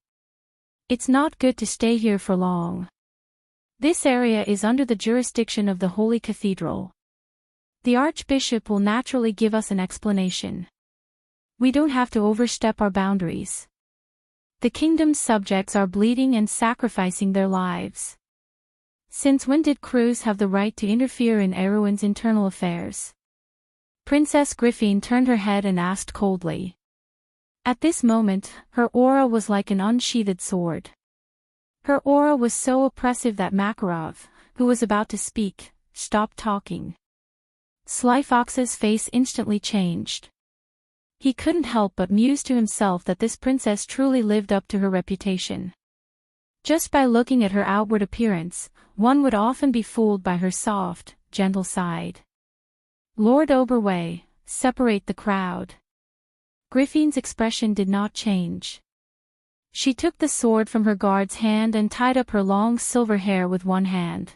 It's not good to stay here for long. This area is under the jurisdiction of the Holy Cathedral. The Archbishop will naturally give us an explanation. We don't have to overstep our boundaries. The kingdom's subjects are bleeding and sacrificing their lives. Since when did crews have the right to interfere in Erwin's internal affairs? Princess Griffin turned her head and asked coldly. At this moment, her aura was like an unsheathed sword. Her aura was so oppressive that Makarov, who was about to speak, stopped talking. Sly Fox's face instantly changed. He couldn't help but muse to himself that this princess truly lived up to her reputation. Just by looking at her outward appearance, one would often be fooled by her soft, gentle side. Lord Oberway, separate the crowd. Griffin's expression did not change. She took the sword from her guard's hand and tied up her long silver hair with one hand.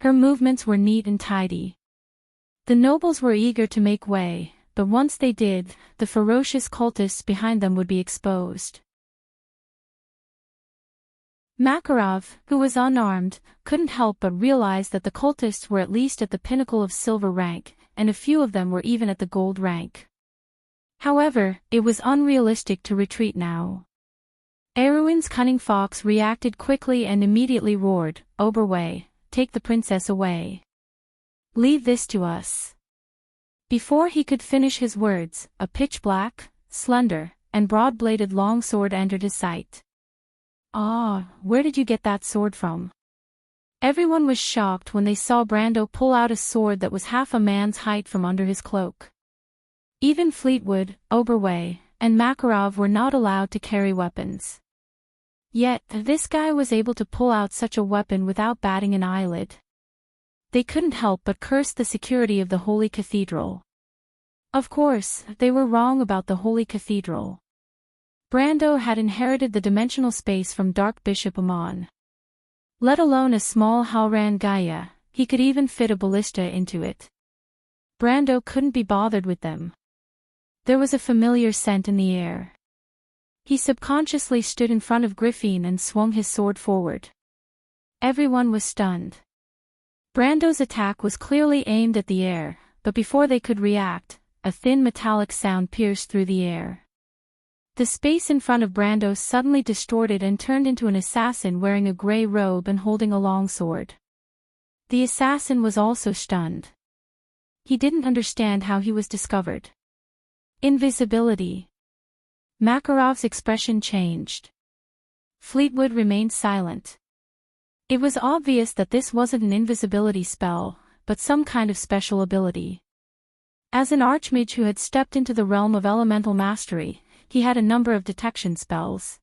Her movements were neat and tidy. The nobles were eager to make way, but once they did, the ferocious cultists behind them would be exposed. Makarov, who was unarmed, couldn't help but realize that the cultists were at least at the pinnacle of silver rank, and a few of them were even at the gold rank. However, it was unrealistic to retreat now. Erwin's cunning fox reacted quickly and immediately roared, Oberway, take the princess away. Leave this to us. Before he could finish his words, a pitch-black, slender, and broad-bladed longsword entered his sight. Ah, where did you get that sword from? Everyone was shocked when they saw Brando pull out a sword that was half a man's height from under his cloak. Even Fleetwood, Oberway, and Makarov were not allowed to carry weapons. Yet, this guy was able to pull out such a weapon without batting an eyelid. They couldn't help but curse the security of the Holy Cathedral. Of course, they were wrong about the Holy Cathedral. Brando had inherited the dimensional space from Dark Bishop Amon. Let alone a small Halran Gaia, he could even fit a ballista into it. Brando couldn't be bothered with them. There was a familiar scent in the air. He subconsciously stood in front of Griffin and swung his sword forward. Everyone was stunned. Brando's attack was clearly aimed at the air, but before they could react, a thin metallic sound pierced through the air. The space in front of Brando suddenly distorted and turned into an assassin wearing a gray robe and holding a long sword. The assassin was also stunned. He didn't understand how he was discovered. Invisibility. Makarov's expression changed. Fleetwood remained silent. It was obvious that this wasn't an invisibility spell, but some kind of special ability. As an archmage who had stepped into the realm of elemental mastery, he had a number of detection spells.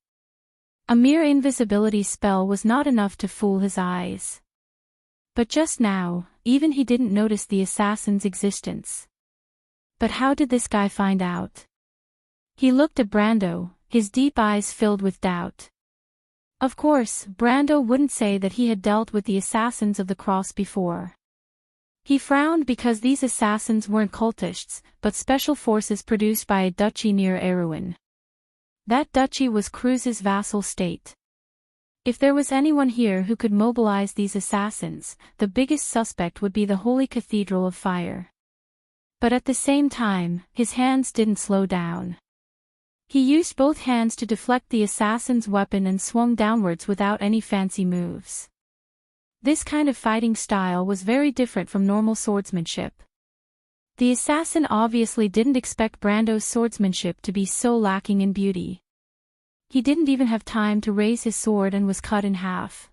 A mere invisibility spell was not enough to fool his eyes. But just now, even he didn't notice the assassin's existence. But how did this guy find out? He looked at Brando, his deep eyes filled with doubt. Of course, Brando wouldn't say that he had dealt with the assassins of the cross before. He frowned because these assassins weren't cultists, but special forces produced by a duchy near Erwin. That duchy was Cruz's vassal state. If there was anyone here who could mobilize these assassins, the biggest suspect would be the Holy Cathedral of Fire. But at the same time, his hands didn't slow down. He used both hands to deflect the assassin's weapon and swung downwards without any fancy moves. This kind of fighting style was very different from normal swordsmanship. The assassin obviously didn't expect Brando's swordsmanship to be so lacking in beauty. He didn't even have time to raise his sword and was cut in half.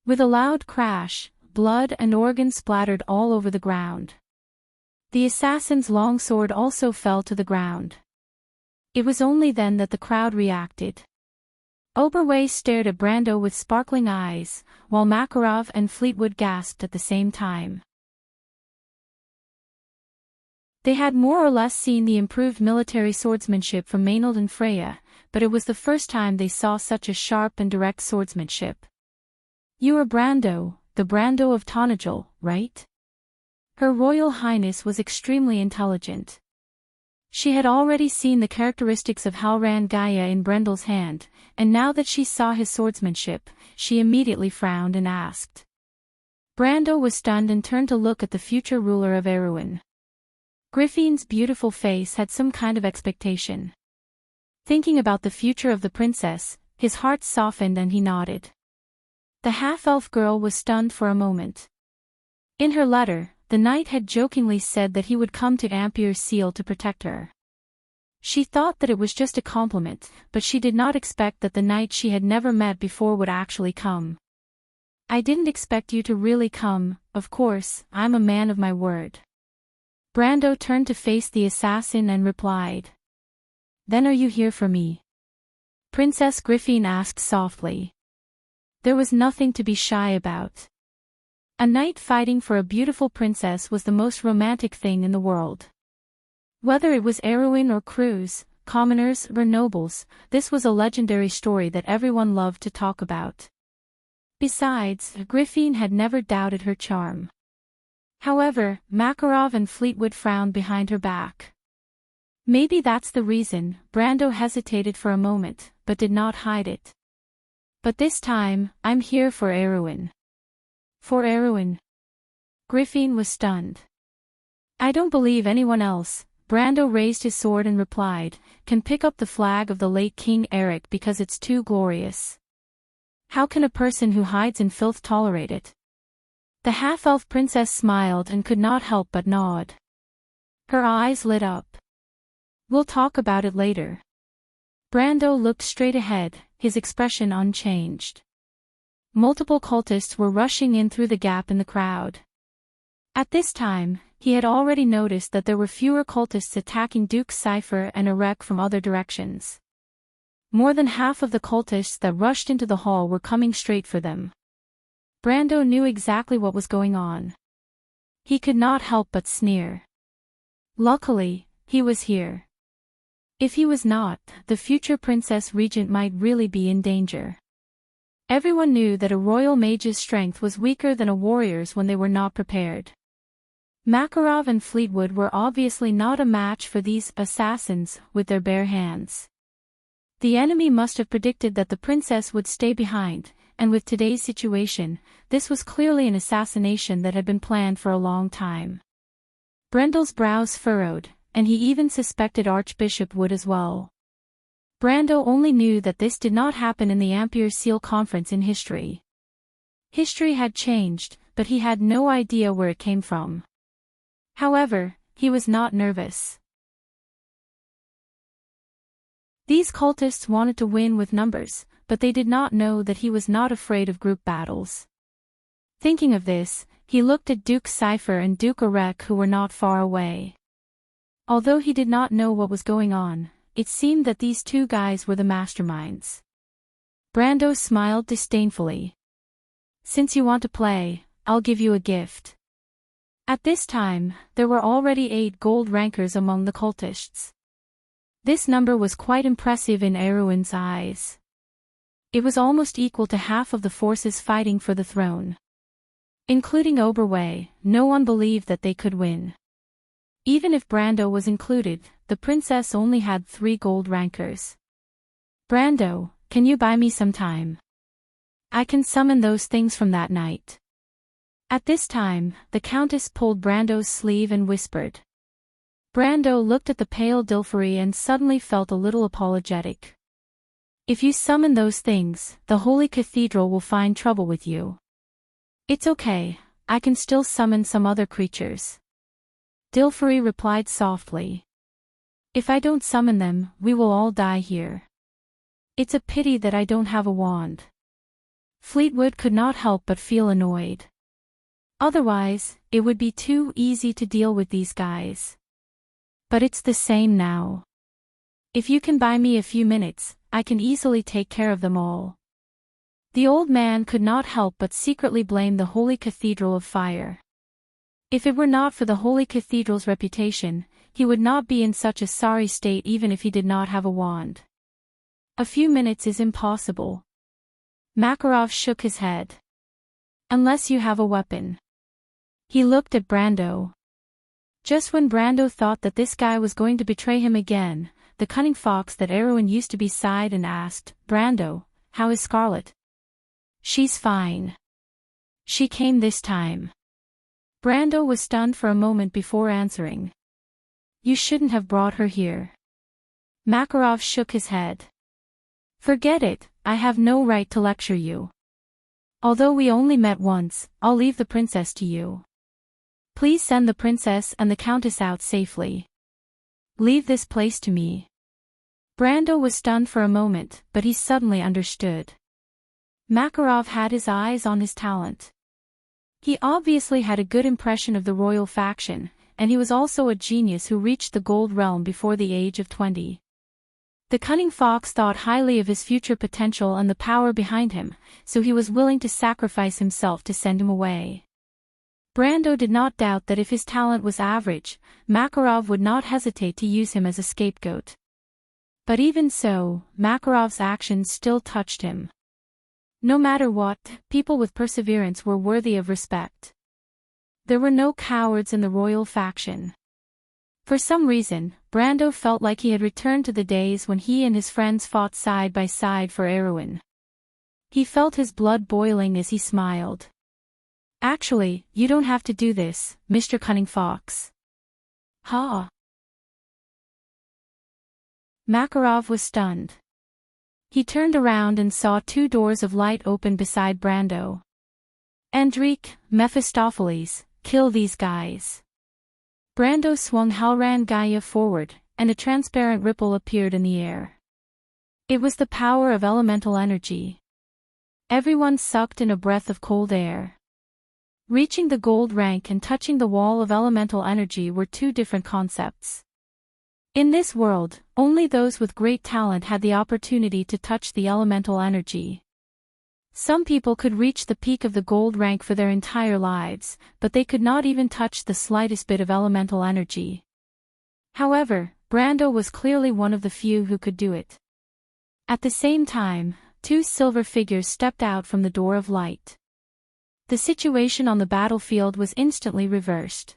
With a loud crash, blood and organs splattered all over the ground. The assassin's long sword also fell to the ground. It was only then that the crowd reacted. Oberway stared at Brando with sparkling eyes, while Makarov and Fleetwood gasped at the same time. They had more or less seen the improved military swordsmanship from Maynard and Freya, but it was the first time they saw such a sharp and direct swordsmanship. "You are Brando, the Brando of Tonagel, right?" Her Royal Highness was extremely intelligent. She had already seen the characteristics of Halran Gaia in Brendel's hand, and now that she saw his swordsmanship, she immediately frowned and asked. Brando was stunned and turned to look at the future ruler of Erewhon. Griffin's beautiful face had some kind of expectation. Thinking about the future of the princess, his heart softened and he nodded. The half-elf girl was stunned for a moment. In her letter, the knight had jokingly said that he would come to Ampere Seal to protect her. She thought that it was just a compliment, but she did not expect that the knight she had never met before would actually come. "I didn't expect you to really come, of course, I'm a man of my word." Brando turned to face the assassin and replied. "Then are you here for me?" Princess Griffin asked softly. There was nothing to be shy about. A knight fighting for a beautiful princess was the most romantic thing in the world. Whether it was Erewhon or Cruz, commoners or nobles, this was a legendary story that everyone loved to talk about. Besides, Griffin had never doubted her charm. However, Makarov and Fleetwood frowned behind her back. Maybe that's the reason. Brando hesitated for a moment, but did not hide it. "But this time, I'm here for Erewhon." "For Erewhon?" Griffin was stunned. "I don't believe anyone else," Brando raised his sword and replied, "can pick up the flag of the late King Eric because it's too glorious. How can a person who hides in filth tolerate it?" The half-elf princess smiled and could not help but nod. Her eyes lit up. "We'll talk about it later." Brando looked straight ahead, his expression unchanged. Multiple cultists were rushing in through the gap in the crowd. At this time, he had already noticed that there were fewer cultists attacking Duke Cypher and Erec from other directions. More than half of the cultists that rushed into the hall were coming straight for them. Brando knew exactly what was going on. He could not help but sneer. Luckily, he was here. If he was not, the future Princess Regent might really be in danger. Everyone knew that a royal mage's strength was weaker than a warrior's when they were not prepared. Makarov and Fleetwood were obviously not a match for these assassins with their bare hands. The enemy must have predicted that the princess would stay behind, and with today's situation, this was clearly an assassination that had been planned for a long time. Brendel's brows furrowed, and he even suspected Archbishop would as well. Brando only knew that this did not happen in the Ampere Seal Conference in history. History had changed, but he had no idea where it came from. However, he was not nervous. These cultists wanted to win with numbers, but they did not know that he was not afraid of group battles. Thinking of this, he looked at Duke Cypher and Duke Erec who were not far away. Although he did not know what was going on, it seemed that these two guys were the masterminds. Brando smiled disdainfully. "Since you want to play, I'll give you a gift." At this time, there were already 8 gold rankers among the cultists. This number was quite impressive in Erewhon's eyes. It was almost equal to half of the forces fighting for the throne. Including Oberway, no one believed that they could win. Even if Brando was included, the princess only had 3 gold rankers. "Brando, can you buy me some time? I can summon those things from that night." At this time, the Countess pulled Brando's sleeve and whispered. Brando looked at the pale Dilfari and suddenly felt a little apologetic. If you summon those things, the Holy Cathedral will find trouble with you. It's okay, I can still summon some other creatures. Dilfari replied softly. If I don't summon them, we will all die here. It's a pity that I don't have a wand. Fleetwood could not help but feel annoyed. Otherwise, it would be too easy to deal with these guys. But it's the same now. If you can buy me a few minutes, I can easily take care of them all. The old man could not help but secretly blame the Holy Cathedral of Fire. If it were not for the Holy Cathedral's reputation, he would not be in such a sorry state even if he did not have a wand. A few minutes is impossible. Makarov shook his head. Unless you have a weapon. He looked at Brando. Just when Brando thought that this guy was going to betray him again, the cunning fox that Erwin used to be sighed and asked, Brando, how is Scarlet? She's fine. She came this time. Brando was stunned for a moment before answering. You shouldn't have brought her here. Makarov shook his head. Forget it, I have no right to lecture you. Although we only met once, I'll leave the princess to you. Please send the princess and the countess out safely. Leave this place to me. Brando was stunned for a moment, but he suddenly understood. Makarov had his eyes on his talent. He obviously had a good impression of the royal faction, and he was also a genius who reached the Gold Realm before the age of 20. The cunning fox thought highly of his future potential and the power behind him, so he was willing to sacrifice himself to send him away. Brando did not doubt that if his talent was average, Makarov would not hesitate to use him as a scapegoat. But even so, Makarov's actions still touched him. No matter what, people with perseverance were worthy of respect. There were no cowards in the royal faction. For some reason, Brando felt like he had returned to the days when he and his friends fought side by side for Erwin. He felt his blood boiling as he smiled. Actually, you don't have to do this, Mr. Cunning Fox. Ha! Makarov was stunned. He turned around and saw two doors of light open beside Brando. Enrich, Mephistopheles, kill these guys. Brando swung Halran Gaia forward, and a transparent ripple appeared in the air. It was the power of elemental energy. Everyone sucked in a breath of cold air. Reaching the gold rank and touching the wall of elemental energy were two different concepts. In this world, only those with great talent had the opportunity to touch the elemental energy. Some people could reach the peak of the gold rank for their entire lives, but they could not even touch the slightest bit of elemental energy. However, Brando was clearly one of the few who could do it. At the same time, two silver figures stepped out from the door of light. The situation on the battlefield was instantly reversed.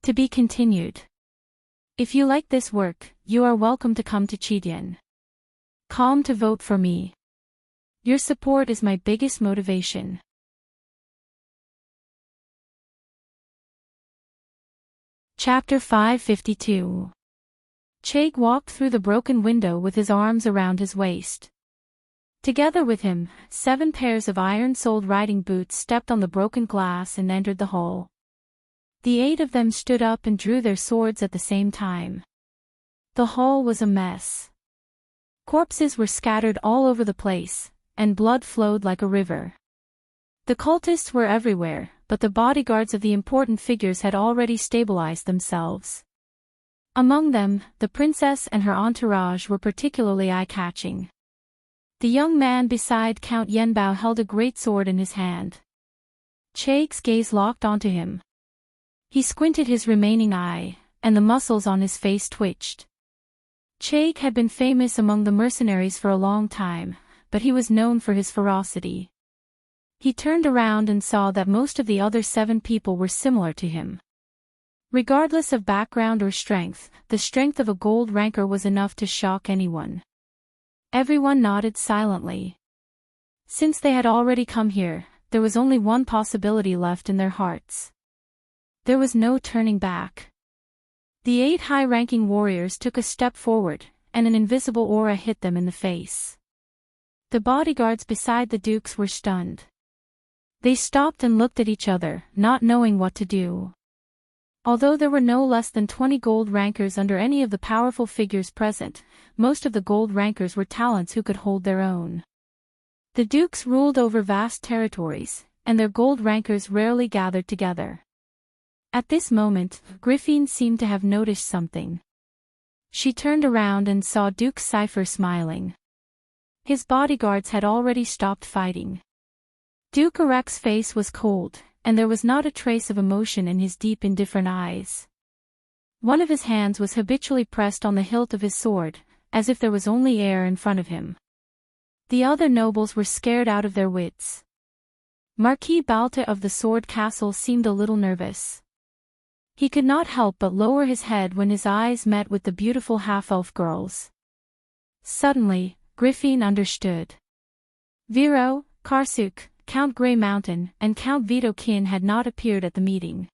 To be continued. If you like this work, you are welcome to come to Chidian. Come to vote for me. Your support is my biggest motivation. Chapter 552. Chag walked through the broken window with his arms around his waist. Together with him, 7 pairs of iron-soled riding boots stepped on the broken glass and entered the hall. The 8 of them stood up and drew their swords at the same time. The hall was a mess. Corpses were scattered all over the place, and blood flowed like a river. The cultists were everywhere, but the bodyguards of the important figures had already stabilized themselves. Among them, the princess and her entourage were particularly eye-catching. The young man beside Count Yenbao held a great sword in his hand. Chag's gaze locked onto him. He squinted his remaining eye, and the muscles on his face twitched. Chag had been famous among the mercenaries for a long time, but he was known for his ferocity. He turned around and saw that most of the other 7 people were similar to him. Regardless of background or strength, the strength of a gold ranker was enough to shock anyone. Everyone nodded silently. Since they had already come here, there was only one possibility left in their hearts. There was no turning back. The 8 high-ranking warriors took a step forward, and an invisible aura hit them in the face. The bodyguards beside the dukes were stunned. They stopped and looked at each other, not knowing what to do. Although there were no less than 20 gold rankers under any of the powerful figures present, most of the gold rankers were talents who could hold their own. The dukes ruled over vast territories, and their gold rankers rarely gathered together. At this moment, Griffin seemed to have noticed something. She turned around and saw Duke Cypher smiling. His bodyguards had already stopped fighting. Duke Arek's face was cold, and there was not a trace of emotion in his deep indifferent eyes. One of his hands was habitually pressed on the hilt of his sword, as if there was only air in front of him. The other nobles were scared out of their wits. Marquis Balta of the Sword Castle seemed a little nervous. He could not help but lower his head when his eyes met with the beautiful half-elf girls. Suddenly, Griffin understood. Vero, Karsuk, Count Grey Mountain, and Count Vitokin had not appeared at the meeting.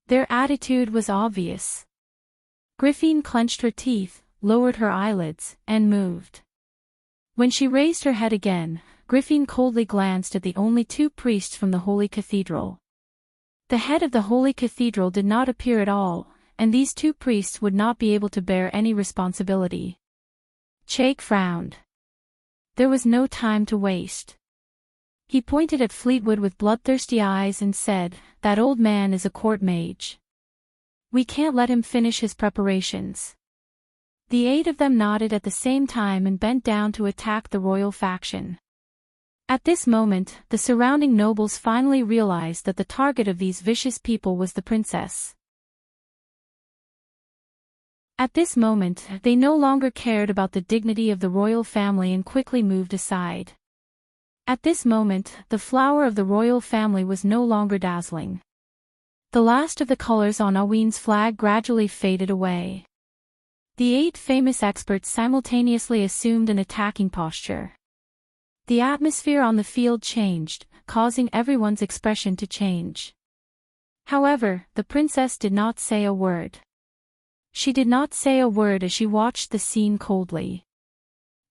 Their attitude was obvious. Griffin clenched her teeth, lowered her eyelids, and moved. When she raised her head again, Griffin coldly glanced at the only 2 priests from the Holy Cathedral. The head of the Holy Cathedral did not appear at all, and these 2 priests would not be able to bear any responsibility. Chake frowned. There was no time to waste. He pointed at Fleetwood with bloodthirsty eyes and said, "That old man is a court mage. We can't let him finish his preparations." The 8 of them nodded at the same time and bent down to attack the royal faction. At this moment, the surrounding nobles finally realized that the target of these vicious people was the princess. At this moment, they no longer cared about the dignity of the royal family and quickly moved aside. At this moment, the flower of the royal family was no longer dazzling. The last of the colors on Aween's flag gradually faded away. The 8 famous experts simultaneously assumed an attacking posture. The atmosphere on the field changed, causing everyone's expression to change. However, the princess did not say a word. She did not say a word as she watched the scene coldly.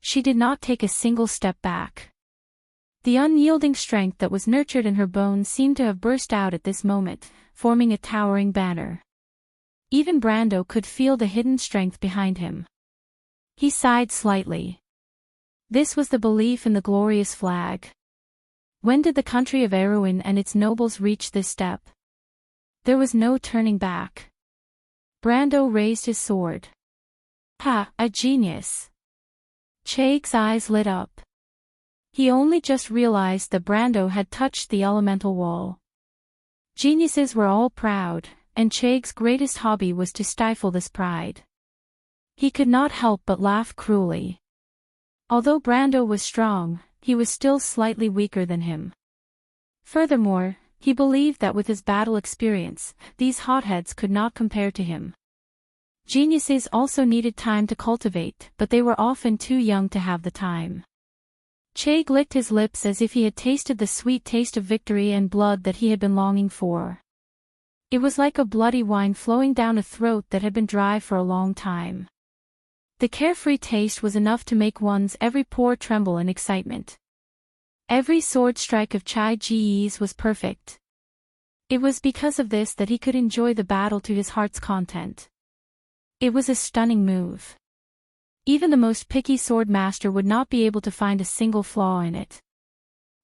She did not take a single step back. The unyielding strength that was nurtured in her bones seemed to have burst out at this moment, forming a towering banner. Even Brando could feel the hidden strength behind him. He sighed slightly. This was the belief in the glorious flag. When did the country of Erwin and its nobles reach this step? There was no turning back. Brando raised his sword. Ha, a genius. Chake's eyes lit up. He only just realized that Brando had touched the elemental wall. Geniuses were all proud, and Chake's greatest hobby was to stifle this pride. He could not help but laugh cruelly. Although Brando was strong, he was still slightly weaker than him. Furthermore, he believed that with his battle experience, these hotheads could not compare to him. Geniuses also needed time to cultivate, but they were often too young to have the time. Chake licked his lips as if he had tasted the sweet taste of victory and blood that he had been longing for. It was like a bloody wine flowing down a throat that had been dry for a long time. The carefree taste was enough to make one's every pore tremble in excitement. Every sword strike of Chai Ji's was perfect. It was because of this that he could enjoy the battle to his heart's content. It was a stunning move. Even the most picky sword master would not be able to find a single flaw in it.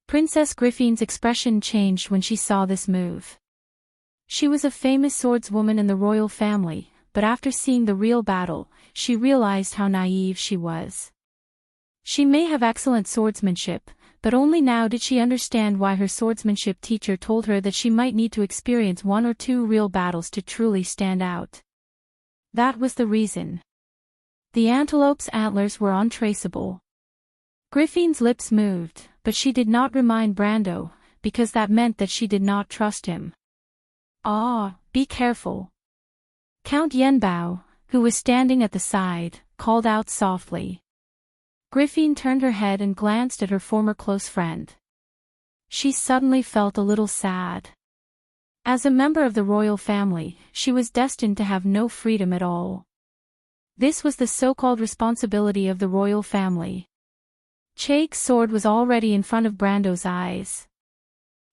Princess Griffin's expression changed when she saw this move. She was a famous swordswoman in the royal family, but after seeing the real battle, she realized how naive she was. She may have excellent swordsmanship, but only now did she understand why her swordsmanship teacher told her that she might need to experience 1 or 2 real battles to truly stand out. That was the reason. The antelope's antlers were untraceable. Griffin's lips moved, but she did not remind Brando, because that meant that she did not trust him. "Ah, be careful." Count Yenbao, who was standing at the side, called out softly. Griffin turned her head and glanced at her former close friend. She suddenly felt a little sad. As a member of the royal family, she was destined to have no freedom at all. This was the so-called responsibility of the royal family. Chaig's sword was already in front of Brando's eyes.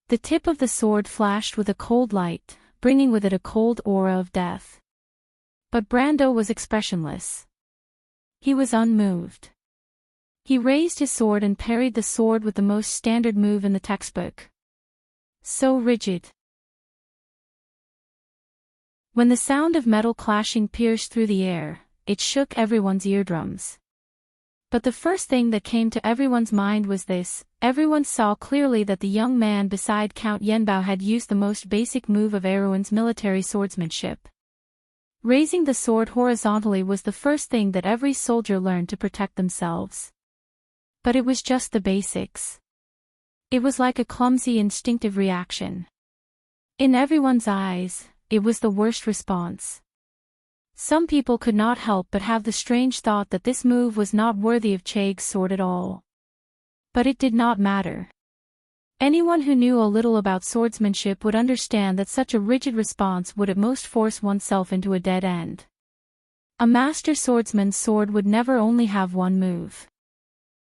The tip of the sword flashed with a cold light, bringing with it a cold aura of death. But Brando was expressionless. He was unmoved. He raised his sword and parried the sword with the most standard move in the textbook. So rigid. When the sound of metal clashing pierced through the air, it shook everyone's eardrums. But the first thing that came to everyone's mind was this: everyone saw clearly that the young man beside Count Yenbao had used the most basic move of Erewhon's military swordsmanship. Raising the sword horizontally was the first thing that every soldier learned to protect themselves. But it was just the basics. It was like a clumsy instinctive reaction. In everyone's eyes, it was the worst response. Some people could not help but have the strange thought that this move was not worthy of Chaig's sword at all. But it did not matter. Anyone who knew a little about swordsmanship would understand that such a rigid response would at most force oneself into a dead end. A master swordsman's sword would never only have one move.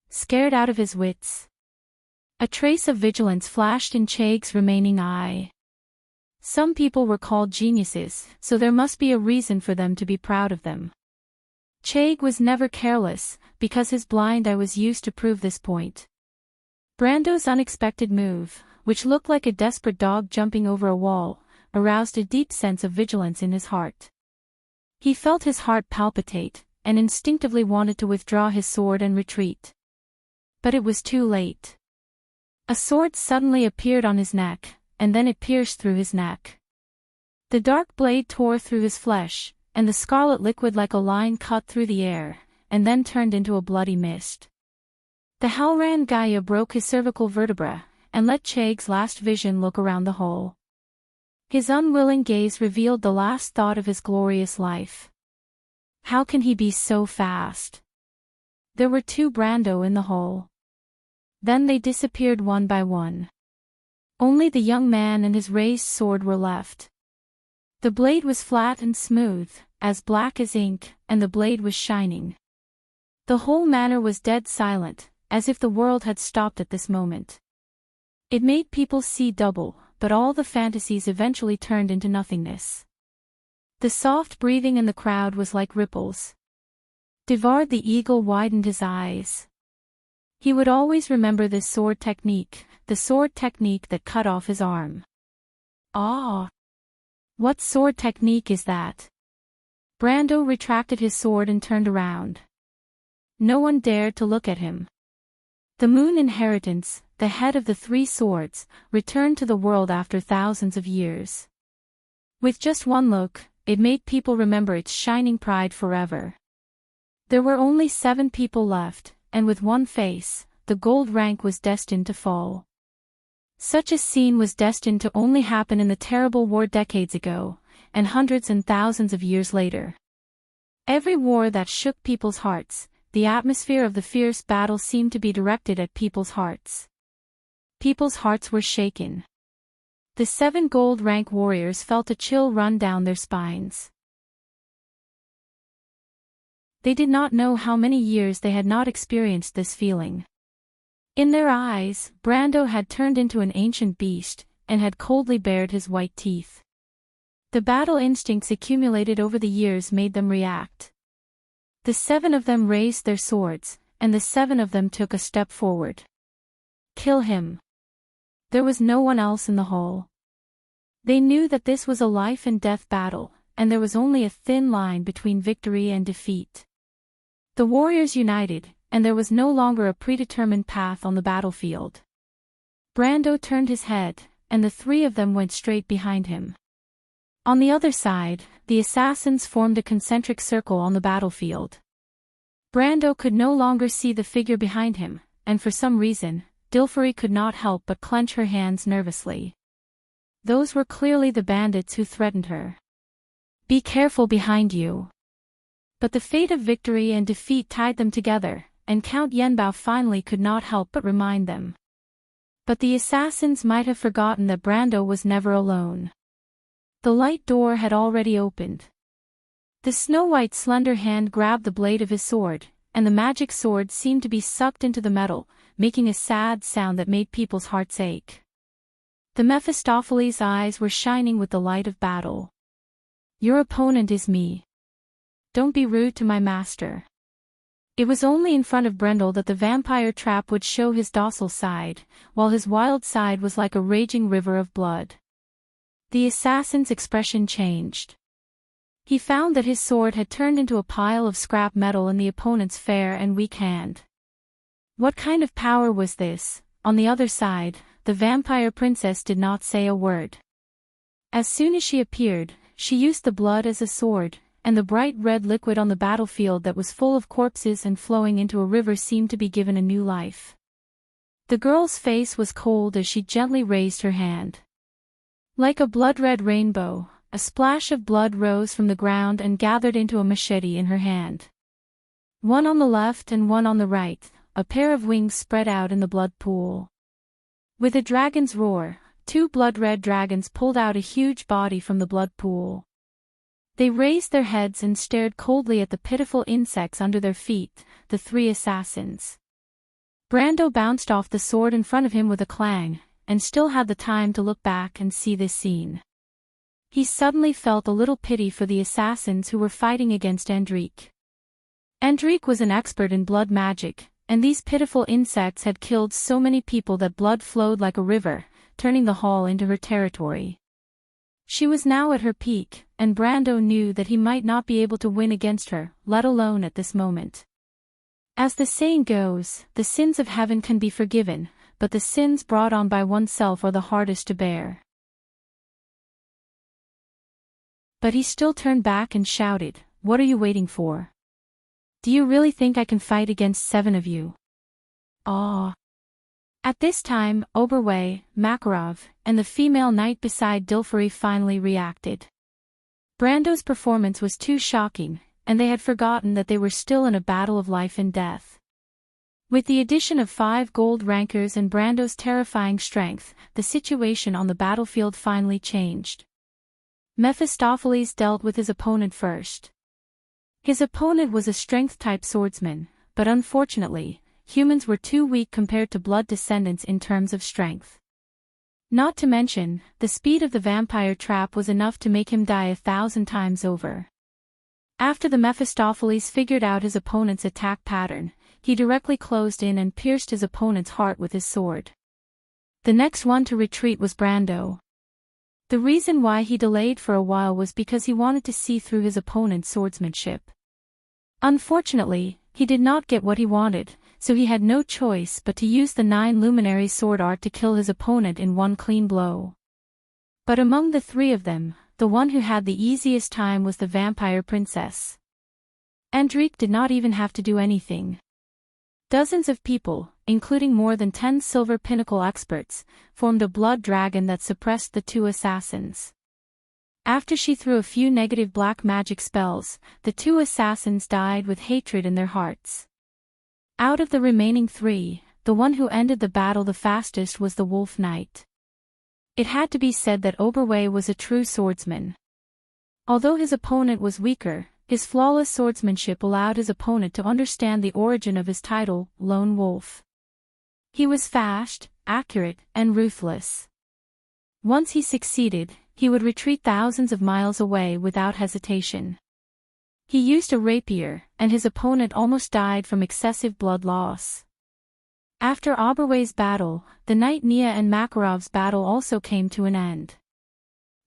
Scared out of his wits. A trace of vigilance flashed in Chaig's remaining eye. Some people were called geniuses, so there must be a reason for them to be proud of them. Chaig was never careless, because his blind eye was used to prove this point. Brando's unexpected move, which looked like a desperate dog jumping over a wall, aroused a deep sense of vigilance in his heart. He felt his heart palpitate, and instinctively wanted to withdraw his sword and retreat. But it was too late. A sword suddenly appeared on his neck, and then it pierced through his neck. The dark blade tore through his flesh, and the scarlet liquid like a line cut through the air, and then turned into a bloody mist. The Halran Gaia broke his cervical vertebra, and let Chaig's last vision look around the hole. His unwilling gaze revealed the last thought of his glorious life. How can he be so fast? There were 2 Brando in the hole. Then they disappeared one by one. Only the young man and his raised sword were left. The blade was flat and smooth, as black as ink, and the blade was shining. The whole manor was dead silent, as if the world had stopped at this moment. It made people see double, but all the fantasies eventually turned into nothingness. The soft breathing in the crowd was like ripples. Devard the eagle widened his eyes. He would always remember this sword technique, the sword technique that cut off his arm. Ah! What sword technique is that? Brando retracted his sword and turned around. No one dared to look at him. The Moon Inheritance, the head of the 3 swords, returned to the world after thousands of years. With just one look, it made people remember its shining pride forever. There were only 7 people left, and with one face, the gold rank was destined to fall. Such a scene was destined to only happen in the terrible war decades ago, and hundreds and thousands of years later. Every war that shook people's hearts, the atmosphere of the fierce battle seemed to be directed at people's hearts. People's hearts were shaken. The 7 gold rank warriors felt a chill run down their spines. They did not know how many years they had not experienced this feeling. In their eyes, Brando had turned into an ancient beast, and had coldly bared his white teeth. The battle instincts accumulated over the years made them react. The 7 of them raised their swords, and the 7 of them took a step forward. Kill him. There was no one else in the hall. They knew that this was a life and death battle, and there was only a thin line between victory and defeat. The warriors united, and there was no longer a predetermined path on the battlefield. Brando turned his head, and the 3 of them went straight behind him. On the other side, the assassins formed a concentric circle on the battlefield. Brando could no longer see the figure behind him, and for some reason, Dilfari could not help but clench her hands nervously. Those were clearly the bandits who threatened her. Be careful behind you. But the fate of victory and defeat tied them together, and Count Yenbao finally could not help but remind them. But the assassins might have forgotten that Brando was never alone. The light door had already opened. The snow-white slender hand grabbed the blade of his sword, and the magic sword seemed to be sucked into the metal, making a sad sound that made people's hearts ache. The Mephistopheles' eyes were shining with the light of battle. "Your opponent is me. Don't be rude to my master." It was only in front of Brendel that the vampire trap would show his docile side, while his wild side was like a raging river of blood. The assassin's expression changed. He found that his sword had turned into a pile of scrap metal in the opponent's fair and weak hand. What kind of power was this? On the other side, the vampire princess did not say a word. As soon as she appeared, she used the blood as a sword, and the bright red liquid on the battlefield that was full of corpses and flowing into a river seemed to be given a new life. The girl's face was cold as she gently raised her hand. Like a blood-red rainbow, a splash of blood rose from the ground and gathered into a machete in her hand. One on the left and one on the right, a pair of wings spread out in the blood pool. With a dragon's roar, two blood-red dragons pulled out a huge body from the blood pool. They raised their heads and stared coldly at the pitiful insects under their feet, the three assassins. Brando bounced off the sword in front of him with a clang, and still had the time to look back and see this scene. He suddenly felt a little pity for the assassins who were fighting against Enrich. Enrich was an expert in blood magic, and these pitiful insects had killed so many people that blood flowed like a river, turning the hall into her territory. She was now at her peak, and Brando knew that he might not be able to win against her, let alone at this moment. As the saying goes, the sins of heaven can be forgiven, but the sins brought on by oneself are the hardest to bear. But he still turned back and shouted, "What are you waiting for? Do you really think I can fight against 7 of you? Ah." At this time, Oberway, Makarov, and the female knight beside Dilfari finally reacted. Brando's performance was too shocking, and they had forgotten that they were still in a battle of life and death. With the addition of 5 gold rankers and Brando's terrifying strength, the situation on the battlefield finally changed. Mephistopheles dealt with his opponent first. His opponent was a strength-type swordsman, but unfortunately, humans were too weak compared to blood descendants in terms of strength. Not to mention, the speed of the vampire trap was enough to make him die 1,000 times over. After the Mephistopheles figured out his opponent's attack pattern, he directly closed in and pierced his opponent's heart with his sword. The next one to retreat was Brando. The reason why he delayed for a while was because he wanted to see through his opponent's swordsmanship. Unfortunately, he did not get what he wanted, so he had no choice but to use the 9 luminary sword art to kill his opponent in one clean blow. But among the 3 of them, the one who had the easiest time was the vampire princess. Enrich did not even have to do anything. Dozens of people, including more than 10 Silver Pinnacle experts, formed a blood dragon that suppressed the 2 assassins. After she threw a few negative black magic spells, the 2 assassins died with hatred in their hearts. Out of the remaining 3, the one who ended the battle the fastest was the Wolf Knight. It had to be said that Oberway was a true swordsman. Although his opponent was weaker, his flawless swordsmanship allowed his opponent to understand the origin of his title, Lone Wolf. He was fast, accurate, and ruthless. Once he succeeded, he would retreat thousands of miles away without hesitation. He used a rapier, and his opponent almost died from excessive blood loss. After Oberway's battle, the Knight Nia and Makarov's battle also came to an end.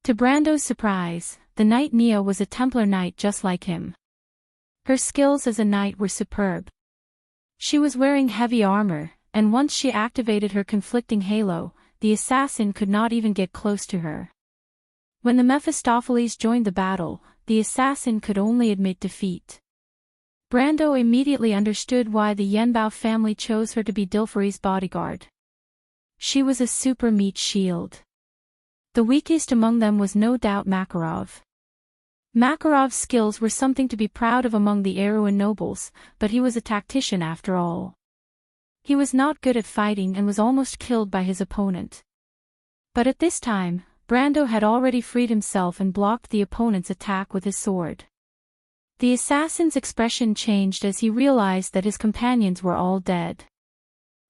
To Brando's surprise, the Knight Nia was a Templar knight just like him. Her skills as a knight were superb. She was wearing heavy armor, and once she activated her conflicting halo, the assassin could not even get close to her. When the Mephistopheles joined the battle, the assassin could only admit defeat. Brando immediately understood why the Yenbao family chose her to be Dilfari's bodyguard. She was a super meat shield. The weakest among them was no doubt Makarov. Makarov's skills were something to be proud of among the Erewhon nobles, but he was a tactician after all. He was not good at fighting and was almost killed by his opponent. But at this time, Brando had already freed himself and blocked the opponent's attack with his sword. The assassin's expression changed as he realized that his companions were all dead.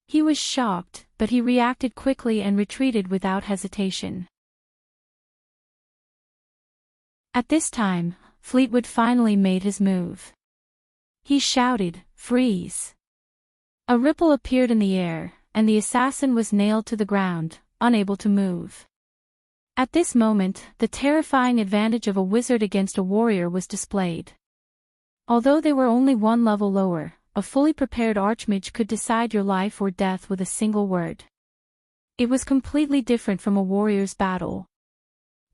He was shocked, but he reacted quickly and retreated without hesitation. At this time, Fleetwood finally made his move. He shouted, "Freeze!" A ripple appeared in the air, and the assassin was nailed to the ground, unable to move. At this moment, the terrifying advantage of a wizard against a warrior was displayed. Although they were only one level lower, a fully prepared archmage could decide your life or death with a single word. It was completely different from a warrior's battle.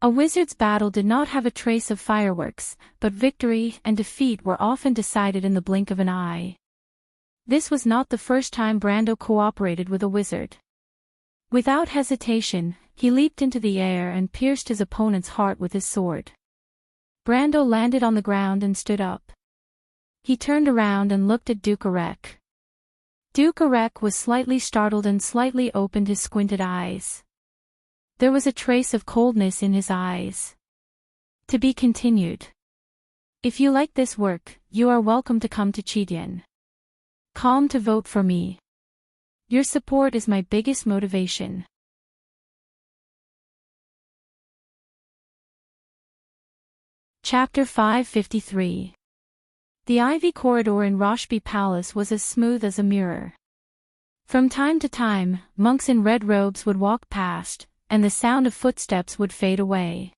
A wizard's battle did not have a trace of fireworks, but victory and defeat were often decided in the blink of an eye. This was not the first time Brando cooperated with a wizard. Without hesitation, he leaped into the air and pierced his opponent's heart with his sword. Brando landed on the ground and stood up. He turned around and looked at Duke Arek. Duke Arek was slightly startled and slightly opened his squinted eyes. There was a trace of coldness in his eyes. To be continued. If you like this work, you are welcome to come to Chidian. Calm to vote for me. Your support is my biggest motivation. Chapter 553. The ivy corridor in Roshby Palace was as smooth as a mirror. From time to time, monks in red robes would walk past, and the sound of footsteps would fade away.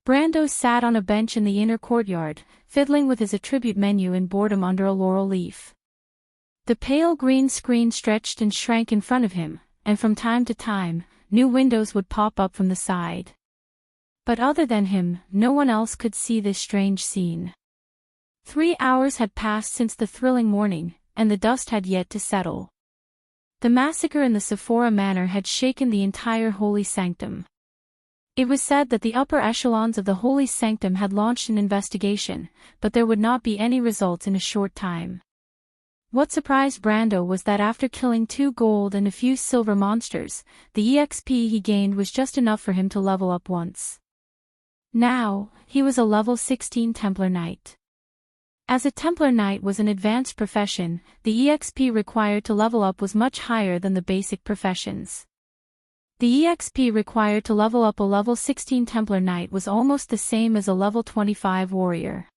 Brando sat on a bench in the inner courtyard, fiddling with his attribute menu in boredom under a laurel leaf. The pale green screen stretched and shrank in front of him, and from time to time, new windows would pop up from the side. But other than him, no one else could see this strange scene. 3 hours had passed since the thrilling morning, and the dust had yet to settle. The massacre in the Sephora Manor had shaken the entire Holy Sanctum. It was said that the upper echelons of the Holy Sanctum had launched an investigation, but there would not be any results in a short time. What surprised Brando was that after killing 2 gold and a few silver monsters, the EXP he gained was just enough for him to level up once. Now, he was a level 16 Templar Knight. As a Templar Knight was an advanced profession, the EXP required to level up was much higher than the basic professions. The EXP required to level up a level 16 Templar Knight was almost the same as a level 25 warrior.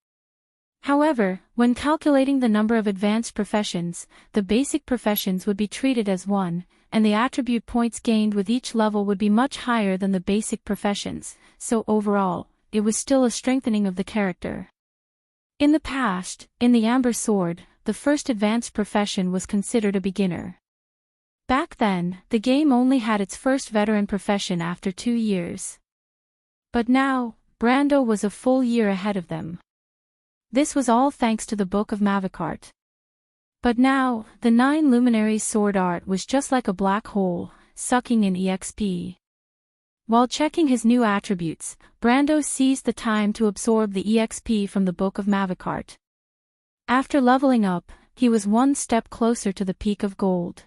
However, when calculating the number of advanced professions, the basic professions would be treated as one, and the attribute points gained with each level would be much higher than the basic professions, so overall, it was still a strengthening of the character. In the past, in the Amber Sword, the first advanced profession was considered a beginner. Back then, the game only had its first veteran profession after 2 years. But now, Brando was a full year ahead of them. This was all thanks to the Book of Mavicart. But now, the 9 Luminaries sword art was just like a black hole, sucking in EXP. While checking his new attributes, Brando seized the time to absorb the EXP from the Book of Mavicart. After leveling up, he was one step closer to the peak of gold.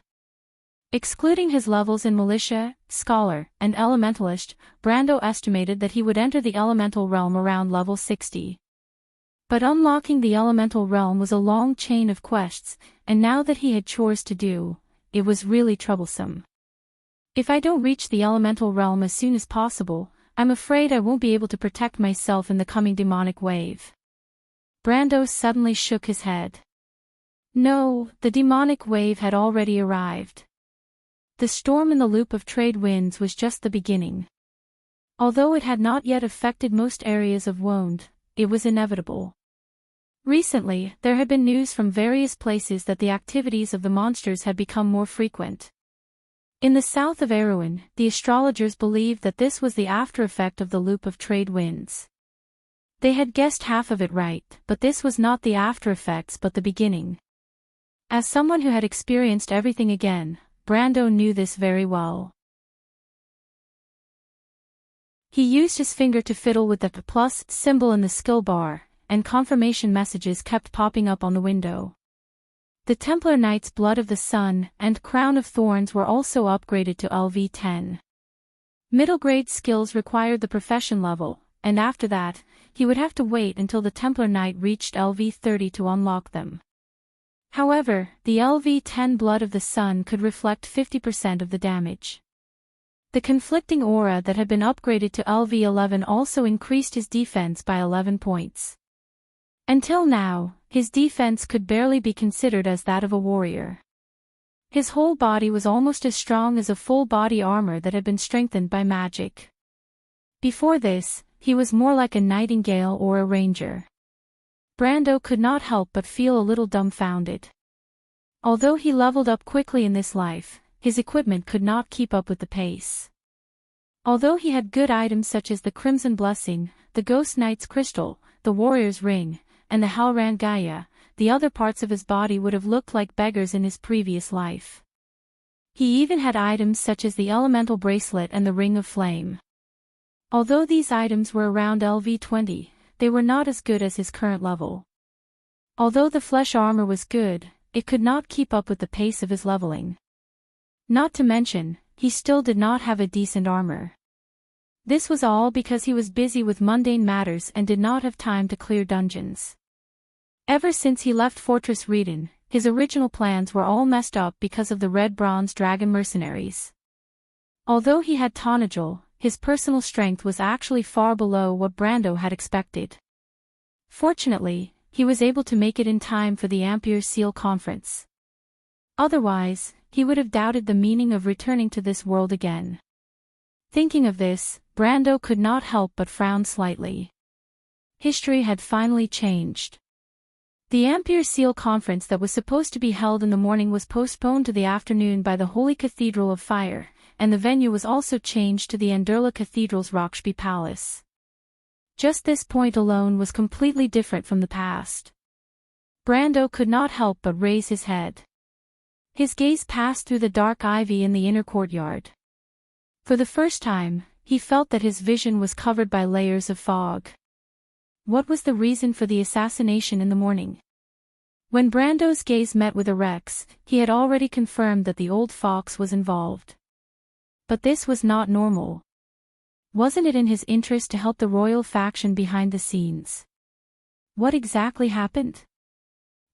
Excluding his levels in Militia, Scholar, and Elementalist, Brando estimated that he would enter the Elemental Realm around level 60. But unlocking the Elemental Realm was a long chain of quests, and now that he had chores to do, it was really troublesome. If I don't reach the Elemental Realm as soon as possible, I'm afraid I won't be able to protect myself in the coming demonic wave. Brando suddenly shook his head. No, the demonic wave had already arrived. The storm in the loop of trade winds was just the beginning. Although it had not yet affected most areas of Wonde, it was inevitable. Recently, there had been news from various places that the activities of the monsters had become more frequent. In the south of Erewhon, the astrologers believed that this was the after-effect of the loop of trade winds. They had guessed half of it right, but this was not the after-effects but the beginning. As someone who had experienced everything again, Brando knew this very well. He used his finger to fiddle with the plus symbol in the skill bar, and confirmation messages kept popping up on the window. The Templar Knight's Blood of the Sun and Crown of Thorns were also upgraded to LV10. Middle-grade skills required the profession level, and after that, he would have to wait until the Templar Knight reached LV30 to unlock them. However, the LV10 Blood of the Sun could reflect 50% of the damage. The conflicting aura that had been upgraded to LV11 also increased his defense by 11 points. Until now, his defense could barely be considered as that of a warrior. His whole body was almost as strong as a full body armor that had been strengthened by magic. Before this, he was more like a nightingale or a ranger. Brando could not help but feel a little dumbfounded. Although he leveled up quickly in this life, his equipment could not keep up with the pace. Although he had good items such as the Crimson Blessing, the Ghost Knight's Crystal, the Warrior's Ring, and the Halrand Gaia, the other parts of his body would have looked like beggars in his previous life. He even had items such as the Elemental Bracelet and the Ring of Flame. Although these items were around LV20, they were not as good as his current level. Although the flesh armor was good, it could not keep up with the pace of his leveling. Not to mention, he still did not have a decent armor. This was all because he was busy with mundane matters and did not have time to clear dungeons. Ever since he left Fortress Reden, his original plans were all messed up because of the Red Bronze Dragon mercenaries. Although he had Tonagel, his personal strength was actually far below what Brando had expected. Fortunately, he was able to make it in time for the Ampere Seal conference. Otherwise, he would have doubted the meaning of returning to this world again. Thinking of this, Brando could not help but frown slightly. History had finally changed. The Ampere Seal conference that was supposed to be held in the morning was postponed to the afternoon by the Holy Cathedral of Fire, and the venue was also changed to the Anderla Cathedral's Rockshby Palace. Just this point alone was completely different from the past. Brando could not help but raise his head. His gaze passed through the dark ivy in the inner courtyard. For the first time, he felt that his vision was covered by layers of fog. What was the reason for the assassination in the morning? When Brando's gaze met with Rex, he had already confirmed that the old fox was involved. But this was not normal. Wasn't it in his interest to help the royal faction behind the scenes? What exactly happened?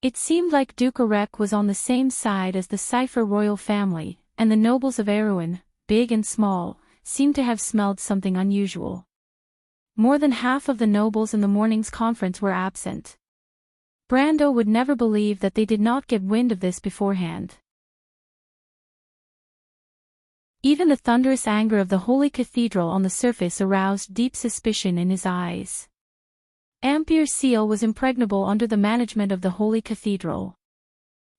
It seemed like Duke Arek was on the same side as the Cipher royal family, and the nobles of Erewhon, big and small, seemed to have smelled something unusual. More than half of the nobles in the morning's conference were absent. Brando would never believe that they did not get wind of this beforehand. Even the thunderous anger of the Holy Cathedral on the surface aroused deep suspicion in his eyes. Ampere Seal was impregnable under the management of the Holy Cathedral.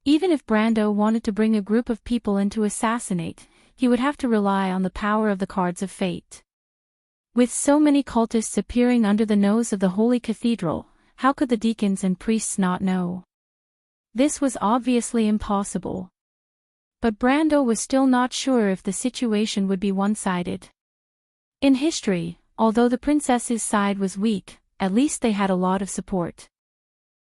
Even if Brando wanted to bring a group of people in to assassinate, he would have to rely on the power of the Cards of Fate. With so many cultists appearing under the nose of the Holy Cathedral, how could the deacons and priests not know? This was obviously impossible. But Brando was still not sure if the situation would be one-sided. In history, although the princess's side was weak, at least they had a lot of support.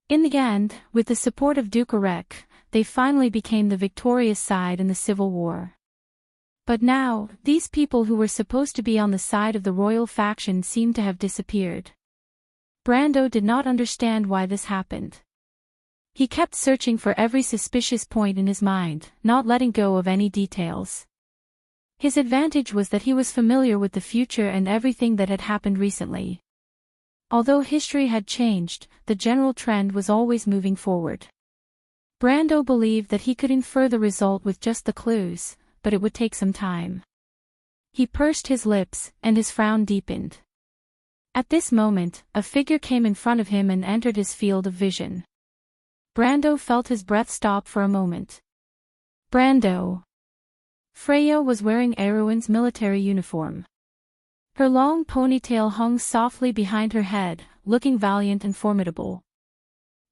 In the end, with the support of Duke Arek, they finally became the victorious side in the Civil War. But now, these people who were supposed to be on the side of the royal faction seemed to have disappeared. Brando did not understand why this happened. He kept searching for every suspicious point in his mind, not letting go of any details. His advantage was that he was familiar with the future and everything that had happened recently. Although history had changed, the general trend was always moving forward. Brando believed that he could infer the result with just the clues, but it would take some time. He pursed his lips, and his frown deepened. At this moment, a figure came in front of him and entered his field of vision. Brando felt his breath stop for a moment. Brando. Freya was wearing Erewhon's military uniform. Her long ponytail hung softly behind her head, looking valiant and formidable.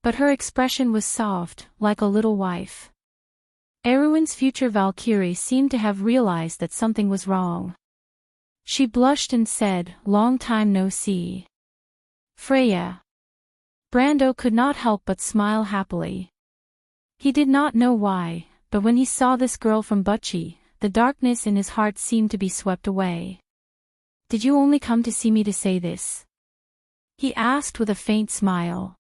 But her expression was soft, like a little wife. Erewhon's future Valkyrie seemed to have realized that something was wrong. She blushed and said, "Long time no see." Freya. Brando could not help but smile happily. He did not know why, but when he saw this girl from Butchie, the darkness in his heart seemed to be swept away. did you only come to see me to say this?" he asked with a faint smile.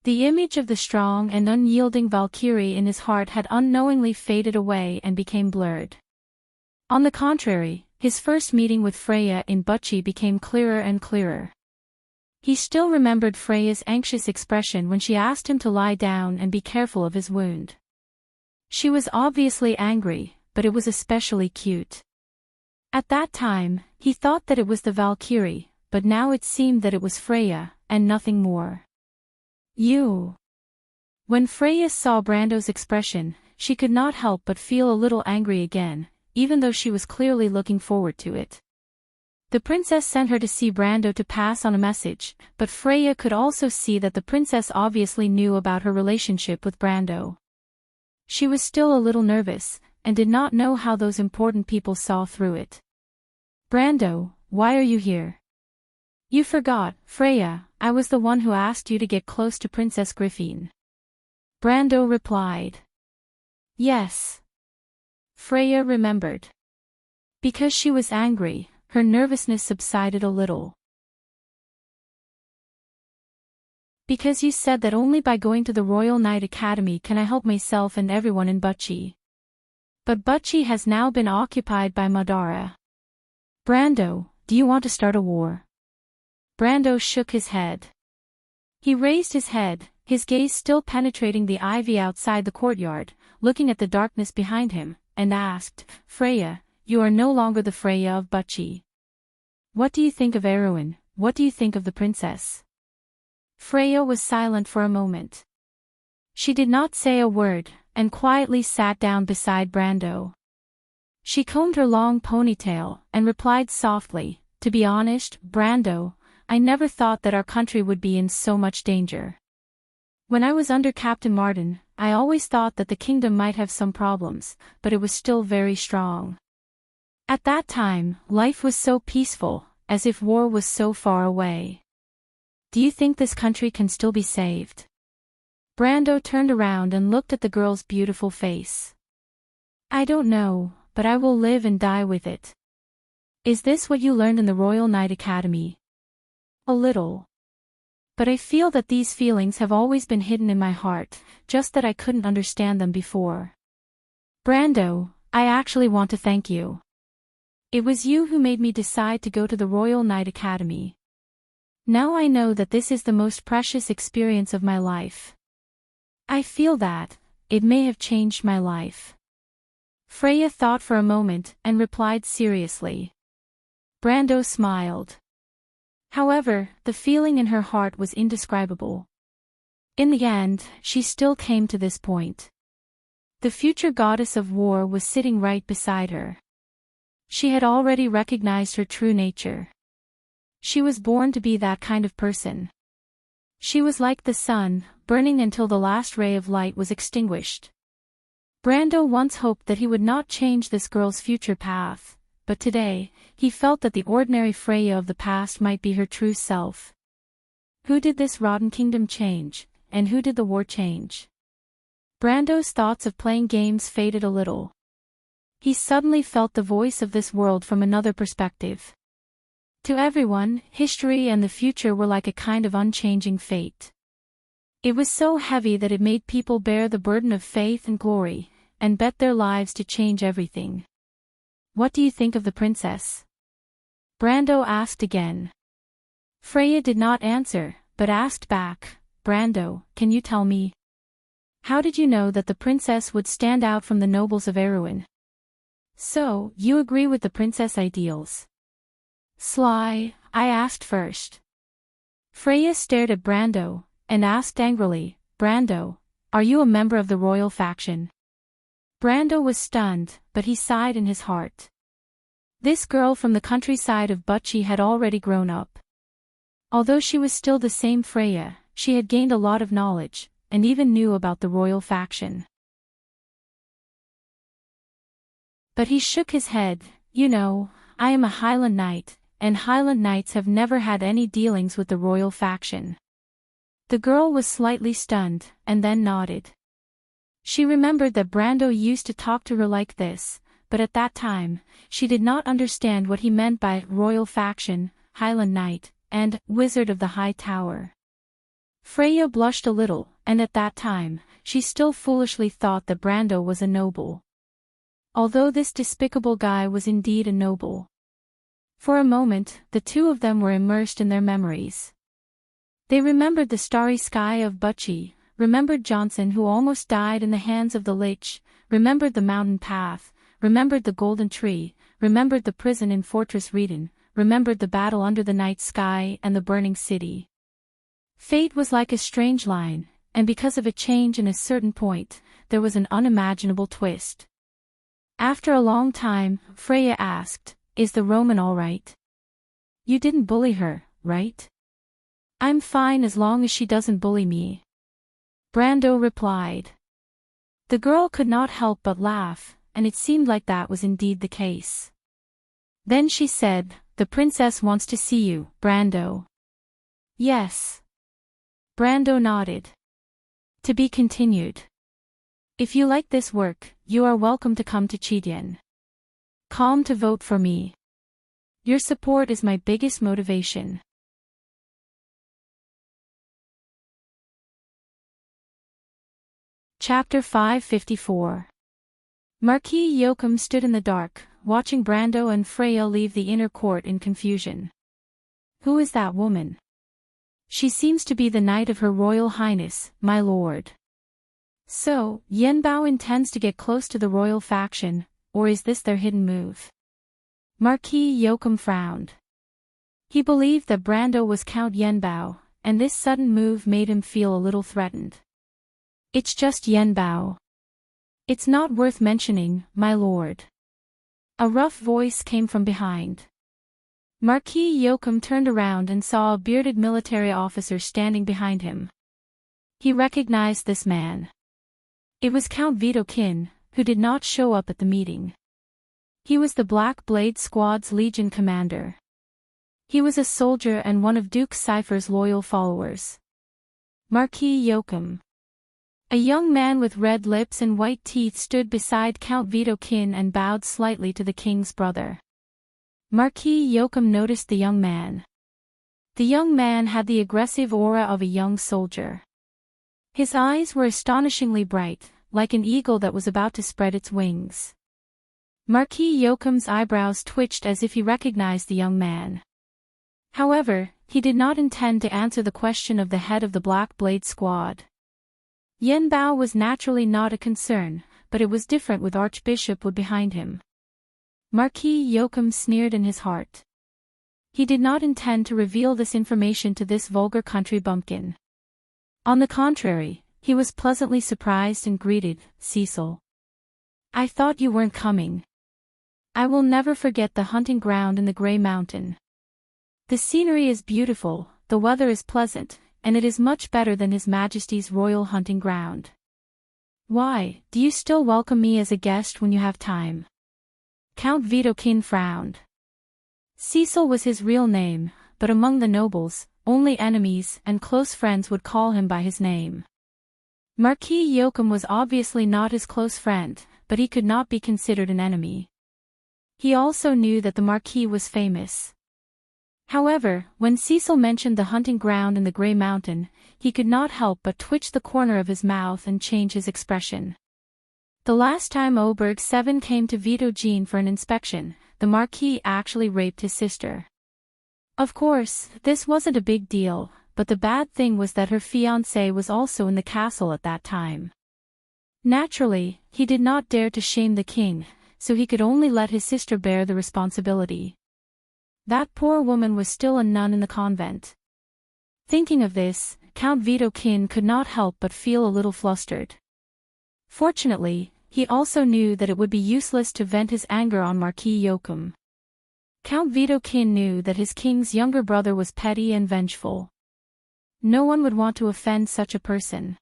The image of the strong and unyielding Valkyrie in his heart had unknowingly faded away and became blurred. On the contrary, his first meeting with Freya in Butchie became clearer and clearer. He still remembered Freya's anxious expression when she asked him to lie down and be careful of his wound. She was obviously angry, but it was especially cute. At that time, he thought that it was the Valkyrie, but now it seemed that it was Freya, and nothing more. "You." When Freya saw Brando's expression, she could not help but feel a little angry again, even though she was clearly looking forward to it. The princess sent her to see Brando to pass on a message, but Freya could also see that the princess obviously knew about her relationship with Brando. She was still a little nervous, and did not know how those important people saw through it. "Brando, why are you here?" "You forgot, Freya, I was the one who asked you to get close to Princess Griffin." Brando replied. "Yes." Freya remembered. Because she was angry, her nervousness subsided a little. "Because you said that only by going to the Royal Knight Academy can I help myself and everyone in Butchie. But Butchie has now been occupied by Madara. Brando, do you want to start a war?" Brando shook his head. He raised his head, his gaze still penetrating the ivy outside the courtyard, looking at the darkness behind him, and asked, "Freya, you are no longer the Freya of Butchie. What do you think of Erwin? What do you think of the princess?" Freya was silent for a moment. She did not say a word, and quietly sat down beside Brando. She combed her long ponytail, and replied softly, "To be honest, Brando, I never thought that our country would be in so much danger. When I was under Captain Martin, I always thought that the kingdom might have some problems, but it was still very strong. At that time, life was so peaceful, as if war was so far away. Do you think this country can still be saved?" Brando turned around and looked at the girl's beautiful face. "I don't know, but I will live and die with it." "Is this what you learned in the Royal Knight Academy?" "A little. But I feel that these feelings have always been hidden in my heart, just that I couldn't understand them before. Brando, I actually want to thank you. It was you who made me decide to go to the Royal Knight Academy. Now I know that this is the most precious experience of my life. I feel that it may have changed my life." Freya thought for a moment and replied seriously. Brando smiled. However, the feeling in her heart was indescribable. In the end, she still came to this point. The future goddess of war was sitting right beside her. She had already recognized her true nature. She was born to be that kind of person. She was like the sun, burning until the last ray of light was extinguished. Brando once hoped that he would not change this girl's future path, but today, he felt that the ordinary Freya of the past might be her true self. Who did this rotten kingdom change, and who did the war change? Brando's thoughts of playing games faded a little. He suddenly felt the voice of this world from another perspective. To everyone, history and the future were like a kind of unchanging fate. It was so heavy that it made people bear the burden of faith and glory, and bet their lives to change everything. "What do you think of the princess?" Brando asked again. Freya did not answer, but asked back, "Brando, can you tell me? How did you know that the princess would stand out from the nobles of Erwin? So, you agree with the princess ideals?" "Sly, I asked first." Freya stared at Brando, and asked angrily, "Brando, are you a member of the royal faction?" Brando was stunned, but he sighed in his heart. This girl from the countryside of Butchie had already grown up. Although she was still the same Freya, she had gained a lot of knowledge, and even knew about the royal faction. But he shook his head. "You know, I am a Highland Knight, and Highland Knights have never had any dealings with the royal faction." The girl was slightly stunned, and then nodded. She remembered that Brando used to talk to her like this, but at that time, she did not understand what he meant by royal faction, Highland Knight, and Wizard of the High Tower. Freya blushed a little, and at that time, she still foolishly thought that Brando was a noble. Although this despicable guy was indeed a noble. For a moment, the two of them were immersed in their memories. They remembered the starry sky of Bucci, remembered Johnson who almost died in the hands of the Lich, remembered the mountain path, remembered the golden tree, remembered the prison in Fortress Reedon, remembered the battle under the night sky and the burning city. Fate was like a strange line, and because of a change in a certain point, there was an unimaginable twist. After a long time, Freya asked, "Is the Roman all right? You didn't bully her, right?" "I'm fine as long as she doesn't bully me," Brando replied. The girl could not help but laugh, and it seemed like that was indeed the case. Then she said, "The princess wants to see you, Brando." "Yes." Brando nodded. To be continued. If you like this work, you are welcome to come to Chidien. Calm to vote for me. Your support is my biggest motivation. Chapter 554. Marquis Joachim stood in the dark, watching Brando and Freya leave the inner court in confusion. Who is that woman? She seems to be the knight of Her Royal Highness, my lord. So, Yenbao intends to get close to the royal faction, or is this their hidden move? Marquis Joachim frowned. He believed that Brando was Count Yenbao, and this sudden move made him feel a little threatened. It's just Yenbao. It's not worth mentioning, my lord. A rough voice came from behind. Marquis Joachim turned around and saw a bearded military officer standing behind him. He recognized this man. It was Count Vidokin, who did not show up at the meeting. He was the Black Blade Squad's Legion commander. He was a soldier and one of Duke Cypher's loyal followers. Marquis Joachim. A young man with red lips and white teeth stood beside Count Vidokin and bowed slightly to the king's brother. Marquis Joachim noticed the young man. The young man had the aggressive aura of a young soldier. His eyes were astonishingly bright, like an eagle that was about to spread its wings. Marquis Joachim's eyebrows twitched as if he recognized the young man. However, he did not intend to answer the question of the head of the Black Blade Squad. Yenbao was naturally not a concern, but it was different with Archbishop Wood behind him. Marquis Joachim sneered in his heart. He did not intend to reveal this information to this vulgar country bumpkin. On the contrary, he was pleasantly surprised and greeted, "Cecil. I thought you weren't coming. I will never forget the hunting ground in the Grey Mountain. The scenery is beautiful, the weather is pleasant, and it is much better than His Majesty's royal hunting ground. Why, do you still welcome me as a guest when you have time?" Count Vidokin frowned. Cecil was his real name, but among the nobles, only enemies and close friends would call him by his name. Marquis Joachim was obviously not his close friend, but he could not be considered an enemy. He also knew that the Marquis was famous. However, when Cecil mentioned the hunting ground in the Grey Mountain, he could not help but twitch the corner of his mouth and change his expression. The last time Oberg 7 came to Vito Jean for an inspection, the Marquis actually raped his sister. Of course, this wasn't a big deal, but the bad thing was that her fiancé was also in the castle at that time. Naturally, he did not dare to shame the king, so he could only let his sister bear the responsibility. That poor woman was still a nun in the convent. Thinking of this, Count Vidokin could not help but feel a little flustered. Fortunately, he also knew that it would be useless to vent his anger on Marquis Joachim. Count Vidokin knew that his king's younger brother was petty and vengeful. No one would want to offend such a person.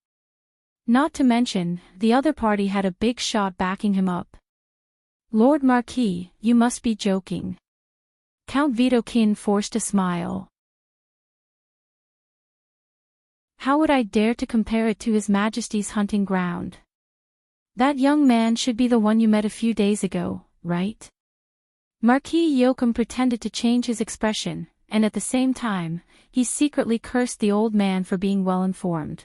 Not to mention, the other party had a big shot backing him up. "Lord Marquis, you must be joking." Count Vidokin forced a smile. "How would I dare to compare it to His Majesty's hunting ground? That young man should be the one you met a few days ago, right? Marquis Joachim pretended to change his expression, and at the same time, he secretly cursed the old man for being well informed.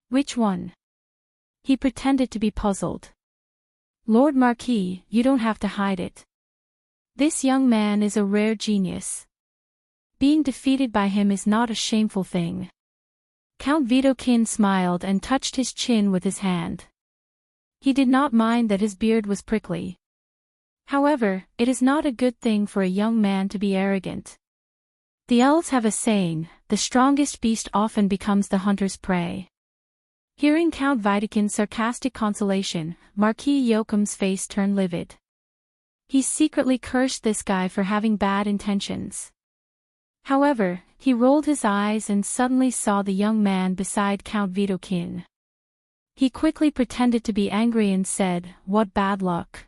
Which one? He pretended to be puzzled. Lord Marquis, you don't have to hide it. This young man is a rare genius. Being defeated by him is not a shameful thing. Count Widukind smiled and touched his chin with his hand. He did not mind that his beard was prickly. However, it is not a good thing for a young man to be arrogant. The elves have a saying, the strongest beast often becomes the hunter's prey. Hearing Count Widukind's sarcastic consolation, Marquis Joachim's face turned livid. He secretly cursed this guy for having bad intentions. However, he rolled his eyes and suddenly saw the young man beside Count Widukind. He quickly pretended to be angry and said, "What bad luck.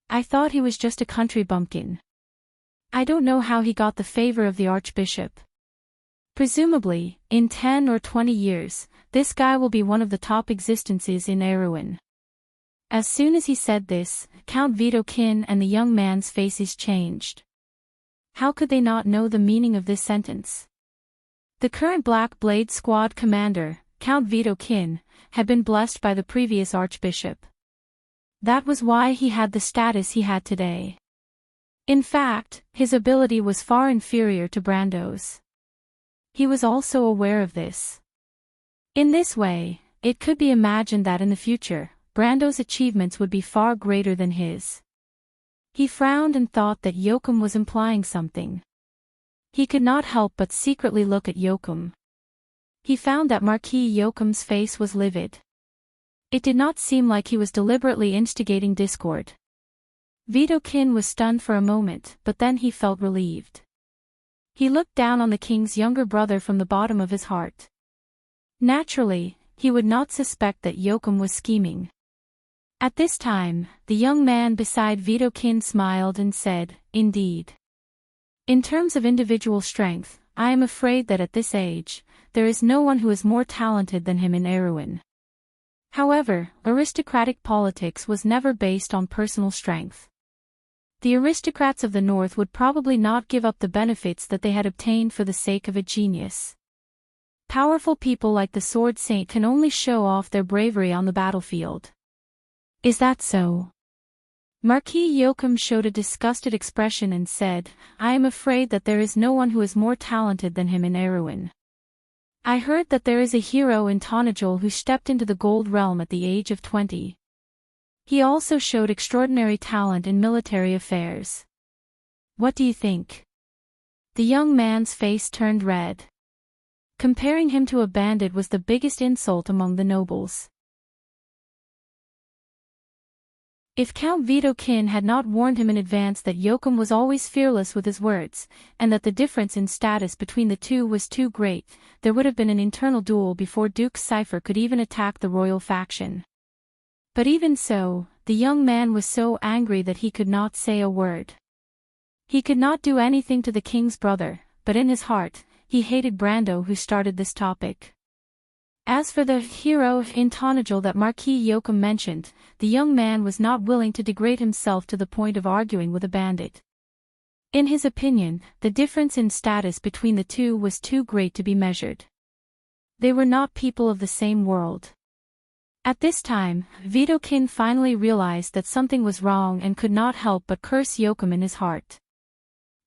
I thought he was just a country bumpkin. I don't know how he got the favor of the Archbishop. Presumably, in 10 or 20 years, this guy will be one of the top existences in Erewhon." As soon as he said this, Count Widukind and the young man's faces changed. How could they not know the meaning of this sentence? The current Black Blade Squad commander, Count Widukind, had been blessed by the previous Archbishop. That was why he had the status he had today. In fact, his ability was far inferior to Brando's. He was also aware of this. In this way, it could be imagined that in the future, Brando's achievements would be far greater than his. He frowned and thought that Joachim was implying something. He could not help but secretly look at Joachim. He found that Marquis Joachim's face was livid. It did not seem like he was deliberately instigating discord. Widukind was stunned for a moment, but then he felt relieved. He looked down on the king's younger brother from the bottom of his heart. Naturally, he would not suspect that Joachim was scheming. At this time, the young man beside Widukind smiled and said, "Indeed. In terms of individual strength, I am afraid that at this age, there is no one who is more talented than him in Erewhon." However, aristocratic politics was never based on personal strength. The aristocrats of the North would probably not give up the benefits that they had obtained for the sake of a genius. Powerful people like the Sword Saint can only show off their bravery on the battlefield. Is that so? Marquis Joachim showed a disgusted expression and said, "I am afraid that there is no one who is more talented than him in Erewhon. I heard that there is a hero in Tonajol who stepped into the Gold Realm at the age of 20. He also showed extraordinary talent in military affairs. What do you think?" The young man's face turned red. Comparing him to a bandit was the biggest insult among the nobles. If Count Widukind had not warned him in advance that Joachim was always fearless with his words, and that the difference in status between the two was too great, there would have been an internal duel before Duke Cypher could even attack the royal faction. But even so, the young man was so angry that he could not say a word. He could not do anything to the king's brother, but in his heart, he hated Brando who started this topic. As for the hero in Tonajol that Marquis Joachim mentioned, the young man was not willing to degrade himself to the point of arguing with a bandit. In his opinion, the difference in status between the two was too great to be measured. They were not people of the same world. At this time, Widukind finally realized that something was wrong and could not help but curse Joachim in his heart.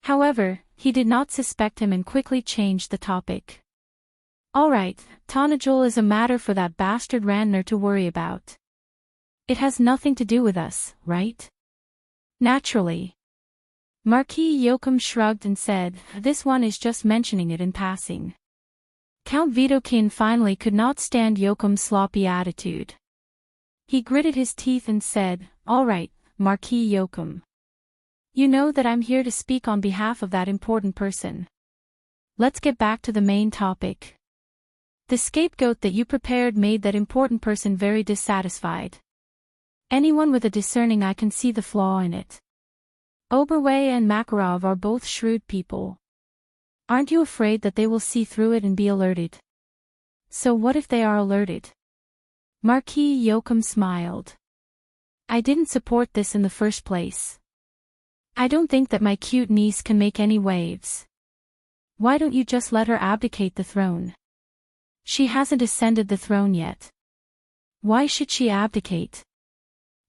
However, he did not suspect him and quickly changed the topic. "Alright, Tonajol is a matter for that bastard Randner to worry about. It has nothing to do with us, right?" "Naturally." Marquis Joachim shrugged and said, "This one is just mentioning it in passing." Count Widukind finally could not stand Joachim's sloppy attitude. He gritted his teeth and said, "Alright, Marquis Joachim. You know that I'm here to speak on behalf of that important person. Let's get back to the main topic. The scapegoat that you prepared made that important person very dissatisfied. Anyone with a discerning eye can see the flaw in it. Oberway and Makarov are both shrewd people. Aren't you afraid that they will see through it and be alerted?" "So what if they are alerted?" Marquis Joachim smiled. I didn't support this in the first place. I don't think that my cute niece can make any waves. Why don't you just let her abdicate the throne? She hasn't ascended the throne yet. Why should she abdicate?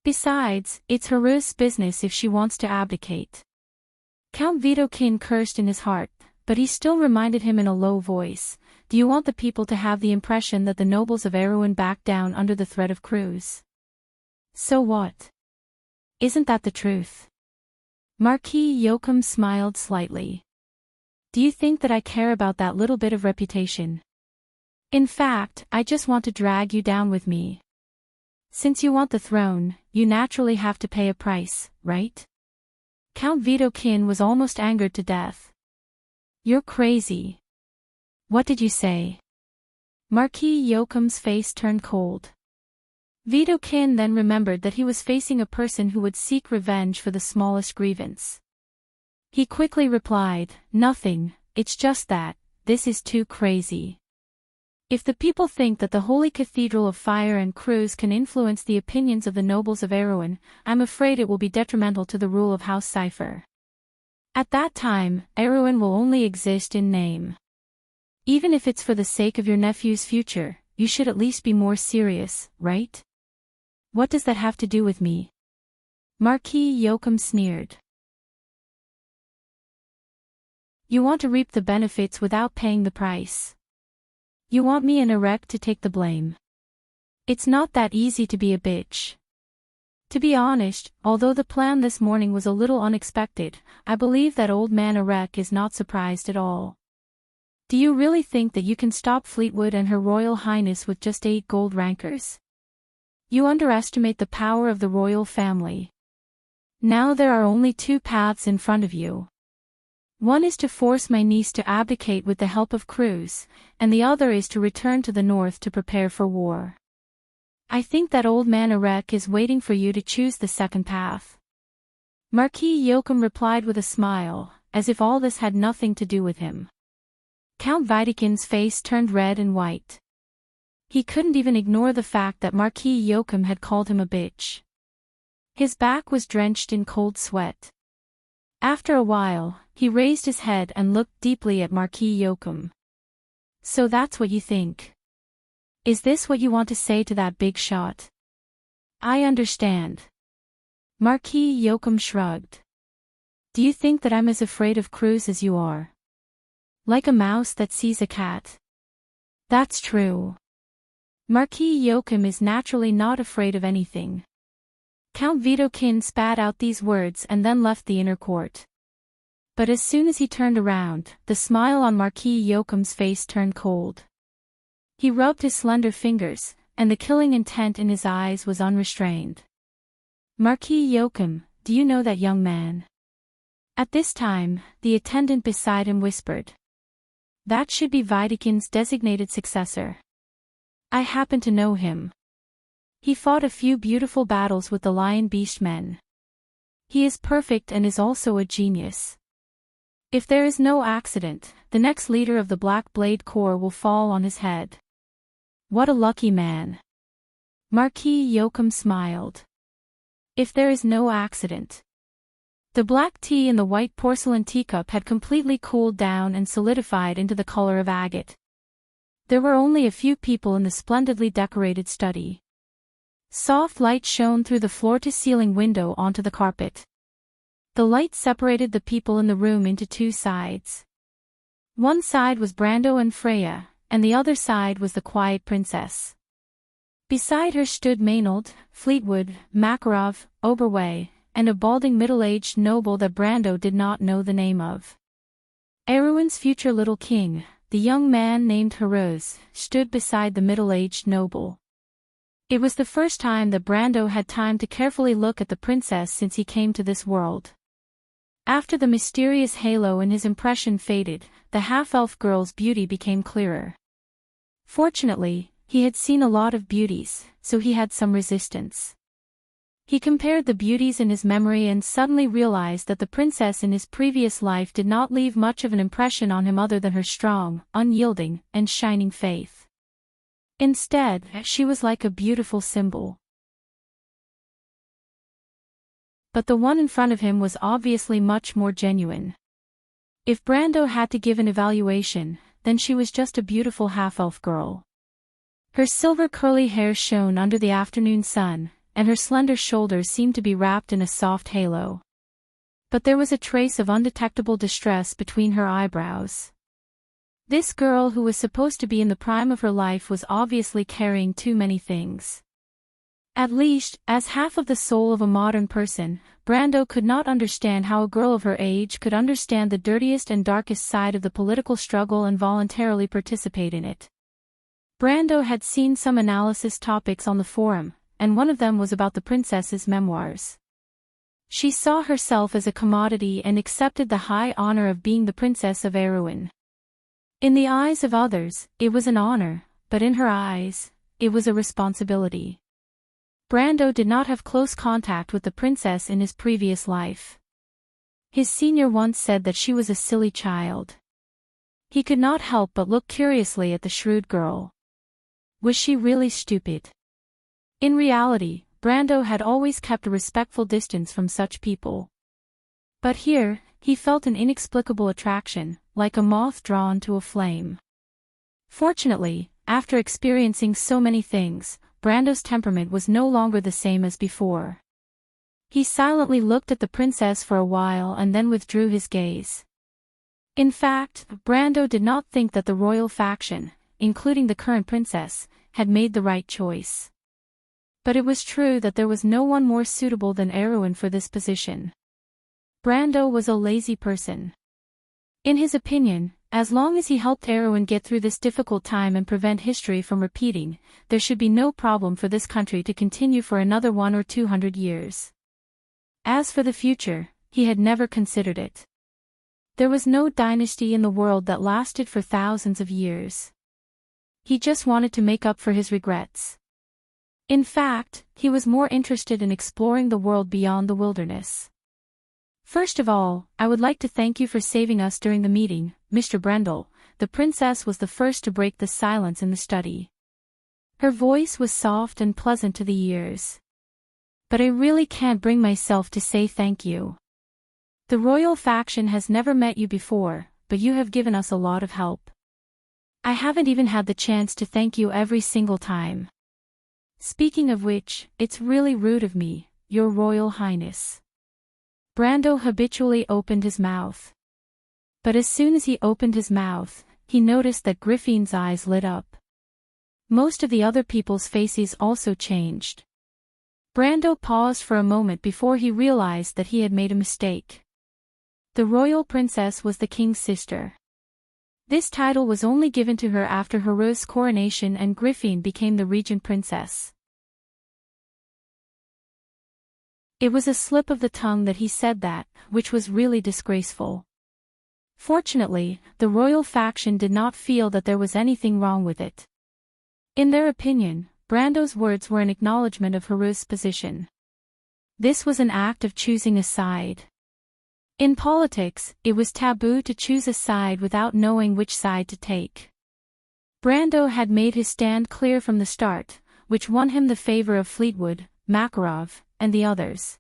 Besides, it's Haru's business if she wants to abdicate. Count Vidokin cursed in his heart, but he still reminded him in a low voice, do you want the people to have the impression that the nobles of Erewhon backed down under the threat of Cruz? So what? Isn't that the truth? Marquis Joachim smiled slightly. Do you think that I care about that little bit of reputation? In fact, I just want to drag you down with me. Since you want the throne, you naturally have to pay a price, right? Count Vidokin was almost angered to death. You're crazy. What did you say? Marquis Joachim's face turned cold. Vidokin then remembered that he was facing a person who would seek revenge for the smallest grievance. He quickly replied, nothing, it's just that, this is too crazy. If the people think that the Holy Cathedral of Fire and Cruz can influence the opinions of the nobles of Erewhon, I'm afraid it will be detrimental to the rule of House Cipher. At that time, Erewhon will only exist in name. Even if it's for the sake of your nephew's future, you should at least be more serious, right? What does that have to do with me? Marquis Joachim sneered. You want to reap the benefits without paying the price. You want me and Erech to take the blame. It's not that easy to be a bitch. To be honest, although the plan this morning was a little unexpected, I believe that old man Erech is not surprised at all. Do you really think that you can stop Fleetwood and Her Royal Highness with just 8 gold rankers? You underestimate the power of the royal family. Now there are only 2 paths in front of you. One is to force my niece to abdicate with the help of Cruz, and the other is to return to the north to prepare for war. I think that old man Erech is waiting for you to choose the second path. Marquis Joachim replied with a smile, as if all this had nothing to do with him. Count Vidokin's face turned red and white. He couldn't even ignore the fact that Marquis Joachim had called him a bitch. His back was drenched in cold sweat. After a while, he raised his head and looked deeply at Marquis Joachim. So that's what you think. Is this what you want to say to that big shot? I understand. Marquis Joachim shrugged. Do you think that I'm as afraid of Cruz as you are? Like a mouse that sees a cat. That's true. Marquis Joachim is naturally not afraid of anything. Count Vidokin spat out these words and then left the inner court. But as soon as he turned around, the smile on Marquis Joachim's face turned cold. He rubbed his slender fingers, and the killing intent in his eyes was unrestrained. Marquis Joachim, do you know that young man? At this time, the attendant beside him whispered. That should be Vidokin's designated successor. I happen to know him. He fought a few beautiful battles with the Lion Beast men. He is perfect and is also a genius. If there is no accident, the next leader of the Black Blade Corps will fall on his head. What a lucky man. Marquis Joachim smiled. If there is no accident. The black tea in the white porcelain teacup had completely cooled down and solidified into the color of agate. There were only a few people in the splendidly decorated study. Soft light shone through the floor-to-ceiling window onto the carpet. The light separated the people in the room into 2 sides. One side was Brando and Freya, and the other side was the quiet princess. Beside her stood Maynard, Fleetwood, Makarov, Oberway, and a balding middle-aged noble that Brando did not know the name of. Erewhon's future little king, the young man named Haruz, stood beside the middle-aged noble. It was the first time that Brando had time to carefully look at the princess since he came to this world. After the mysterious halo in his impression faded, the half-elf girl's beauty became clearer. Fortunately, he had seen a lot of beauties, so he had some resistance. He compared the beauties in his memory and suddenly realized that the princess in his previous life did not leave much of an impression on him other than her strong, unyielding, and shining faith. Instead, she was like a beautiful symbol. But the one in front of him was obviously much more genuine. If Brando had to give an evaluation, then she was just a beautiful half-elf girl. Her silver curly hair shone under the afternoon sun, and her slender shoulders seemed to be wrapped in a soft halo. But there was a trace of undetectable distress between her eyebrows. This girl who was supposed to be in the prime of her life was obviously carrying too many things. At least, as half of the soul of a modern person, Brando could not understand how a girl of her age could understand the dirtiest and darkest side of the political struggle and voluntarily participate in it. Brando had seen some analysis topics on the forum, and one of them was about the princess's memoirs. She saw herself as a commodity and accepted the high honor of being the princess of Erewhon. In the eyes of others, it was an honor, but in her eyes, it was a responsibility. Brando did not have close contact with the princess in his previous life. His senior once said that she was a silly child. He could not help but look curiously at the shrewd girl. Was she really stupid? In reality, Brando had always kept a respectful distance from such people. But here, he felt an inexplicable attraction, like a moth drawn to a flame. Fortunately, after experiencing so many things, Brando's temperament was no longer the same as before. He silently looked at the princess for a while and then withdrew his gaze. In fact, Brando did not think that the royal faction, including the current princess, had made the right choice. But it was true that there was no one more suitable than Erewhon for this position. Brando was a lazy person. In his opinion, as long as he helped Erewhon get through this difficult time and prevent history from repeating, there should be no problem for this country to continue for another 100 or 200 years. As for the future, he had never considered it. There was no dynasty in the world that lasted for thousands of years. He just wanted to make up for his regrets. In fact, he was more interested in exploring the world beyond the wilderness. First of all, I would like to thank you for saving us during the meeting, Mr. Brendel. The princess was the first to break the silence in the study. Her voice was soft and pleasant to the ears. But I really can't bring myself to say thank you. The royal faction has never met you before, but you have given us a lot of help. I haven't even had the chance to thank you every single time. Speaking of which, it's really rude of me, Your Royal Highness. Brando habitually opened his mouth. But as soon as he opened his mouth, he noticed that Griffin's eyes lit up. Most of the other people's faces also changed. Brando paused for a moment before he realized that he had made a mistake. The royal princess was the king's sister. This title was only given to her after Heru's coronation and Griffin became the regent princess. It was a slip of the tongue that he said that, which was really disgraceful. Fortunately, the royal faction did not feel that there was anything wrong with it. In their opinion, Brando's words were an acknowledgement of Heru's position. This was an act of choosing a side. In politics, it was taboo to choose a side without knowing which side to take. Brando had made his stand clear from the start, which won him the favor of Fleetwood, Makarov, and the others.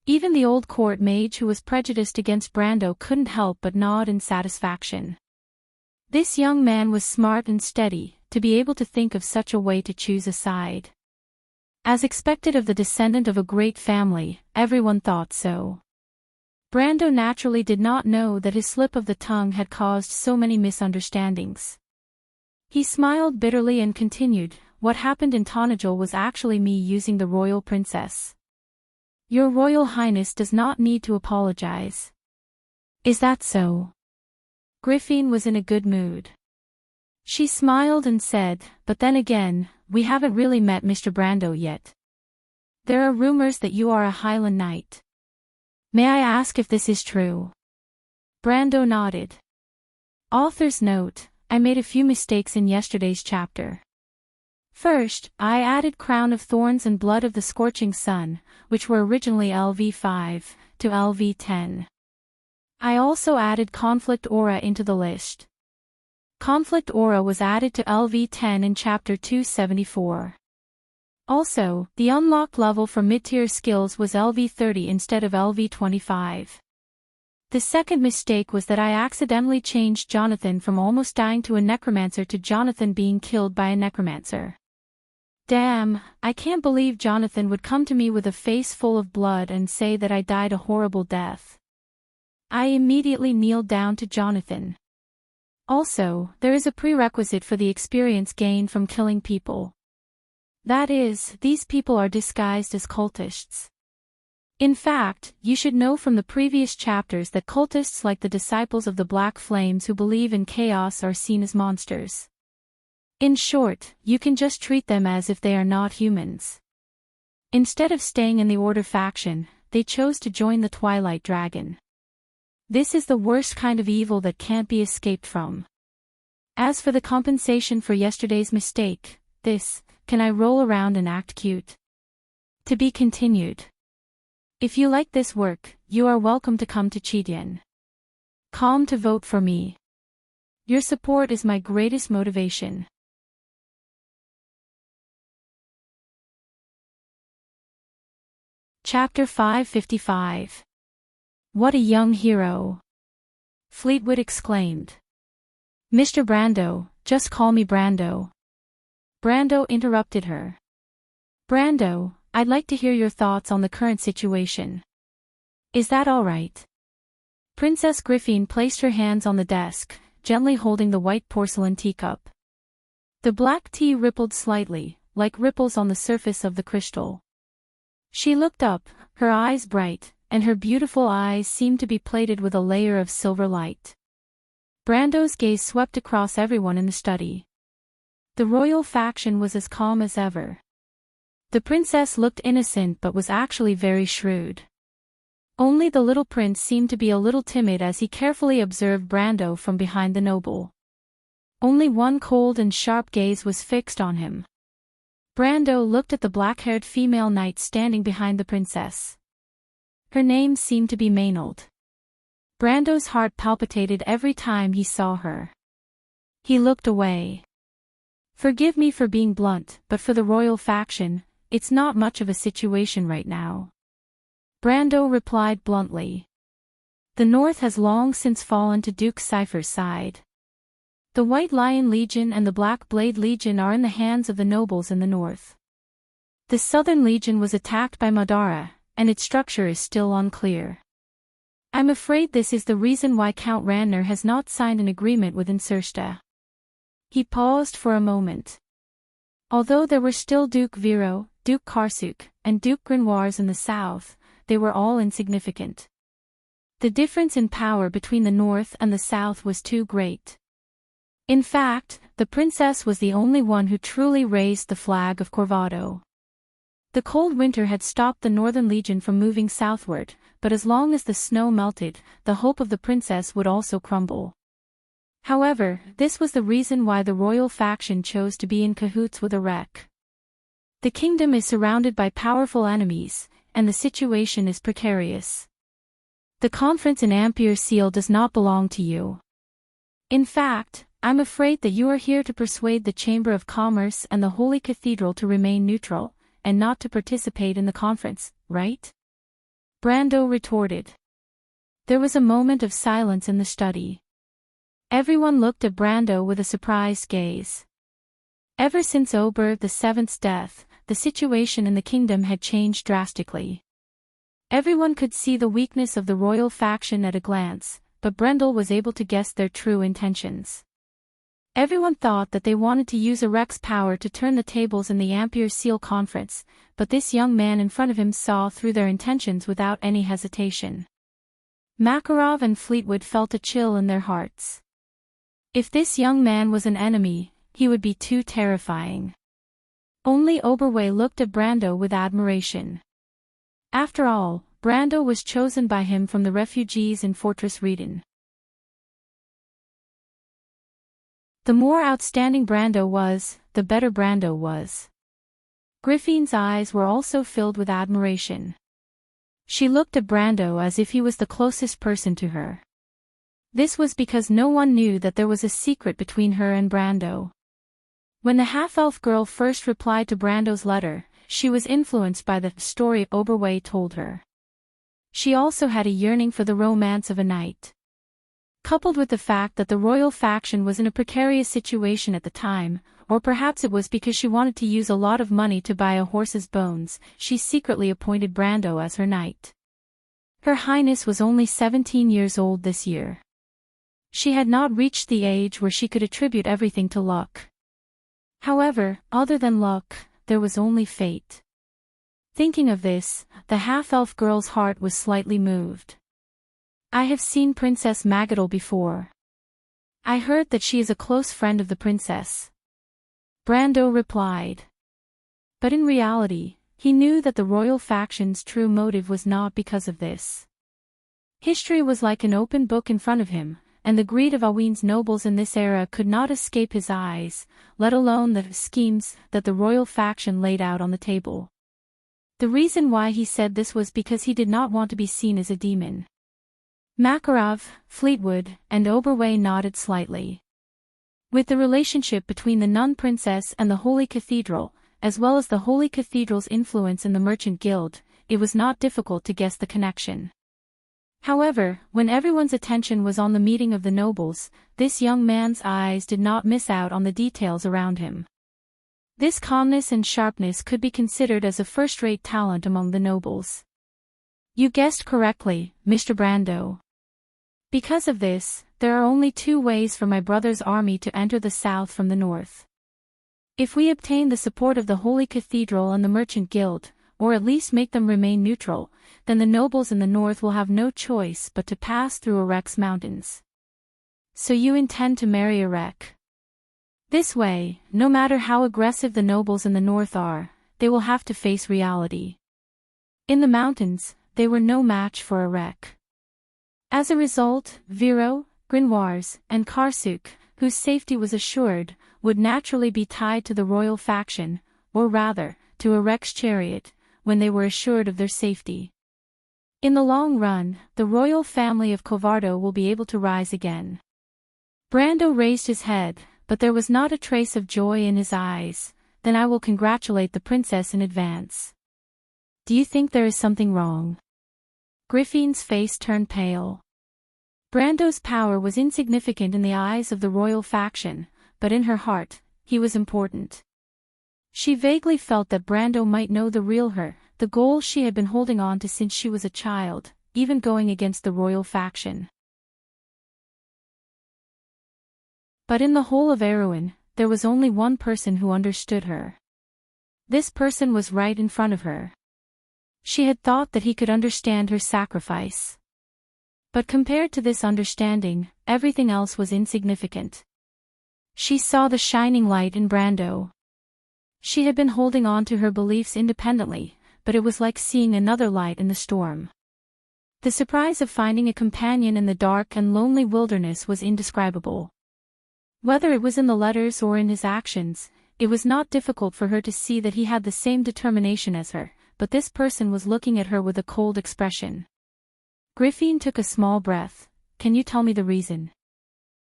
Even the old court mage who was prejudiced against Brando couldn't help but nod in satisfaction. This young man was smart and steady, to be able to think of such a way to choose a side. As expected of the descendant of a great family, everyone thought so. Brando naturally did not know that his slip of the tongue had caused so many misunderstandings. He smiled bitterly and continued, "What happened in Tonajul was actually me using the royal princess. Your Royal Highness does not need to apologize." "Is that so?" Griffin was in a good mood. She smiled and said, "But then again, we haven't really met Mr. Brando yet. There are rumors that you are a Highland knight. May I ask if this is true?" Brando nodded. Author's note: I made a few mistakes in yesterday's chapter. First, I added Crown of Thorns and Blood of the Scorching Sun, which were originally LV5, to LV10. I also added Conflict Aura into the list. Conflict Aura was added to LV10 in chapter 274. Also, the unlocked level for mid-tier skills was LV30 instead of LV25. The second mistake was that I accidentally changed Jonathan from almost dying to a necromancer to Jonathan being killed by a necromancer. Damn, I can't believe Jonathan would come to me with a face full of blood and say that I died a horrible death. I immediately kneeled down to Jonathan. Also, there is a prerequisite for the experience gained from killing people. That is, these people are disguised as cultists. In fact, you should know from the previous chapters that cultists like the disciples of the Black Flames who believe in chaos are seen as monsters. In short, you can just treat them as if they are not humans. Instead of staying in the Order faction, they chose to join the Twilight Dragon. This is the worst kind of evil that can't be escaped from. As for the compensation for yesterday's mistake, can I roll around and act cute? To be continued. If you like this work, you are welcome to come to Chidian. Come to vote for me. Your support is my greatest motivation. Chapter 555. What a young hero! Fleetwood exclaimed. Mr. Brando, just call me Brando. Brando interrupted her. Brando, I'd like to hear your thoughts on the current situation. Is that all right? Princess Griffin placed her hands on the desk, gently holding the white porcelain teacup. The black tea rippled slightly, like ripples on the surface of the crystal. She looked up, her eyes bright, and her beautiful eyes seemed to be plated with a layer of silver light. Brando's gaze swept across everyone in the study. The royal faction was as calm as ever. The princess looked innocent but was actually very shrewd. Only the little prince seemed to be a little timid as he carefully observed Brando from behind the noble. Only one cold and sharp gaze was fixed on him. Brando looked at the black-haired female knight standing behind the princess. Her name seemed to be Maynard. Brando's heart palpitated every time he saw her. He looked away. Forgive me for being blunt, but for the royal faction, it's not much of a situation right now. Brando replied bluntly. The North has long since fallen to Duke Cypher's side. The White Lion Legion and the Black Blade Legion are in the hands of the nobles in the North. The Southern Legion was attacked by Madara, and its structure is still unclear. I'm afraid this is the reason why Count Randner has not signed an agreement with Insursta. He paused for a moment. Although there were still Duke Vero, Duke Karsuk, and Duke Grimoires in the south, they were all insignificant. The difference in power between the north and the south was too great. In fact, the princess was the only one who truly raised the flag of Corvado. The cold winter had stopped the Northern Legion from moving southward, but as long as the snow melted, the hope of the princess would also crumble. However, this was the reason why the royal faction chose to be in cahoots with Erech. The kingdom is surrounded by powerful enemies, and the situation is precarious. The conference in Ampere Seal does not belong to you. In fact, I'm afraid that you are here to persuade the Chamber of Commerce and the Holy Cathedral to remain neutral, and not to participate in the conference, right? Brando retorted. There was a moment of silence in the study. Everyone looked at Brando with a surprised gaze. Ever since Ober VII's death, the situation in the kingdom had changed drastically. Everyone could see the weakness of the royal faction at a glance, but Brendel was able to guess their true intentions. Everyone thought that they wanted to use Erech's power to turn the tables in the Ampere Seal conference, but this young man in front of him saw through their intentions without any hesitation. Makarov and Fleetwood felt a chill in their hearts. If this young man was an enemy, he would be too terrifying. Only Oberway looked at Brando with admiration. After all, Brando was chosen by him from the refugees in Fortress Reden. The more outstanding Brando was, the better Brando was. Griffin's eyes were also filled with admiration. She looked at Brando as if he was the closest person to her. This was because no one knew that there was a secret between her and Brando. When the half-elf girl first replied to Brando's letter, she was influenced by the story Oberway told her. She also had a yearning for the romance of a knight. Coupled with the fact that the royal faction was in a precarious situation at the time, or perhaps it was because she wanted to use a lot of money to buy a horse's bones, she secretly appointed Brando as her knight. Her Highness was only 17 years old this year. She had not reached the age where she could attribute everything to luck. However, other than luck, there was only fate. Thinking of this, the half-elf girl's heart was slightly moved. I have seen Princess Magadal before. I heard that she is a close friend of the princess. Brando replied. But in reality, he knew that the royal faction's true motive was not because of this. History was like an open book in front of him, and the greed of Awin's nobles in this era could not escape his eyes, let alone the schemes that the royal faction laid out on the table. The reason why he said this was because he did not want to be seen as a demon. Makarov, Fleetwood, and Oberway nodded slightly. With the relationship between the nun princess and the Holy Cathedral, as well as the Holy Cathedral's influence in the Merchant Guild, it was not difficult to guess the connection. However, when everyone's attention was on the meeting of the nobles, this young man's eyes did not miss out on the details around him. This calmness and sharpness could be considered as a first-rate talent among the nobles. You guessed correctly, Mr. Brando. Because of this, there are only two ways for my brother's army to enter the south from the north. If we obtain the support of the Holy Cathedral and the Merchant Guild, or at least make them remain neutral, then the nobles in the north will have no choice but to pass through Erec's mountains. So you intend to marry Erec? This way, no matter how aggressive the nobles in the north are, they will have to face reality. In the mountains, they were no match for Erec. As a result, Viro, Grimoires, and Karsuk, whose safety was assured, would naturally be tied to the royal faction, or rather, to Erec's chariot, when they were assured of their safety. In the long run, the royal family of Covardo will be able to rise again. Brando raised his head, but there was not a trace of joy in his eyes. Then I will congratulate the princess in advance. Do you think there is something wrong? Griffin's face turned pale. Brando's power was insignificant in the eyes of the royal faction, but in her heart, he was important. She vaguely felt that Brando might know the real her, the goal she had been holding on to since she was a child, even going against the royal faction. But in the whole of Erewhon, there was only one person who understood her. This person was right in front of her. She had thought that he could understand her sacrifice. But compared to this understanding, everything else was insignificant. She saw the shining light in Brando. She had been holding on to her beliefs independently, but it was like seeing another light in the storm. The surprise of finding a companion in the dark and lonely wilderness was indescribable. Whether it was in the letters or in his actions, it was not difficult for her to see that he had the same determination as her, but this person was looking at her with a cold expression. Griffin took a small breath. Can you tell me the reason?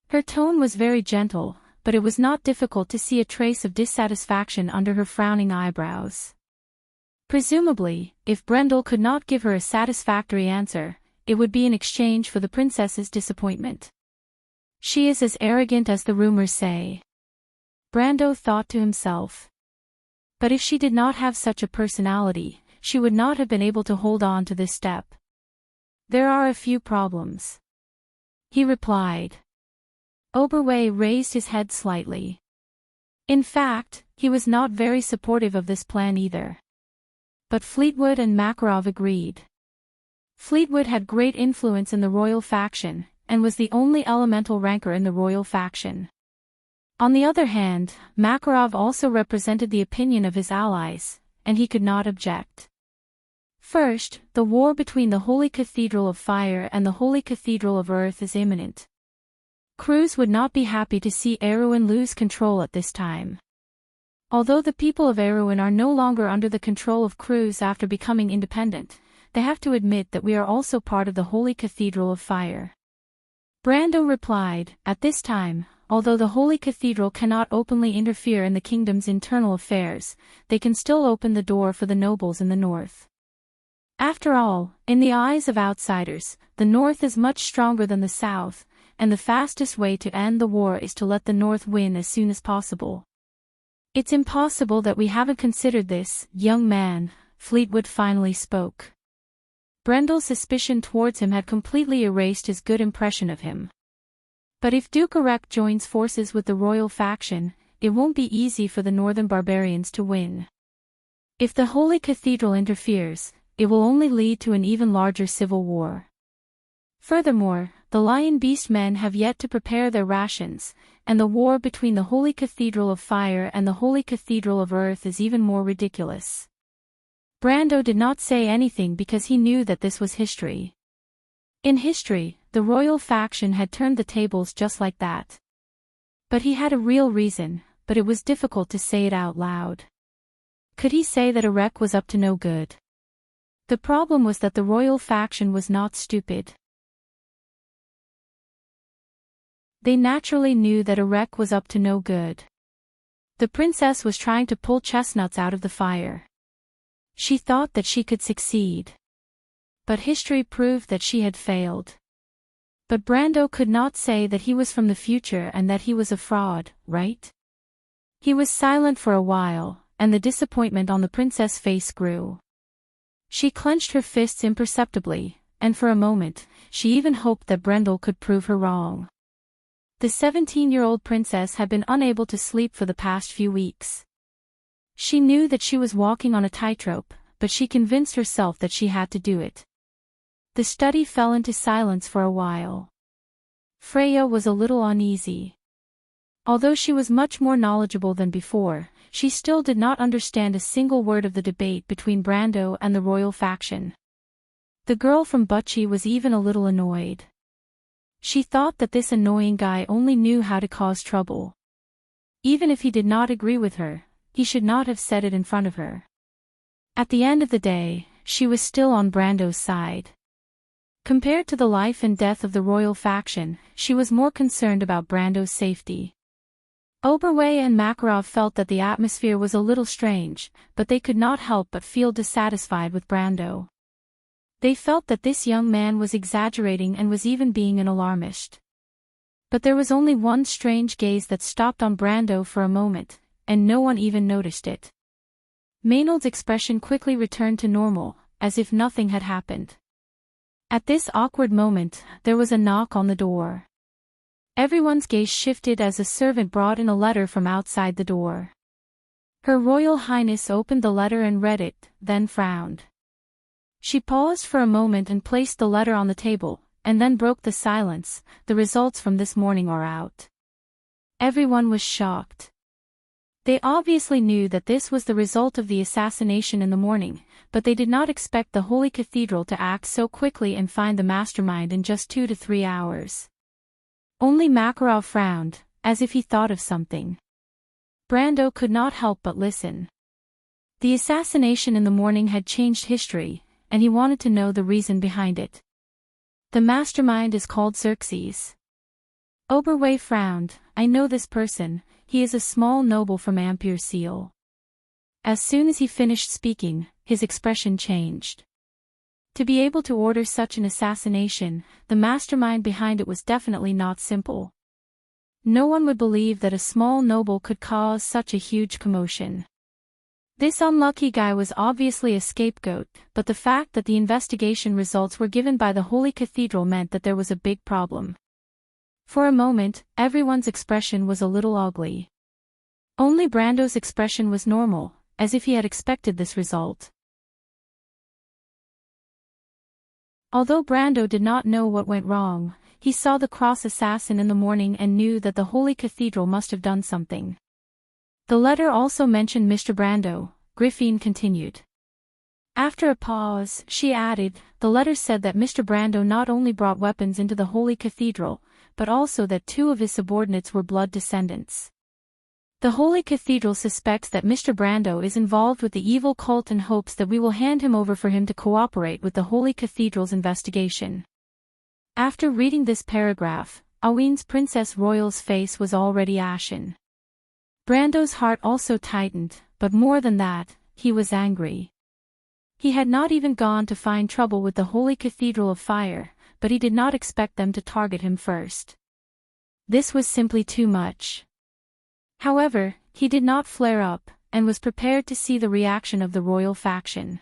Her tone was very gentle, but it was not difficult to see a trace of dissatisfaction under her frowning eyebrows. Presumably, if Brendel could not give her a satisfactory answer, it would be in exchange for the princess's disappointment. She is as arrogant as the rumors say. Brando thought to himself. But if she did not have such a personality, she would not have been able to hold on to this step. There are a few problems, he replied. Oberway raised his head slightly. In fact, he was not very supportive of this plan either. But Fleetwood and Makarov agreed. Fleetwood had great influence in the royal faction, and was the only elemental ranker in the royal faction. On the other hand, Makarov also represented the opinion of his allies, and he could not object. First, the war between the Holy Cathedral of Fire and the Holy Cathedral of Earth is imminent. Cruz would not be happy to see Erewhon lose control at this time. Although the people of Erewhon are no longer under the control of Cruz after becoming independent, they have to admit that we are also part of the Holy Cathedral of Fire. Brando replied, at this time, although the Holy Cathedral cannot openly interfere in the kingdom's internal affairs, they can still open the door for the nobles in the north. After all, in the eyes of outsiders, the north is much stronger than the south, and the fastest way to end the war is to let the north win as soon as possible. It's impossible that we haven't considered this, young man, Fleetwood finally spoke. Brendel's suspicion towards him had completely erased his good impression of him. But if Duke Erech joins forces with the royal faction, it won't be easy for the northern barbarians to win. If the Holy Cathedral interferes, it will only lead to an even larger civil war. Furthermore, the Lion Beast men have yet to prepare their rations, and the war between the Holy Cathedral of Fire and the Holy Cathedral of Earth is even more ridiculous. Brando did not say anything because he knew that this was history. In history, the royal faction had turned the tables just like that. But he had a real reason, but it was difficult to say it out loud. Could he say that Erech was up to no good? The problem was that the royal faction was not stupid. They naturally knew that Erech was up to no good. The princess was trying to pull chestnuts out of the fire. She thought that she could succeed. But history proved that she had failed. But Brando could not say that he was from the future and that he was a fraud, right? He was silent for a while, and the disappointment on the princess' face grew. She clenched her fists imperceptibly, and for a moment, she even hoped that Brendel could prove her wrong. The 17-year-old princess had been unable to sleep for the past few weeks. She knew that she was walking on a tightrope, but she convinced herself that she had to do it. The study fell into silence for a while. Freya was a little uneasy. Although she was much more knowledgeable than before, she still did not understand a single word of the debate between Brando and the royal faction. The girl from Butchie was even a little annoyed. She thought that this annoying guy only knew how to cause trouble. Even if he did not agree with her, he should not have said it in front of her. At the end of the day, she was still on Brando's side. Compared to the life and death of the royal faction, she was more concerned about Brando's safety. Oberway and Makarov felt that the atmosphere was a little strange, but they could not help but feel dissatisfied with Brando. They felt that this young man was exaggerating and was even being an alarmist. But there was only one strange gaze that stopped on Brando for a moment, and no one even noticed it. Maynard's expression quickly returned to normal, as if nothing had happened. At this awkward moment, there was a knock on the door. Everyone's gaze shifted as a servant brought in a letter from outside the door. Her Royal Highness opened the letter and read it, then frowned. She paused for a moment and placed the letter on the table, and then broke the silence. The results from this morning are out. Everyone was shocked. They obviously knew that this was the result of the assassination in the morning, but they did not expect the Holy Cathedral to act so quickly and find the mastermind in just 2 to 3 hours. Only Makarov frowned, as if he thought of something. Brando could not help but listen. The assassination in the morning had changed history, and he wanted to know the reason behind it. The mastermind is called Xerxes. Oberway frowned. I know this person, he is a small noble from Ampere Seal. As soon as he finished speaking, his expression changed. To be able to order such an assassination, the mastermind behind it was definitely not simple. No one would believe that a small noble could cause such a huge commotion. This unlucky guy was obviously a scapegoat, but the fact that the investigation results were given by the Holy Cathedral meant that there was a big problem. For a moment, everyone's expression was a little ugly. Only Brando's expression was normal, as if he had expected this result. Although Brando did not know what went wrong, he saw the cross assassin in the morning and knew that the Holy Cathedral must have done something. The letter also mentioned Mr. Brando, Griffin continued. After a pause, she added, the letter said that Mr. Brando not only brought weapons into the Holy Cathedral, but also that 2 of his subordinates were blood descendants. The Holy Cathedral suspects that Mr. Brando is involved with the evil cult and hopes that we will hand him over for him to cooperate with the Holy Cathedral's investigation. After reading this paragraph, Aween's Princess Royal's face was already ashen. Brando's heart also tightened, but more than that, he was angry. He had not even gone to find trouble with the Holy Cathedral of Fire, but he did not expect them to target him first. This was simply too much. However, he did not flare up, and was prepared to see the reaction of the royal faction.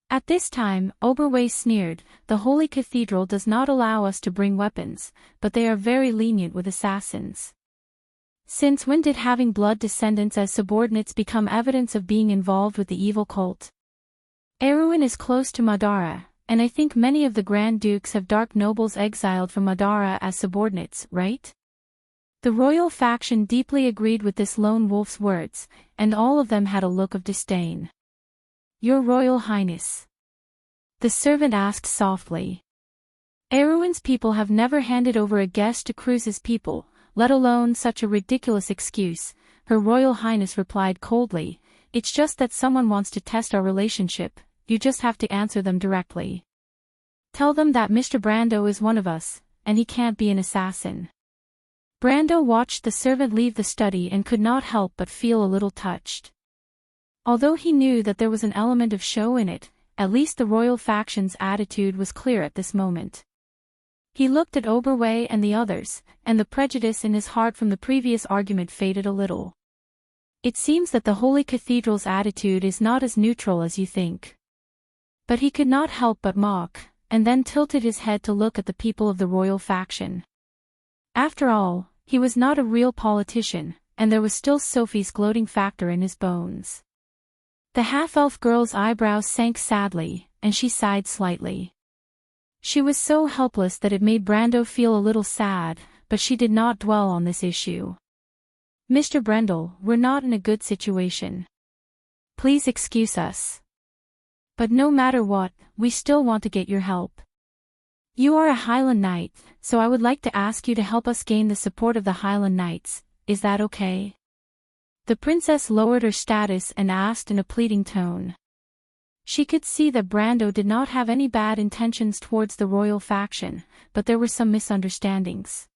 At this time, Oberway sneered, "The Holy Cathedral does not allow us to bring weapons, but they are very lenient with assassins. Since when did having blood descendants as subordinates become evidence of being involved with the evil cult? Erwin is close to Madara, and I think many of the Grand Dukes have dark nobles exiled from Madara as subordinates, right?" The royal faction deeply agreed with this lone wolf's words, and all of them had a look of disdain. "Your Royal Highness," the servant asked softly. "Erwin's people have never handed over a guest to Cruz's people, let alone such a ridiculous excuse," Her Royal Highness replied coldly. "It's just that someone wants to test our relationship, you just have to answer them directly. Tell them that Mr. Brando is one of us, and he can't be an assassin." Brando watched the servant leave the study and could not help but feel a little touched. Although he knew that there was an element of show in it, at least the royal faction's attitude was clear at this moment. He looked at Oberway and the others, and the prejudice in his heart from the previous argument faded a little. "It seems that the Holy Cathedral's attitude is not as neutral as you think." But he could not help but mock, and then tilted his head to look at the people of the royal faction. After all, he was not a real politician, and there was still Sophie's gloating factor in his bones. The half-elf girl's eyebrows sank sadly, and she sighed slightly. She was so helpless that it made Brando feel a little sad, but she did not dwell on this issue. "Mr. Brendel, we're not in a good situation. Please excuse us. But no matter what, we still want to get your help. You are a Highland Knight, so I would like to ask you to help us gain the support of the Highland Knights, is that okay?" The princess lowered her status and asked in a pleading tone. She could see that Brando did not have any bad intentions towards the royal faction, but there were some misunderstandings.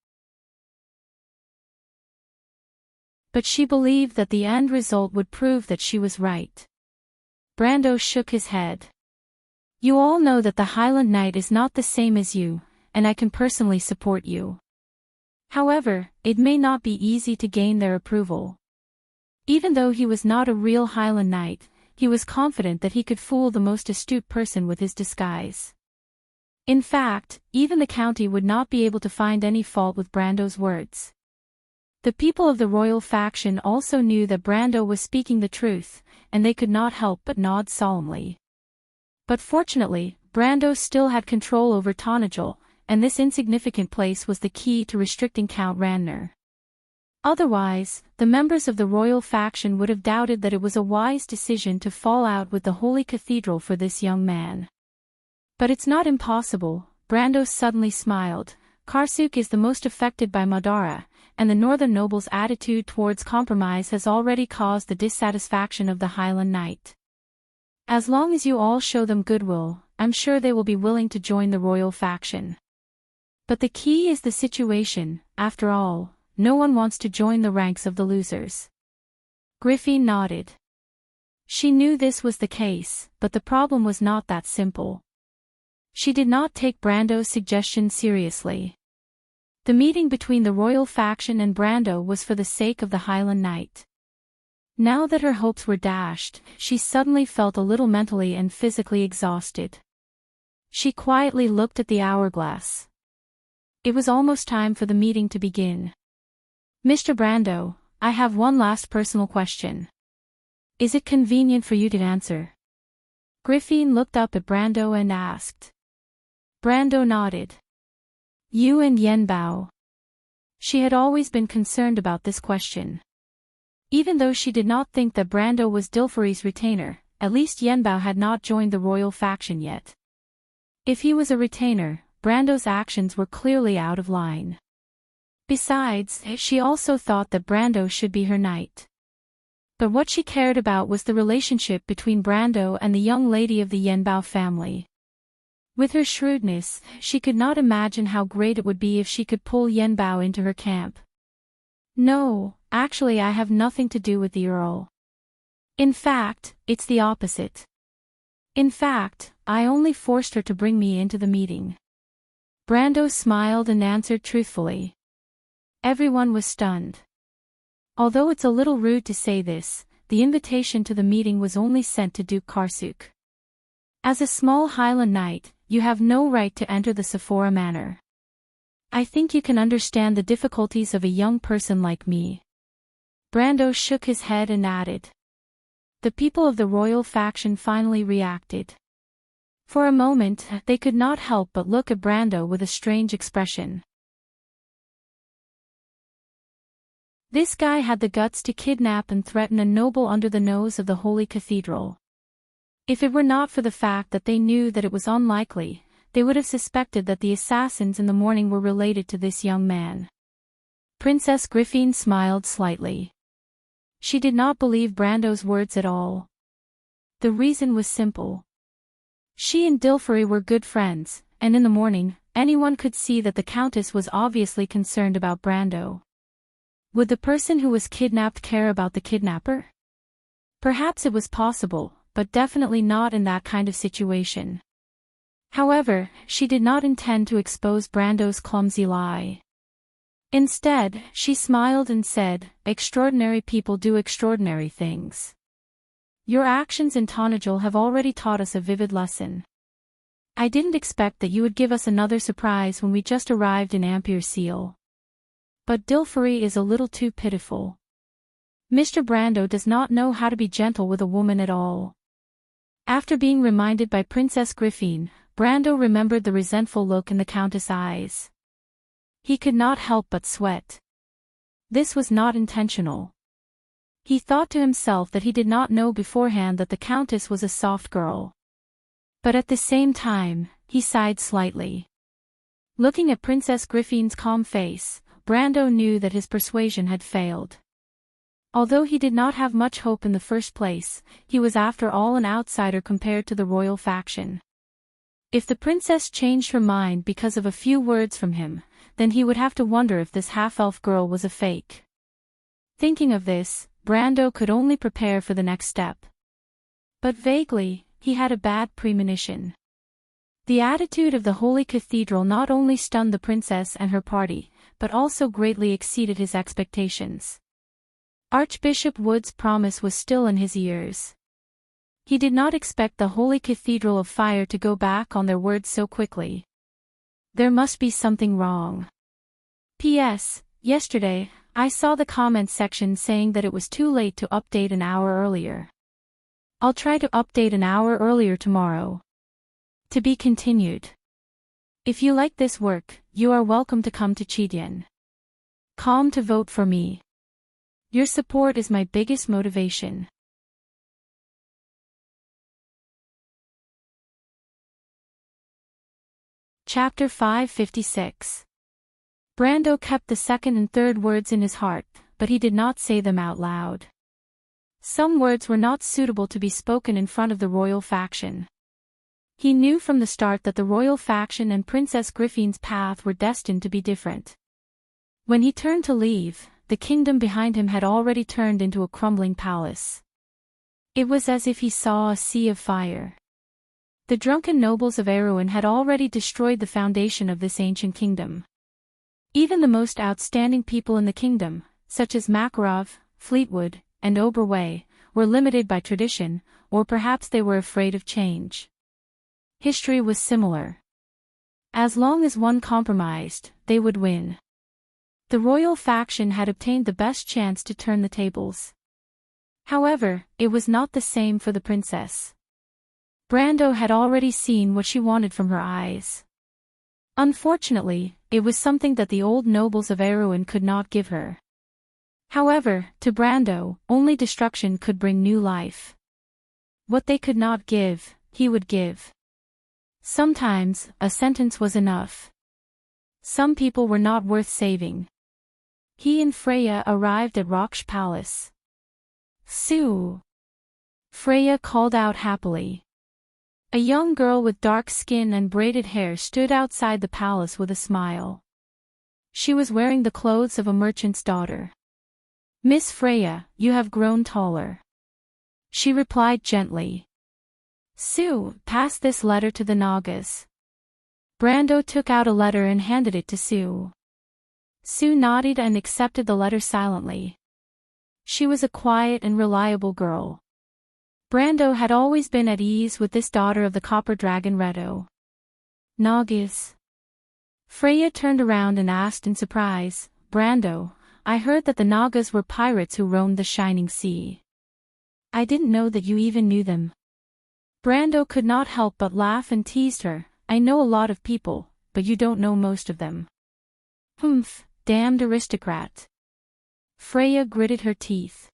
But she believed that the end result would prove that she was right. Brando shook his head. "You all know that the Highland Knight is not the same as you, and I can personally support you. However, it may not be easy to gain their approval." Even though he was not a real Highland Knight, he was confident that he could fool the most astute person with his disguise. In fact, even the county would not be able to find any fault with Brando's words. The people of the royal faction also knew that Brando was speaking the truth, and they could not help but nod solemnly. But fortunately, Brando still had control over Tonajol, and this insignificant place was the key to restricting Count Ranner. Otherwise, the members of the royal faction would have doubted that it was a wise decision to fall out with the Holy Cathedral for this young man. "But it's not impossible," Brando suddenly smiled. "Karsuk is the most affected by Madara, and the northern nobles' attitude towards compromise has already caused the dissatisfaction of the Highland Knight. As long as you all show them goodwill, I'm sure they will be willing to join the royal faction. But the key is the situation, after all. No one wants to join the ranks of the losers." Griffin nodded. She knew this was the case, but the problem was not that simple. She did not take Brando's suggestion seriously. The meeting between the royal faction and Brando was for the sake of the Highland Knight. Now that her hopes were dashed, she suddenly felt a little mentally and physically exhausted. She quietly looked at the hourglass. It was almost time for the meeting to begin. "Mr. Brando, I have one last personal question. Is it convenient for you to answer?" Griffin looked up at Brando and asked. Brando nodded. "You and Yenbao." She had always been concerned about this question. Even though she did not think that Brando was Dilferi's retainer, at least Yenbao had not joined the royal faction yet. If he was a retainer, Brando's actions were clearly out of line. Besides, she also thought that Brando should be her knight. But what she cared about was the relationship between Brando and the young lady of the Yenbao family. With her shrewdness, she could not imagine how great it would be if she could pull Yenbao into her camp. No, actually I have nothing to do with the Earl. In fact, it's the opposite. In fact, I only forced her to bring me into the meeting. Brando smiled and answered truthfully. Everyone was stunned. Although it's a little rude to say this, the invitation to the meeting was only sent to Duke Karsuk. As a small Highland knight, you have no right to enter the Sephora Manor. I think you can understand the difficulties of a young person like me. Brando shook his head and added. The people of the royal faction finally reacted. For a moment, they could not help but look at Brando with a strange expression. This guy had the guts to kidnap and threaten a noble under the nose of the Holy Cathedral. If it were not for the fact that they knew that it was unlikely, they would have suspected that the assassins in the morning were related to this young man. Princess Griffin smiled slightly. She did not believe Brando's words at all. The reason was simple. She and Dilferi were good friends, and in the morning, anyone could see that the Countess was obviously concerned about Brando. Would the person who was kidnapped care about the kidnapper? Perhaps it was possible, but definitely not in that kind of situation. However, she did not intend to expose Brando's clumsy lie. Instead, she smiled and said, "Extraordinary people do extraordinary things. Your actions in Tonajul have already taught us a vivid lesson. I didn't expect that you would give us another surprise when we just arrived in Ampere Seal. But Dilferi is a little too pitiful. Mr. Brando does not know how to be gentle with a woman at all." After being reminded by Princess Griffin, Brando remembered the resentful look in the Countess' eyes. He could not help but sweat. This was not intentional. He thought to himself that he did not know beforehand that the Countess was a soft girl. But at the same time, he sighed slightly. Looking at Princess Griffin's calm face, Brando knew that his persuasion had failed. Although he did not have much hope in the first place, he was after all an outsider compared to the royal faction. If the princess changed her mind because of a few words from him, then he would have to wonder if this half-elf girl was a fake. Thinking of this, Brando could only prepare for the next step. But vaguely, he had a bad premonition. The attitude of the Holy Cathedral not only stunned the princess and her party, but also greatly exceeded his expectations. Archbishop Wood's promise was still in his ears. He did not expect the Holy Cathedral of Fire to go back on their words so quickly. There must be something wrong. P.S. Yesterday, I saw the comments section saying that it was too late to update an hour earlier. I'll try to update an hour earlier tomorrow. To be continued. If you like this work, you are welcome to come to Chidian. Calm to vote for me. Your support is my biggest motivation. Chapter 556. Brando kept the second and third words in his heart, but he did not say them out loud. Some words were not suitable to be spoken in front of the royal faction. He knew from the start that the royal faction and Princess Griffin's path were destined to be different. When he turned to leave, the kingdom behind him had already turned into a crumbling palace. It was as if he saw a sea of fire. The drunken nobles of Erewhon had already destroyed the foundation of this ancient kingdom. Even the most outstanding people in the kingdom, such as Makarov, Fleetwood, and Oberway, were limited by tradition, or perhaps they were afraid of change. History was similar. As long as one compromised, they would win. The royal faction had obtained the best chance to turn the tables. However, it was not the same for the princess. Brando had already seen what she wanted from her eyes. Unfortunately, it was something that the old nobles of Erewhon could not give her. However, to Brando, only destruction could bring new life. What they could not give, he would give. Sometimes, a sentence was enough. Some people were not worth saving. He and Freya arrived at Rock's palace. "Sue!" Freya called out happily. A young girl with dark skin and braided hair stood outside the palace with a smile. She was wearing the clothes of a merchant's daughter. "Miss Freya, you have grown taller," she replied gently. "Sue, pass this letter to the Nagas." Brando took out a letter and handed it to Sue. Sue nodded and accepted the letter silently. She was a quiet and reliable girl. Brando had always been at ease with this daughter of the copper dragon Redo. "Nagas?" Freya turned around and asked in surprise. "Brando, I heard that the Nagas were pirates who roamed the shining sea. I didn't know that you even knew them." Brando could not help but laugh and teased her. "I know a lot of people, but you don't know most of them." "Humph, damned aristocrat." Freya gritted her teeth.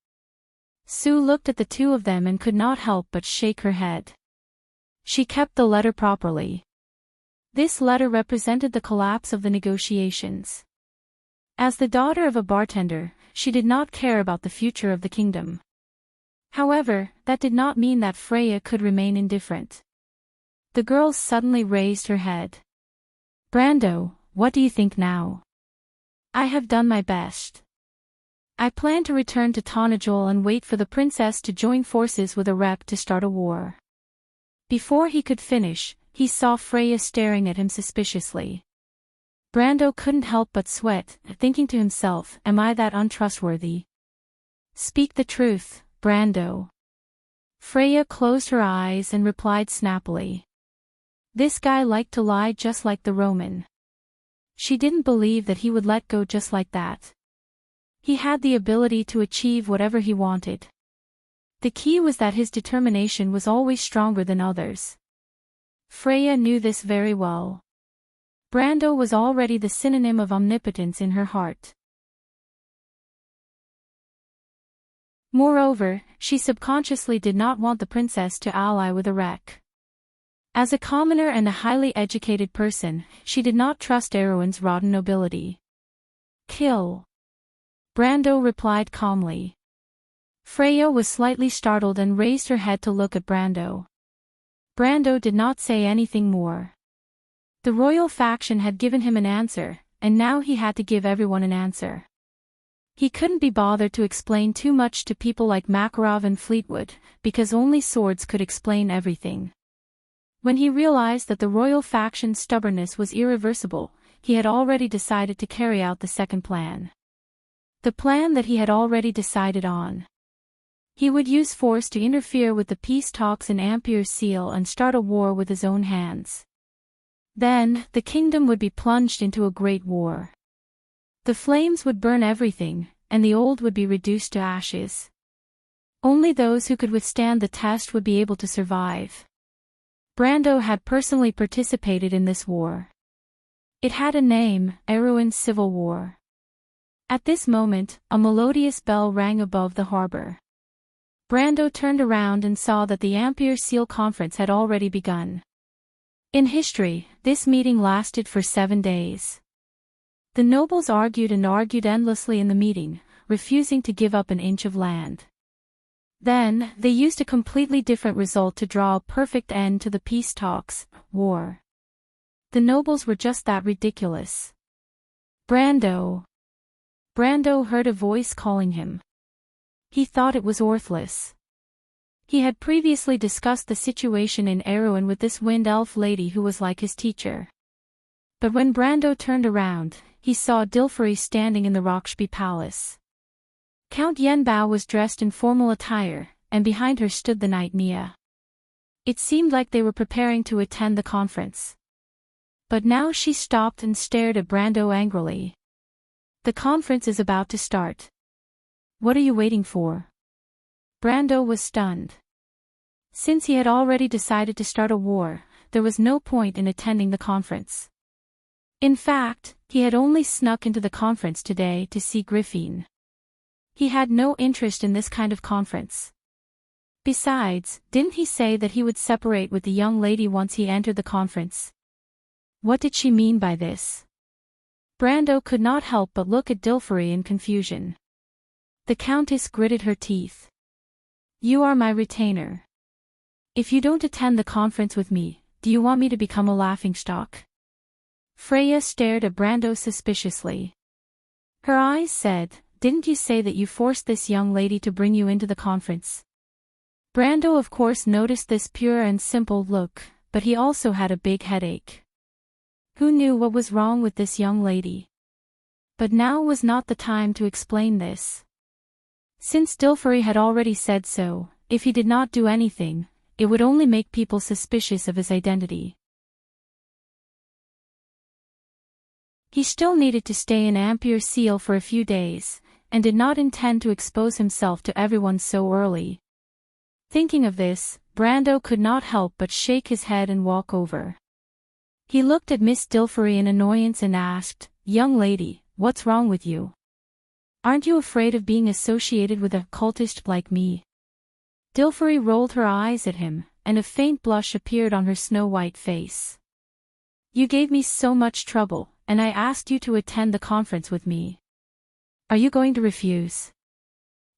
Sue looked at the two of them and could not help but shake her head. She kept the letter properly. This letter represented the collapse of the negotiations. As the daughter of a bartender, she did not care about the future of the kingdom. However, that did not mean that Freya could remain indifferent. The girl suddenly raised her head. "Brando, what do you think now?" "I have done my best. I plan to return to Tonajol and wait for the princess to join forces with a rep to start a war." Before he could finish, he saw Freya staring at him suspiciously. Brando couldn't help but sweat, thinking to himself, "Am I that untrustworthy?" "Speak the truth, Brando." Freya closed her eyes and replied snappily. This guy liked to lie just like the Roman. She didn't believe that he would let go just like that. He had the ability to achieve whatever he wanted. The key was that his determination was always stronger than others. Freya knew this very well. Brando was already the synonym of omnipotence in her heart. Moreover, she subconsciously did not want the princess to ally with a wreck. As a commoner and a highly educated person, she did not trust Erwin's rotten nobility. "Kill." Brando replied calmly. Freya was slightly startled and raised her head to look at Brando. Brando did not say anything more. The royal faction had given him an answer, and now he had to give everyone an answer. He couldn't be bothered to explain too much to people like Makarov and Fleetwood, because only swords could explain everything. When he realized that the royal faction's stubbornness was irreversible, he had already decided to carry out the second plan. The plan that he had already decided on. He would use force to interfere with the peace talks in Ampere Seal and start a war with his own hands. Then, the kingdom would be plunged into a great war. The flames would burn everything, and the old would be reduced to ashes. Only those who could withstand the test would be able to survive. Brando had personally participated in this war. It had a name, Erwin's Civil War. At this moment, a melodious bell rang above the harbor. Brando turned around and saw that the Ampere Seal conference had already begun. In history, this meeting lasted for 7 days. The nobles argued and argued endlessly in the meeting, refusing to give up an inch of land. Then, they used a completely different result to draw a perfect end to the peace talks, war. The nobles were just that ridiculous. Brando. Brando heard a voice calling him. He thought it was Orthless. He had previously discussed the situation in Erwin with this wind elf lady who was like his teacher. But when Brando turned around, he saw Dilfari standing in the Rockshby Palace. Count Yenbao was dressed in formal attire, and behind her stood the knight Nia. It seemed like they were preparing to attend the conference. But now she stopped and stared at Brando angrily. "The conference is about to start. What are you waiting for?" Brando was stunned. Since he had already decided to start a war, there was no point in attending the conference. In fact, he had only snuck into the conference today to see Griffin. He had no interest in this kind of conference. Besides, didn't he say that he would separate with the young lady once he entered the conference? What did she mean by this? Brando could not help but look at Dilfari in confusion. The Countess gritted her teeth. "You are my retainer. If you don't attend the conference with me, do you want me to become a laughingstock? Freya stared at Brando suspiciously. Her eyes said, "Didn't you say that you forced this young lady to bring you into the conference?" Brando of course noticed this pure and simple look, but he also had a big headache. Who knew what was wrong with this young lady? But now was not the time to explain this. Since Dilfari had already said so, if he did not do anything, it would only make people suspicious of his identity. He still needed to stay in Ampere Seal for a few days, and did not intend to expose himself to everyone so early. Thinking of this, Brando could not help but shake his head and walk over. He looked at Miss Dilfari in annoyance and asked, "Young lady, what's wrong with you? Aren't you afraid of being associated with a cultist like me?" Dilfari rolled her eyes at him, and a faint blush appeared on her snow-white face. "You gave me so much trouble, and I asked you to attend the conference with me. Are you going to refuse?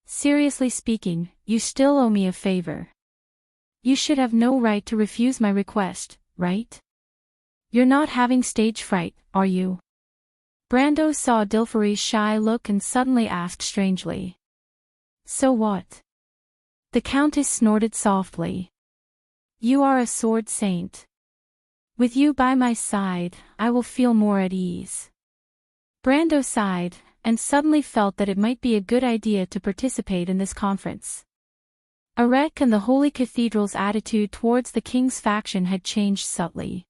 Seriously speaking, you still owe me a favor. You should have no right to refuse my request, right? You're not having stage fright, are you?" Brando saw Dilfari's shy look and suddenly asked strangely. "So what?" The Countess snorted softly. "You are a sword saint. With you by my side, I will feel more at ease." Brando sighed, and suddenly felt that it might be a good idea to participate in this conference. Erech and the Holy Cathedral's attitude towards the king's faction had changed subtly.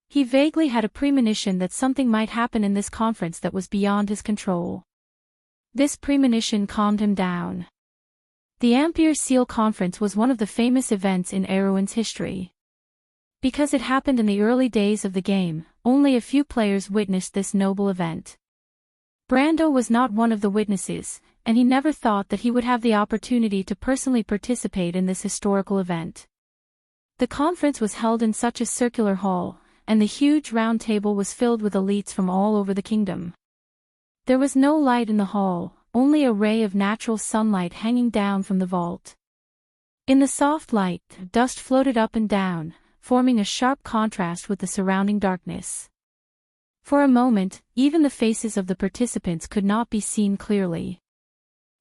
He vaguely had a premonition that something might happen in this conference that was beyond his control. This premonition calmed him down. The Ampere Seal Conference was one of the famous events in Erewhon's history. Because it happened in the early days of the game, only a few players witnessed this noble event. Brando was not one of the witnesses, and he never thought that he would have the opportunity to personally participate in this historical event. The conference was held in such a circular hall, and the huge round table was filled with elites from all over the kingdom. There was no light in the hall, only a ray of natural sunlight hanging down from the vault. In the soft light, dust floated up and down, forming a sharp contrast with the surrounding darkness. For a moment, even the faces of the participants could not be seen clearly.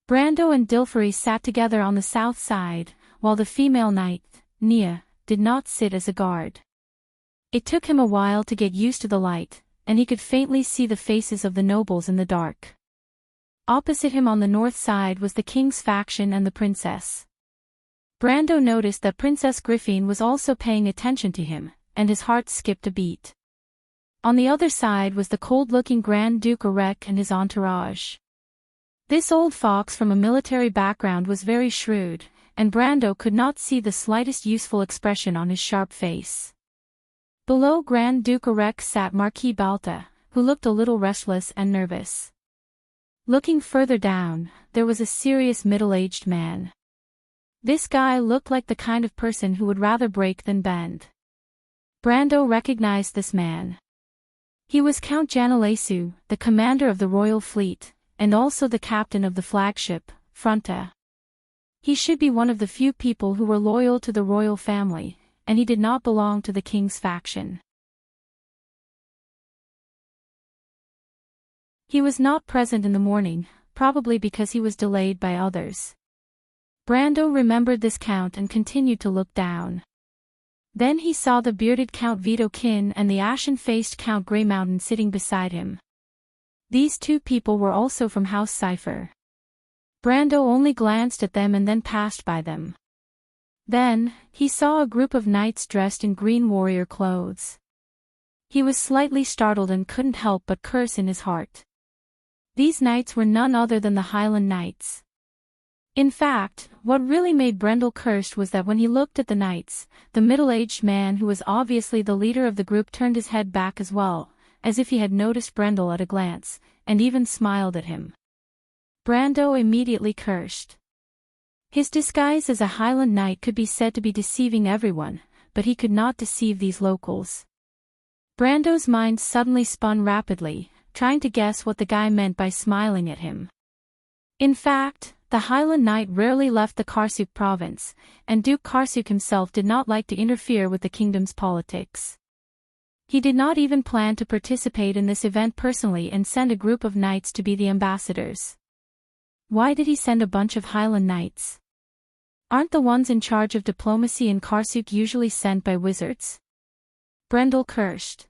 Brando and Dilfari sat together on the south side, while the female knight, Nia, did not sit as a guard. It took him a while to get used to the light, and he could faintly see the faces of the nobles in the dark. Opposite him on the north side was the king's faction and the princess. Brando noticed that Princess Griffine was also paying attention to him, and his heart skipped a beat. On the other side was the cold-looking Grand Duke Erech and his entourage. This old fox from a military background was very shrewd, and Brando could not see the slightest useful expression on his sharp face. Below Grand Duke Erech sat Marquis Balta, who looked a little restless and nervous. Looking further down, there was a serious middle-aged man. This guy looked like the kind of person who would rather break than bend. Brando recognized this man. He was Count Janalesu, the commander of the royal fleet, and also the captain of the flagship, Fronta. He should be one of the few people who were loyal to the royal family, and he did not belong to the king's faction. He was not present in the morning, probably because he was delayed by others. Brando remembered this count and continued to look down. Then he saw the bearded Count Vito Kin and the ashen-faced Count Grey Mountain sitting beside him. These two people were also from House Cipher. Brando only glanced at them and then passed by them. Then, he saw a group of knights dressed in green warrior clothes. He was slightly startled and couldn't help but curse in his heart. These knights were none other than the Highland Knights. In fact, what really made Brendel cursed was that when he looked at the knights, the middle-aged man who was obviously the leader of the group turned his head back as well, as if he had noticed Brendel at a glance, and even smiled at him. Brando immediately cursed. His disguise as a Highland Knight could be said to be deceiving everyone, but he could not deceive these locals. Brando's mind suddenly spun rapidly, trying to guess what the guy meant by smiling at him. In fact, The Highland Knight rarely left the Karsuk province, and Duke Karsuk himself did not like to interfere with the kingdom's politics. He did not even plan to participate in this event personally and send a group of knights to be the ambassadors. Why did he send a bunch of Highland Knights? Aren't the ones in charge of diplomacy in Karsuk usually sent by wizards? Brendel cursed.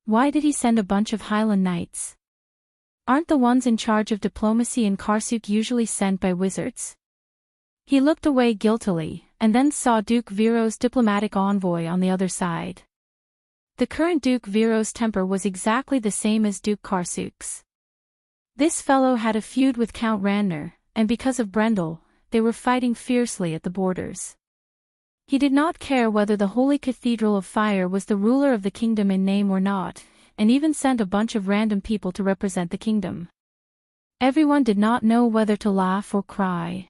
Why did he send a bunch of Highland Knights? Aren't the ones in charge of diplomacy in Karsuk usually sent by wizards? He looked away guiltily, and then saw Duke Viro's diplomatic envoy on the other side. The current Duke Viro's temper was exactly the same as Duke Karsuk's. This fellow had a feud with Count Randner, and because of Brendel, they were fighting fiercely at the borders. He did not care whether the Holy Cathedral of Fire was the ruler of the kingdom in name or not, and even sent a bunch of random people to represent the kingdom. Everyone did not know whether to laugh or cry.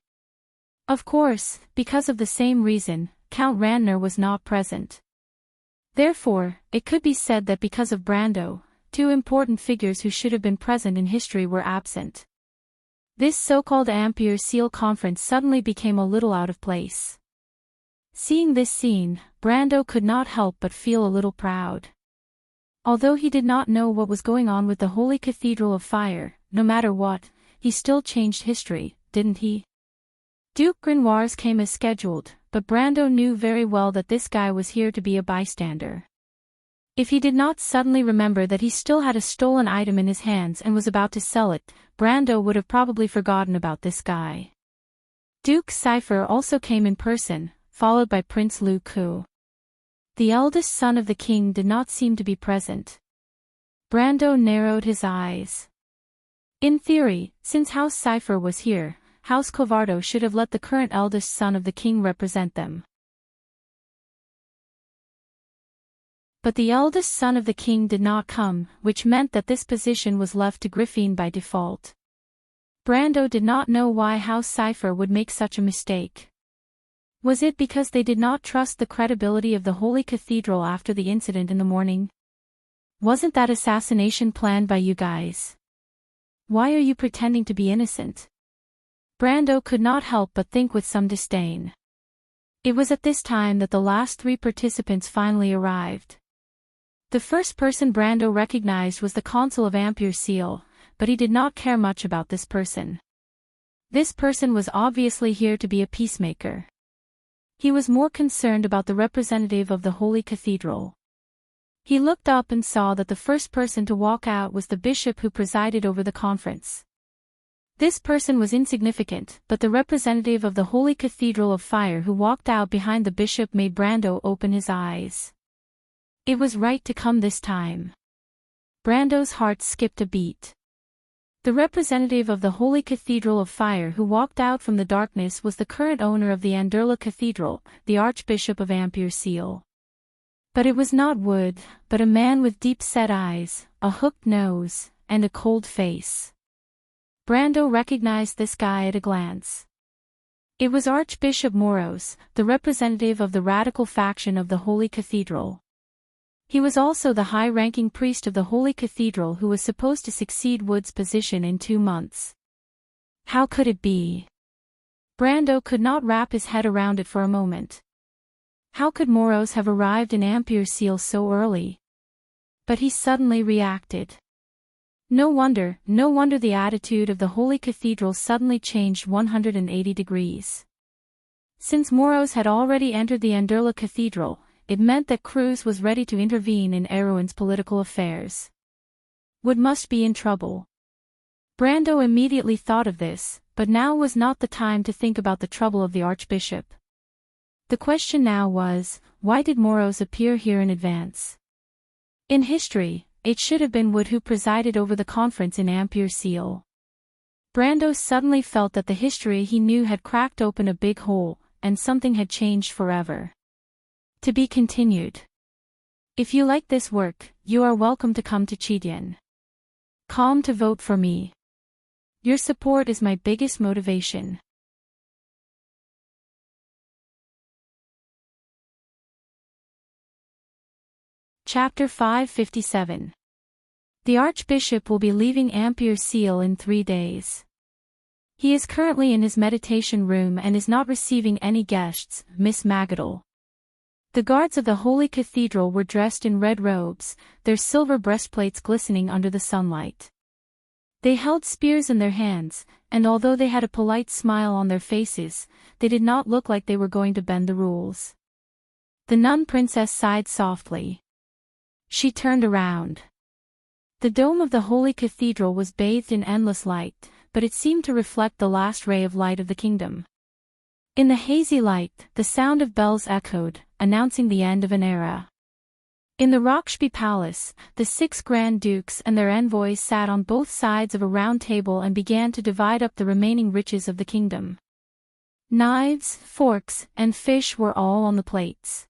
Of course, because of the same reason, Count Randner was not present. Therefore, it could be said that because of Brando, two important figures who should have been present in history were absent. This so-called Ampere Seal conference suddenly became a little out of place. Seeing this scene, Brando could not help but feel a little proud. Although he did not know what was going on with the Holy Cathedral of Fire, no matter what, he still changed history, didn't he? Duke Grenoires came as scheduled, but Brando knew very well that this guy was here to be a bystander. If he did not suddenly remember that he still had a stolen item in his hands and was about to sell it, Brando would have probably forgotten about this guy. Duke Cypher also came in person, followed by Prince Lu Ku. The eldest son of the king did not seem to be present. Brando narrowed his eyes. In theory, since House Cypher was here, House Covardo should have let the current eldest son of the king represent them. But the eldest son of the king did not come, which meant that this position was left to Griffin by default. Brando did not know why House Cypher would make such a mistake. Was it because they did not trust the credibility of the Holy Cathedral after the incident in the morning? Wasn't that assassination planned by you guys? Why are you pretending to be innocent? Brando could not help but think with some disdain. It was at this time that the last three participants finally arrived. The first person Brando recognized was the consul of Ampere Seal, but he did not care much about this person. This person was obviously here to be a peacemaker. He was more concerned about the representative of the Holy Cathedral. He looked up and saw that the first person to walk out was the bishop who presided over the conference. This person was insignificant, but the representative of the Holy Cathedral of Fire who walked out behind the bishop made Brando open his eyes. It was right to come this time. Brando's heart skipped a beat. The representative of the Holy Cathedral of Fire who walked out from the darkness was the current owner of the Anderla Cathedral, the Archbishop of Ampere Seal. But it was not Wood, but a man with deep-set eyes, a hooked nose, and a cold face. Brando recognized this guy at a glance. It was Archbishop Moros, the representative of the radical faction of the Holy Cathedral. He was also the high-ranking priest of the Holy Cathedral who was supposed to succeed Wood's position in 2 months. How could it be? Brando could not wrap his head around it for a moment. How could Moros have arrived in Ampere Seal so early? But he suddenly reacted. No wonder the attitude of the Holy Cathedral suddenly changed 180 degrees. Since Moros had already entered the Anderla Cathedral, it meant that Cruz was ready to intervene in Erewhon's political affairs. Wood must be in trouble. Brando immediately thought of this, but now was not the time to think about the trouble of the Archbishop. The question now was, why did Moros appear here in advance? In history, it should have been Wood who presided over the conference in Ampere Seal. Brando suddenly felt that the history he knew had cracked open a big hole, and something had changed forever. To be continued. If you like this work, you are welcome to come to Chidien.com to vote for me. Your support is my biggest motivation. Chapter 557. The Archbishop will be leaving Ampere Seal in 3 days. He is currently in his meditation room and is not receiving any guests, Miss Magadol. The guards of the Holy Cathedral were dressed in red robes, their silver breastplates glistening under the sunlight. They held spears in their hands, and although they had a polite smile on their faces, they did not look like they were going to bend the rules. The nun princess sighed softly. She turned around. The dome of the Holy Cathedral was bathed in endless light, but it seemed to reflect the last ray of light of the kingdom. In the hazy light, the sound of bells echoed, announcing the end of an era. In the Rockshby Palace, the 6 Grand Dukes and their envoys sat on both sides of a round table and began to divide up the remaining riches of the kingdom. Knives, forks, and fish were all on the plates.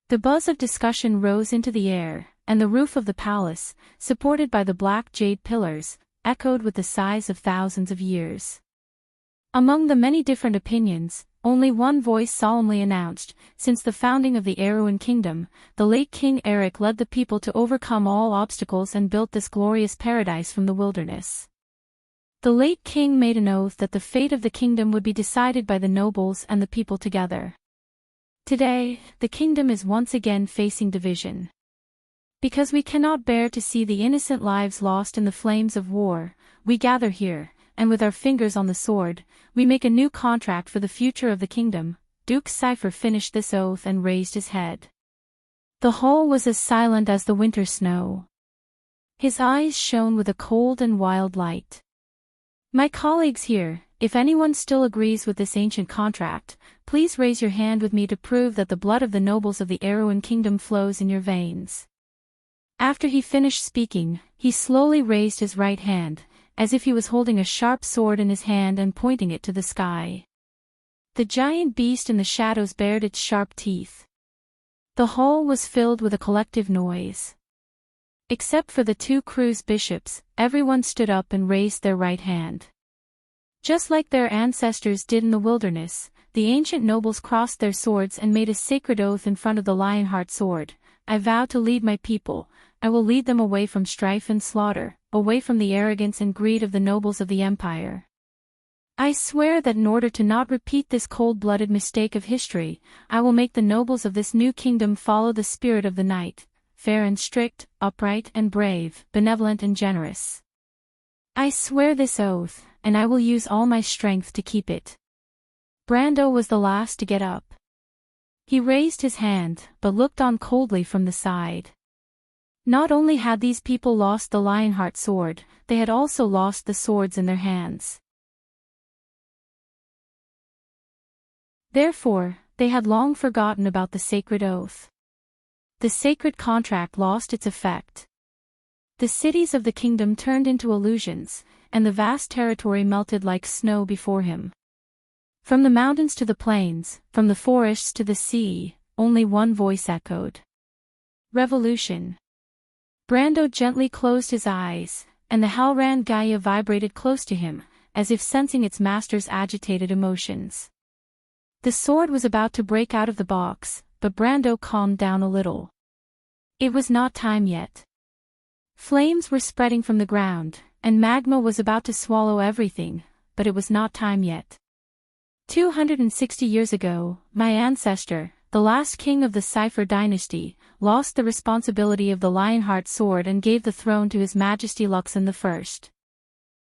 The buzz of discussion rose into the air, and the roof of the palace, supported by the black jade pillars, echoed with the sighs of thousands of years. Among the many different opinions, only one voice solemnly announced, since the founding of the Erewhon Kingdom, the late King Eric led the people to overcome all obstacles and built this glorious paradise from the wilderness. The late king made an oath that the fate of the kingdom would be decided by the nobles and the people together. Today, the kingdom is once again facing division. Because we cannot bear to see the innocent lives lost in the flames of war, we gather here, and with our fingers on the sword, we make a new contract for the future of the kingdom. Duke Cypher finished this oath and raised his head. The hall was as silent as the winter snow. His eyes shone with a cold and wild light. My colleagues here, if anyone still agrees with this ancient contract, please raise your hand with me to prove that the blood of the nobles of the Erewhon Kingdom flows in your veins. After he finished speaking, he slowly raised his right hand, as if he was holding a sharp sword in his hand and pointing it to the sky. The giant beast in the shadows bared its sharp teeth. The hall was filled with a collective noise. Except for the 2 Cruz bishops, everyone stood up and raised their right hand. Just like their ancestors did in the wilderness, the ancient nobles crossed their swords and made a sacred oath in front of the Lionheart sword. I vow to lead my people. I will lead them away from strife and slaughter, away from the arrogance and greed of the nobles of the empire. I swear that in order to not repeat this cold-blooded mistake of history, I will make the nobles of this new kingdom follow the spirit of the knight, fair and strict, upright and brave, benevolent and generous. I swear this oath, and I will use all my strength to keep it. Brando was the last to get up. He raised his hand, but looked on coldly from the side. Not only had these people lost the Lionheart sword, they had also lost the swords in their hands. Therefore, they had long forgotten about the sacred oath. The sacred contract lost its effect. The cities of the kingdom turned into illusions, and the vast territory melted like snow before him. From the mountains to the plains, from the forests to the sea, only one voice echoed. Revolution. Brando gently closed his eyes, and the Halran Gaia vibrated close to him, as if sensing its master's agitated emotions. The sword was about to break out of the box, but Brando calmed down a little. It was not time yet. Flames were spreading from the ground, and magma was about to swallow everything, but it was not time yet. 260 years ago, my ancestor, the last king of the Cypher dynasty, lost the responsibility of the Lionheart sword and gave the throne to His Majesty Luxon I.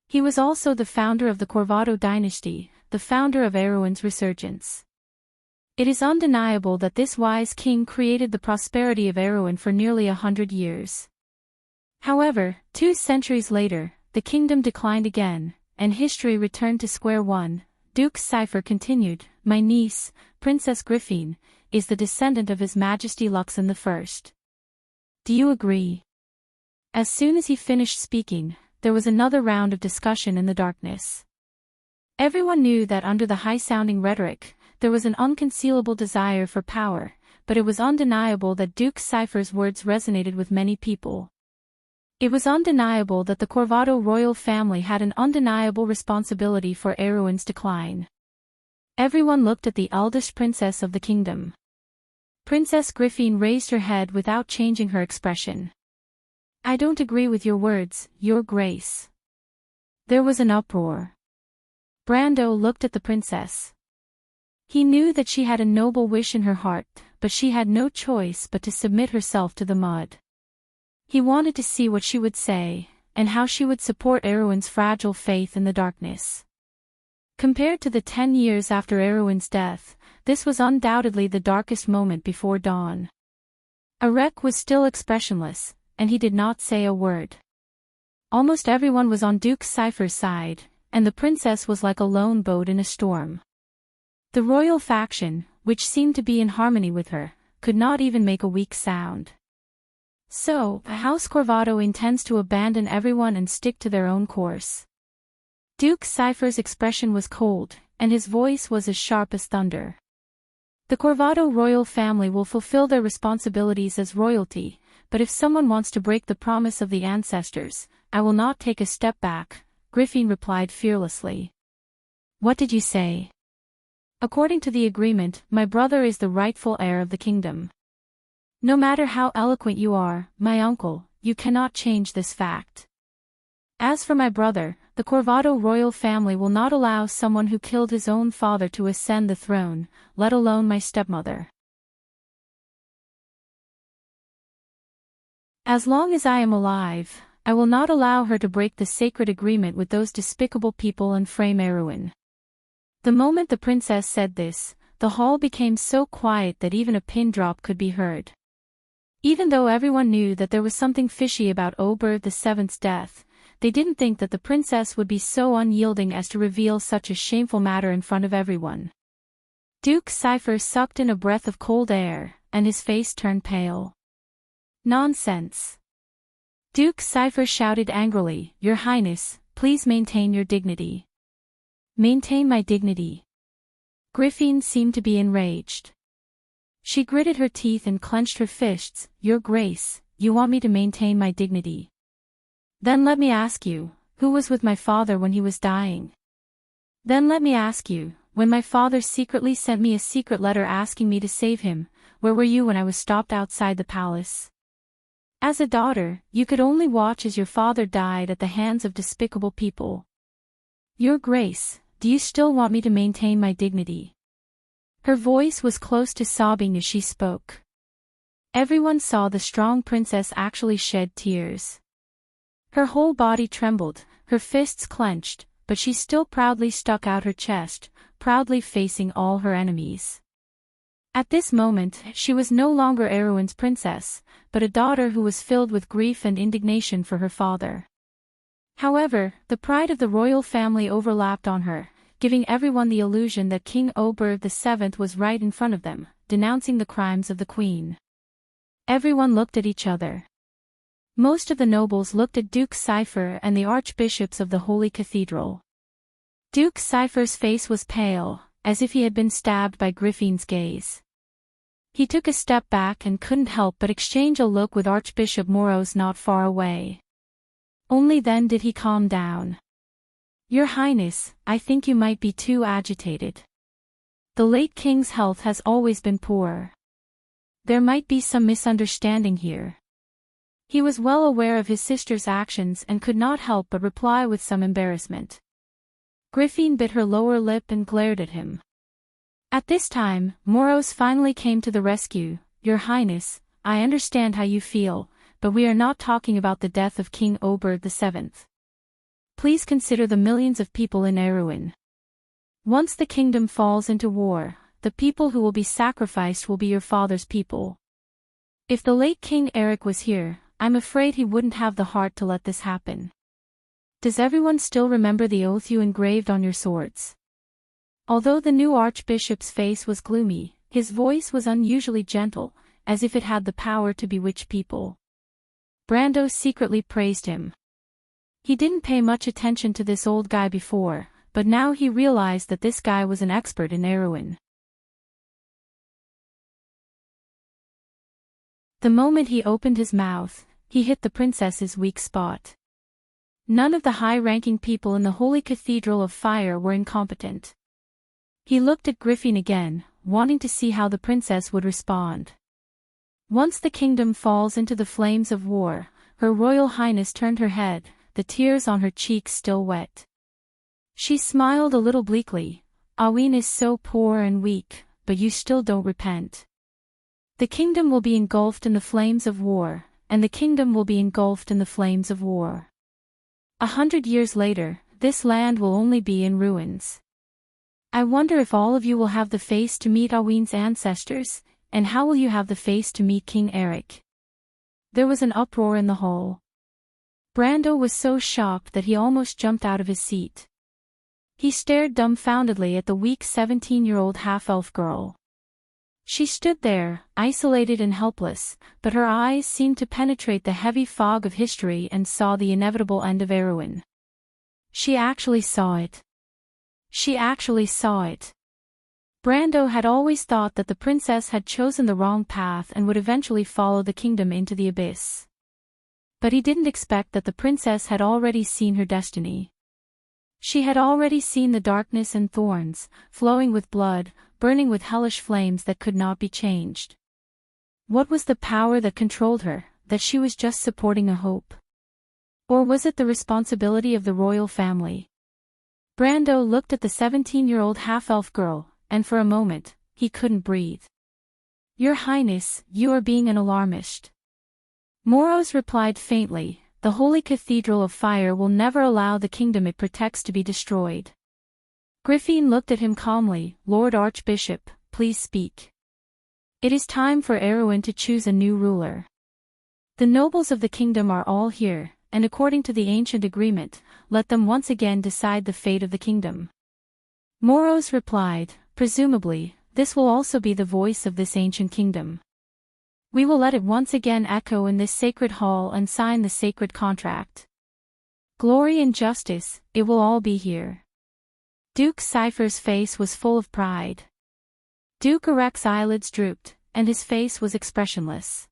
He was also the founder of the Corvado dynasty, the founder of Erewhon's resurgence. It is undeniable that this wise king created the prosperity of Erewhon for nearly 100 years. However, 2 centuries later, the kingdom declined again, and history returned to square one. Duke Cypher continued, my niece, Princess Griffin, is the descendant of His Majesty Luxon I. Do you agree? As soon as he finished speaking, there was another round of discussion in the darkness. Everyone knew that under the high-sounding rhetoric, there was an unconcealable desire for power, but it was undeniable that Duke Cypher's words resonated with many people. It was undeniable that the Corvado royal family had an undeniable responsibility for Erewhon's decline. Everyone looked at the eldest princess of the kingdom. Princess Griffin raised her head without changing her expression. I don't agree with your words, Your Grace. There was an uproar. Brando looked at the princess. He knew that she had a noble wish in her heart, but she had no choice but to submit herself to the mud. He wanted to see what she would say, and how she would support Erwin's fragile faith in the darkness. Compared to the 10 years after Erwin's death, this was undoubtedly the darkest moment before dawn. Erec was still expressionless, and he did not say a word. Almost everyone was on Duke Cypher's side, and the princess was like a lone boat in a storm. The royal faction, which seemed to be in harmony with her, could not even make a weak sound. So, House Corvado intends to abandon everyone and stick to their own course. Duke Cypher's expression was cold, and his voice was as sharp as thunder. The Corvado royal family will fulfill their responsibilities as royalty, but if someone wants to break the promise of the ancestors, I will not take a step back, Griffin replied fearlessly. What did you say? According to the agreement, my brother is the rightful heir of the kingdom. No matter how eloquent you are, my uncle, you cannot change this fact. As for my brother, the Corvado royal family will not allow someone who killed his own father to ascend the throne, let alone my stepmother. As long as I am alive, I will not allow her to break the sacred agreement with those despicable people and frame Erwin. The moment the princess said this, the hall became so quiet that even a pin drop could be heard. Even though everyone knew that there was something fishy about Oberth VII's death, they didn't think that the princess would be so unyielding as to reveal such a shameful matter in front of everyone. Duke Cypher sucked in a breath of cold air, and his face turned pale. Nonsense! Duke Cypher shouted angrily, Your Highness, please maintain your dignity. Maintain my dignity. Griffin seemed to be enraged. She gritted her teeth and clenched her fists. Your Grace, you want me to maintain my dignity. Then let me ask you, who was with my father when he was dying? Then let me ask you, when my father secretly sent me a secret letter asking me to save him, where were you when I was stopped outside the palace? As a daughter, you could only watch as your father died at the hands of despicable people. Your Grace, do you still want me to maintain my dignity? Her voice was close to sobbing as she spoke. Everyone saw the strong princess actually shed tears. Her whole body trembled, her fists clenched, but she still proudly stuck out her chest, proudly facing all her enemies. At this moment, she was no longer Erwin's princess, but a daughter who was filled with grief and indignation for her father. However, the pride of the royal family overlapped on her, giving everyone the illusion that King Oberth VII was right in front of them, denouncing the crimes of the queen. Everyone looked at each other. Most of the nobles looked at Duke Cypher and the archbishops of the Holy Cathedral. Duke Cypher's face was pale, as if he had been stabbed by Griffin's gaze. He took a step back and couldn't help but exchange a look with Archbishop Moros not far away. Only then did he calm down. Your Highness, I think you might be too agitated. The late king's health has always been poor. There might be some misunderstanding here. He was well aware of his sister's actions and could not help but reply with some embarrassment. Griffin bit her lower lip and glared at him. At this time, Moros finally came to the rescue. Your Highness, I understand how you feel, but we are not talking about the death of King Oberth VII. Please consider the millions of people in Erwin. Once the kingdom falls into war, the people who will be sacrificed will be your father's people. If the late King Eric was here, I'm afraid he wouldn't have the heart to let this happen. Does everyone still remember the oath you engraved on your swords? Although the new archbishop's face was gloomy, his voice was unusually gentle, as if it had the power to bewitch people. Brando secretly praised him. He didn't pay much attention to this old guy before, but now he realized that this guy was an expert in Erwin. The moment he opened his mouth, he hit the princess's weak spot. None of the high-ranking people in the Holy Cathedral of Fire were incompetent. He looked at Griffin again, wanting to see how the princess would respond. Once the kingdom falls into the flames of war, Her Royal Highness turned her head, the tears on her cheeks still wet. She smiled a little bleakly. Awin is so poor and weak, but you still don't repent. The kingdom will be engulfed in the flames of war, and the kingdom will be engulfed in the flames of war. 100 years later, this land will only be in ruins. I wonder if all of you will have the face to meet Awin's ancestors, and how will you have the face to meet King Eric? There was an uproar in the hall. Brando was so shocked that he almost jumped out of his seat. He stared dumbfoundedly at the weak 17-year-old half-elf girl. She stood there, isolated and helpless, but her eyes seemed to penetrate the heavy fog of history and saw the inevitable end of Erwin. She actually saw it. She actually saw it. Brando had always thought that the princess had chosen the wrong path and would eventually follow the kingdom into the abyss. But he didn't expect that the princess had already seen her destiny. She had already seen the darkness and thorns, flowing with blood, burning with hellish flames that could not be changed. What was the power that controlled her, that she was just supporting a hope? Or was it the responsibility of the royal family? Brando looked at the 17-year-old half-elf girl, and for a moment, he couldn't breathe. Your Highness, you are being an alarmist. Moros replied faintly, the Holy Cathedral of Fire will never allow the kingdom it protects to be destroyed. Griffin looked at him calmly, Lord Archbishop, please speak. It is time for Erwin to choose a new ruler. The nobles of the kingdom are all here, and according to the ancient agreement, let them once again decide the fate of the kingdom. Moros replied, presumably, this will also be the voice of this ancient kingdom. We will let it once again echo in this sacred hall and sign the sacred contract. Glory and justice, it will all be here. Duke Cypher's face was full of pride. Duke Erec's eyelids drooped, and his face was expressionless.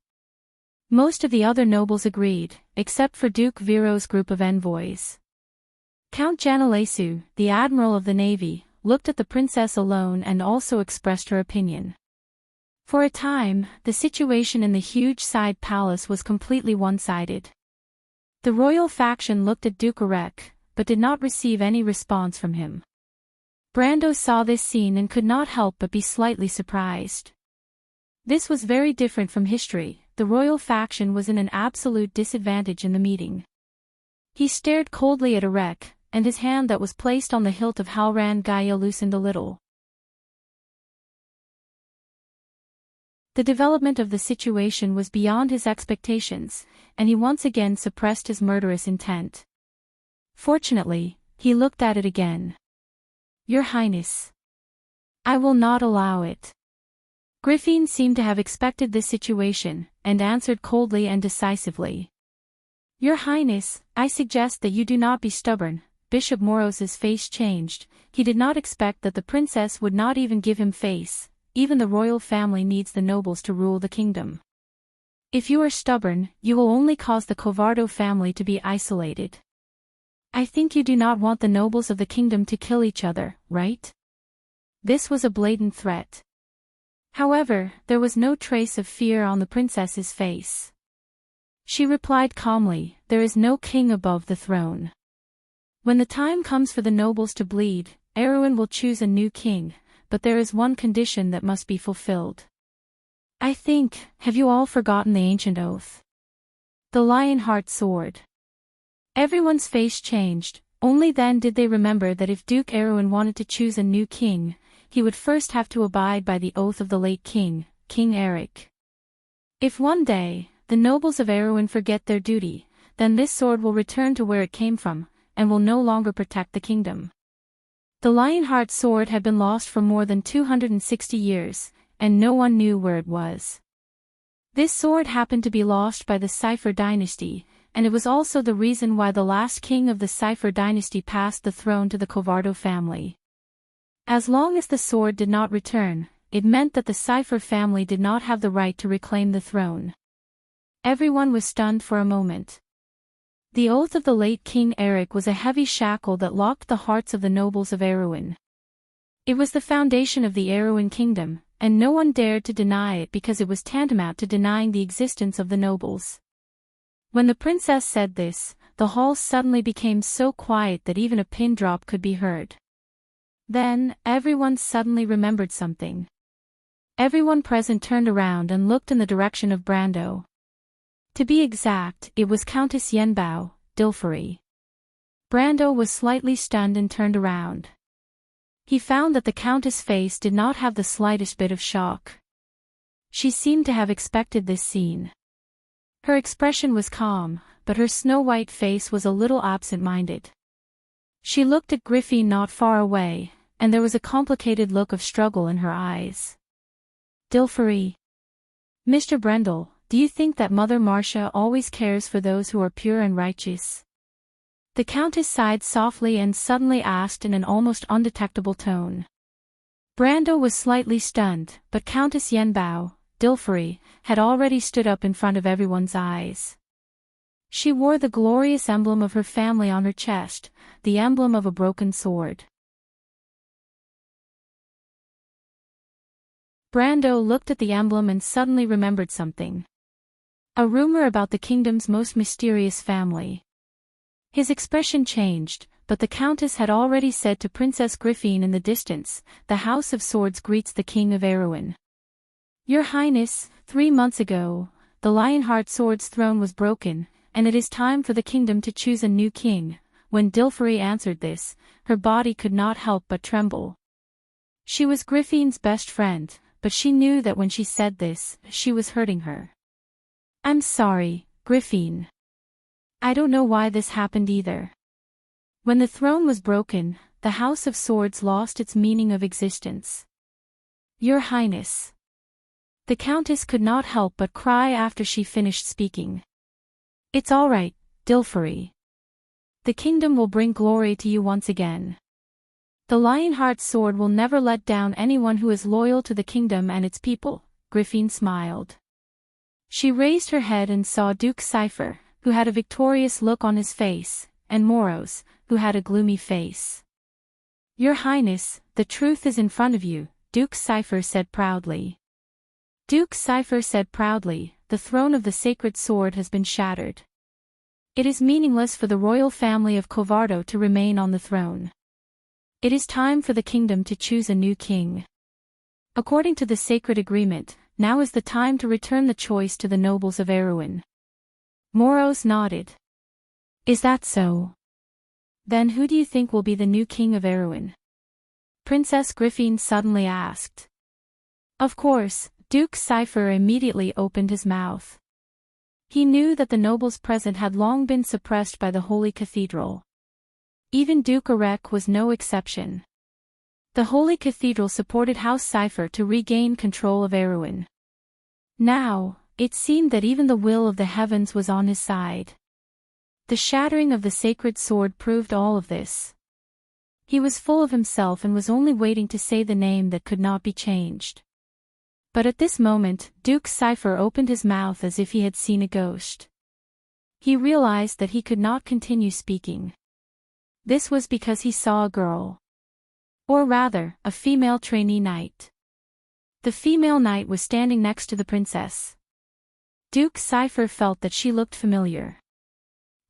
Most of the other nobles agreed, except for Duke Viro's group of envoys. Count Janalesu, the admiral of the navy, looked at the princess alone and also expressed her opinion. For a time, the situation in the huge side palace was completely one-sided. The royal faction looked at Duke Erec, but did not receive any response from him. Brando saw this scene and could not help but be slightly surprised. This was very different from history. The royal faction was in an absolute disadvantage in the meeting. He stared coldly at Erec, and his hand that was placed on the hilt of Halran Gaia loosened a little. The development of the situation was beyond his expectations, and he once again suppressed his murderous intent. Fortunately, he looked at it again. Your Highness. I will not allow it. Griffin seemed to have expected this situation, and answered coldly and decisively. Your Highness, I suggest that you do not be stubborn. Bishop Moros's face changed. He did not expect that the princess would not even give him face. Even the royal family needs the nobles to rule the kingdom. If you are stubborn, you will only cause the Covardo family to be isolated. I think you do not want the nobles of the kingdom to kill each other, right? This was a blatant threat. However, there was no trace of fear on the princess's face. She replied calmly, there is no king above the throne. When the time comes for the nobles to bleed, Erwin will choose a new king, but there is one condition that must be fulfilled. I think, have you all forgotten the ancient oath? The Lionheart sword. Everyone's face changed. Only then did they remember that if Duke Erwin wanted to choose a new king, he would first have to abide by the oath of the late king, King Eric. If one day, the nobles of Erwin forget their duty, then this sword will return to where it came from, and will no longer protect the kingdom. The Lionheart sword had been lost for more than 260 years, and no one knew where it was. This sword happened to be lost by the Cypher dynasty, and it was also the reason why the last king of the Cypher dynasty passed the throne to the Covardo family. As long as the sword did not return, it meant that the Cypher family did not have the right to reclaim the throne. Everyone was stunned for a moment. The oath of the late King Eric was a heavy shackle that locked the hearts of the nobles of Erwin. It was the foundation of the Erwin kingdom, and no one dared to deny it because it was tantamount to denying the existence of the nobles. When the princess said this, the hall suddenly became so quiet that even a pin drop could be heard. Then, everyone suddenly remembered something. Everyone present turned around and looked in the direction of Brando. To be exact, it was Countess Yenbao, Dilferi. Brando was slightly stunned and turned around. He found that the Countess' face did not have the slightest bit of shock. She seemed to have expected this scene. Her expression was calm, but her snow-white face was a little absent-minded. She looked at Griffin not far away, and there was a complicated look of struggle in her eyes. Dilferi. Mr. Brendel, do you think that Mother Marcia always cares for those who are pure and righteous? The Countess sighed softly and suddenly asked in an almost undetectable tone. Brando was slightly stunned, but Countess Yenbao, Dilferi, had already stood up in front of everyone's eyes. She wore the glorious emblem of her family on her chest, the emblem of a broken sword. Brando looked at the emblem and suddenly remembered something. A rumor about the kingdom's most mysterious family. His expression changed, but the Countess had already said to Princess Griffin in the distance, "The House of Swords greets the King of Erewhon. Your Highness, 3 months ago, the Lionheart Sword's throne was broken, and it is time for the kingdom to choose a new king." When Dilferi answered this, her body could not help but tremble. She was Griffin's best friend, but she knew that when she said this, she was hurting her. "I'm sorry, Griffin. I don't know why this happened either. When the throne was broken, the House of Swords lost its meaning of existence. Your Highness." The Countess could not help but cry after she finished speaking. "It's all right, Dilferi. The kingdom will bring glory to you once again. The Lionheart Sword will never let down anyone who is loyal to the kingdom and its people." Griffin smiled. She raised her head and saw Duke Cypher, who had a victorious look on his face, and Moros, who had a gloomy face. "Your Highness, the truth is in front of you," Duke Cypher said proudly. Duke Cypher said proudly, "The throne of the sacred sword has been shattered. It is meaningless for the royal family of Covardo to remain on the throne. It is time for the kingdom to choose a new king. According to the sacred agreement, now is the time to return the choice to the nobles of Erewhon." Moros nodded. "Is that so? Then who do you think will be the new king of Erewhon?" Princess Griffin suddenly asked. Of course, Duke Cypher immediately opened his mouth. He knew that the nobles present had long been suppressed by the Holy Cathedral. Even Duke Arek was no exception. The Holy Cathedral supported House Cypher to regain control of Erewhon. Now, it seemed that even the will of the heavens was on his side. The shattering of the sacred sword proved all of this. He was full of himself and was only waiting to say the name that could not be changed. But at this moment, Duke Cypher opened his mouth as if he had seen a ghost. He realized that he could not continue speaking. This was because he saw a girl. Or rather, a female trainee knight. The female knight was standing next to the princess. Duke Cypher felt that she looked familiar.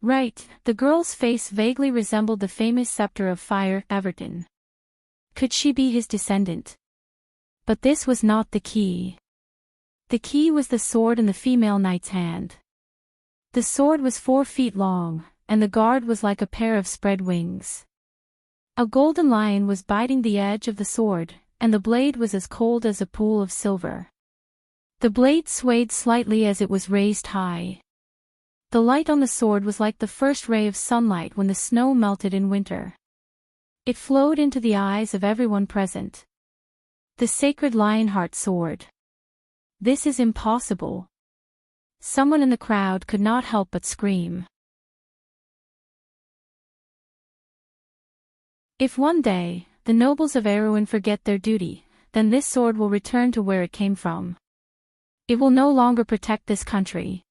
Right, the girl's face vaguely resembled the famous scepter of fire, Everton. Could she be his descendant? But this was not the key. The key was the sword in the female knight's hand. The sword was 4 feet long, and the guard was like a pair of spread wings. A golden lion was biting the edge of the sword, and the blade was as cold as a pool of silver. The blade swayed slightly as it was raised high. The light on the sword was like the first ray of sunlight when the snow melted in winter. It flowed into the eyes of everyone present. The sacred Lionheart sword. This is impossible. Someone in the crowd could not help but scream. If one day, the nobles of Erewhon forget their duty, then this sword will return to where it came from. It will no longer protect this country.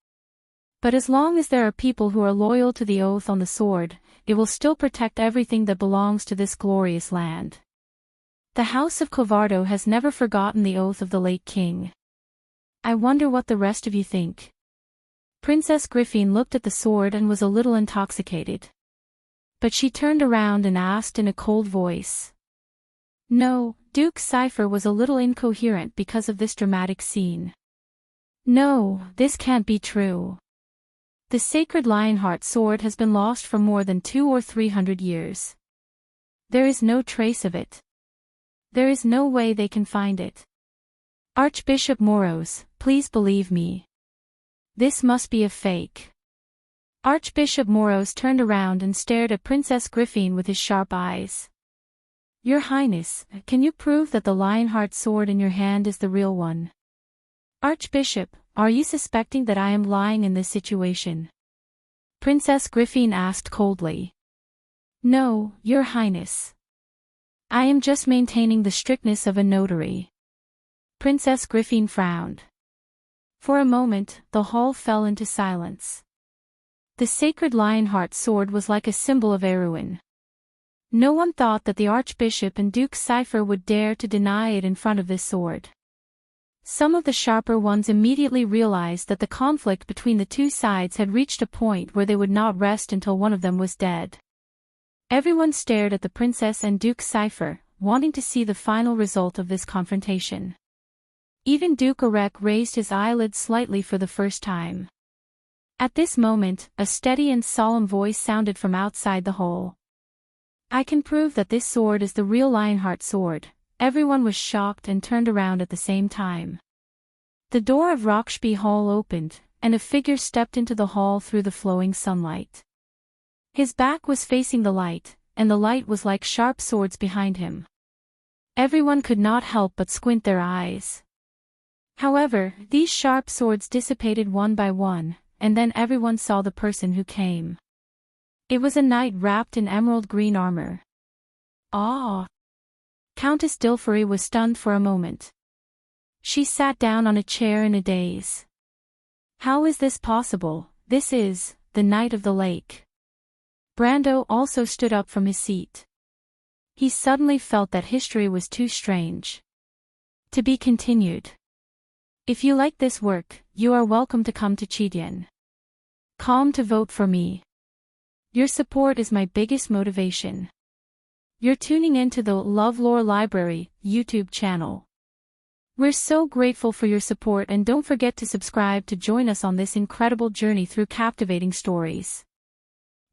But as long as there are people who are loyal to the oath on the sword, it will still protect everything that belongs to this glorious land. The House of Covardo has never forgotten the oath of the late king. I wonder what the rest of you think. Princess Griffin looked at the sword and was a little intoxicated. But she turned around and asked in a cold voice. No, Duke Cypher was a little incoherent because of this dramatic scene. No, this can't be true. The sacred Lionheart sword has been lost for more than 200 or 300 years. There is no trace of it. There is no way they can find it. Archbishop Moros, please believe me. This must be a fake. Archbishop Moros turned around and stared at Princess Griffin with his sharp eyes. Your Highness, can you prove that the Lionheart sword in your hand is the real one? Archbishop, are you suspecting that I am lying in this situation? Princess Griffin asked coldly. No, Your Highness. I am just maintaining the strictness of a notary. Princess Griffin frowned. For a moment, the hall fell into silence. The sacred Lionheart sword was like a symbol of Erewhon. No one thought that the Archbishop and Duke Cypher would dare to deny it in front of this sword. Some of the sharper ones immediately realized that the conflict between the two sides had reached a point where they would not rest until one of them was dead. Everyone stared at the princess and Duke Cypher, wanting to see the final result of this confrontation. Even Duke Erek raised his eyelids slightly for the first time. At this moment, a steady and solemn voice sounded from outside the hall. I can prove that this sword is the real Lionheart sword. Everyone was shocked and turned around at the same time. The door of Rockshby Hall opened, and a figure stepped into the hall through the flowing sunlight. His back was facing the light, and the light was like sharp swords behind him. Everyone could not help but squint their eyes. However, these sharp swords dissipated one by one, and then everyone saw the person who came. It was a knight wrapped in emerald green armor. Ah! Countess Dilfery was stunned for a moment. She sat down on a chair in a daze. How is this possible? This is the Knight of the Lake. Brando also stood up from his seat. He suddenly felt that history was too strange. To be continued. If you like this work, you are welcome to come to Chidien.com to vote for me. Your support is my biggest motivation. You're tuning into the LoveLore Library YouTube channel. We're so grateful for your support, and don't forget to subscribe to join us on this incredible journey through captivating stories.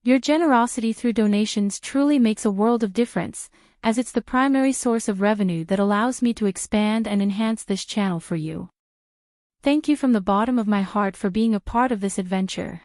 Your generosity through donations truly makes a world of difference, as it's the primary source of revenue that allows me to expand and enhance this channel for you. Thank you from the bottom of my heart for being a part of this adventure.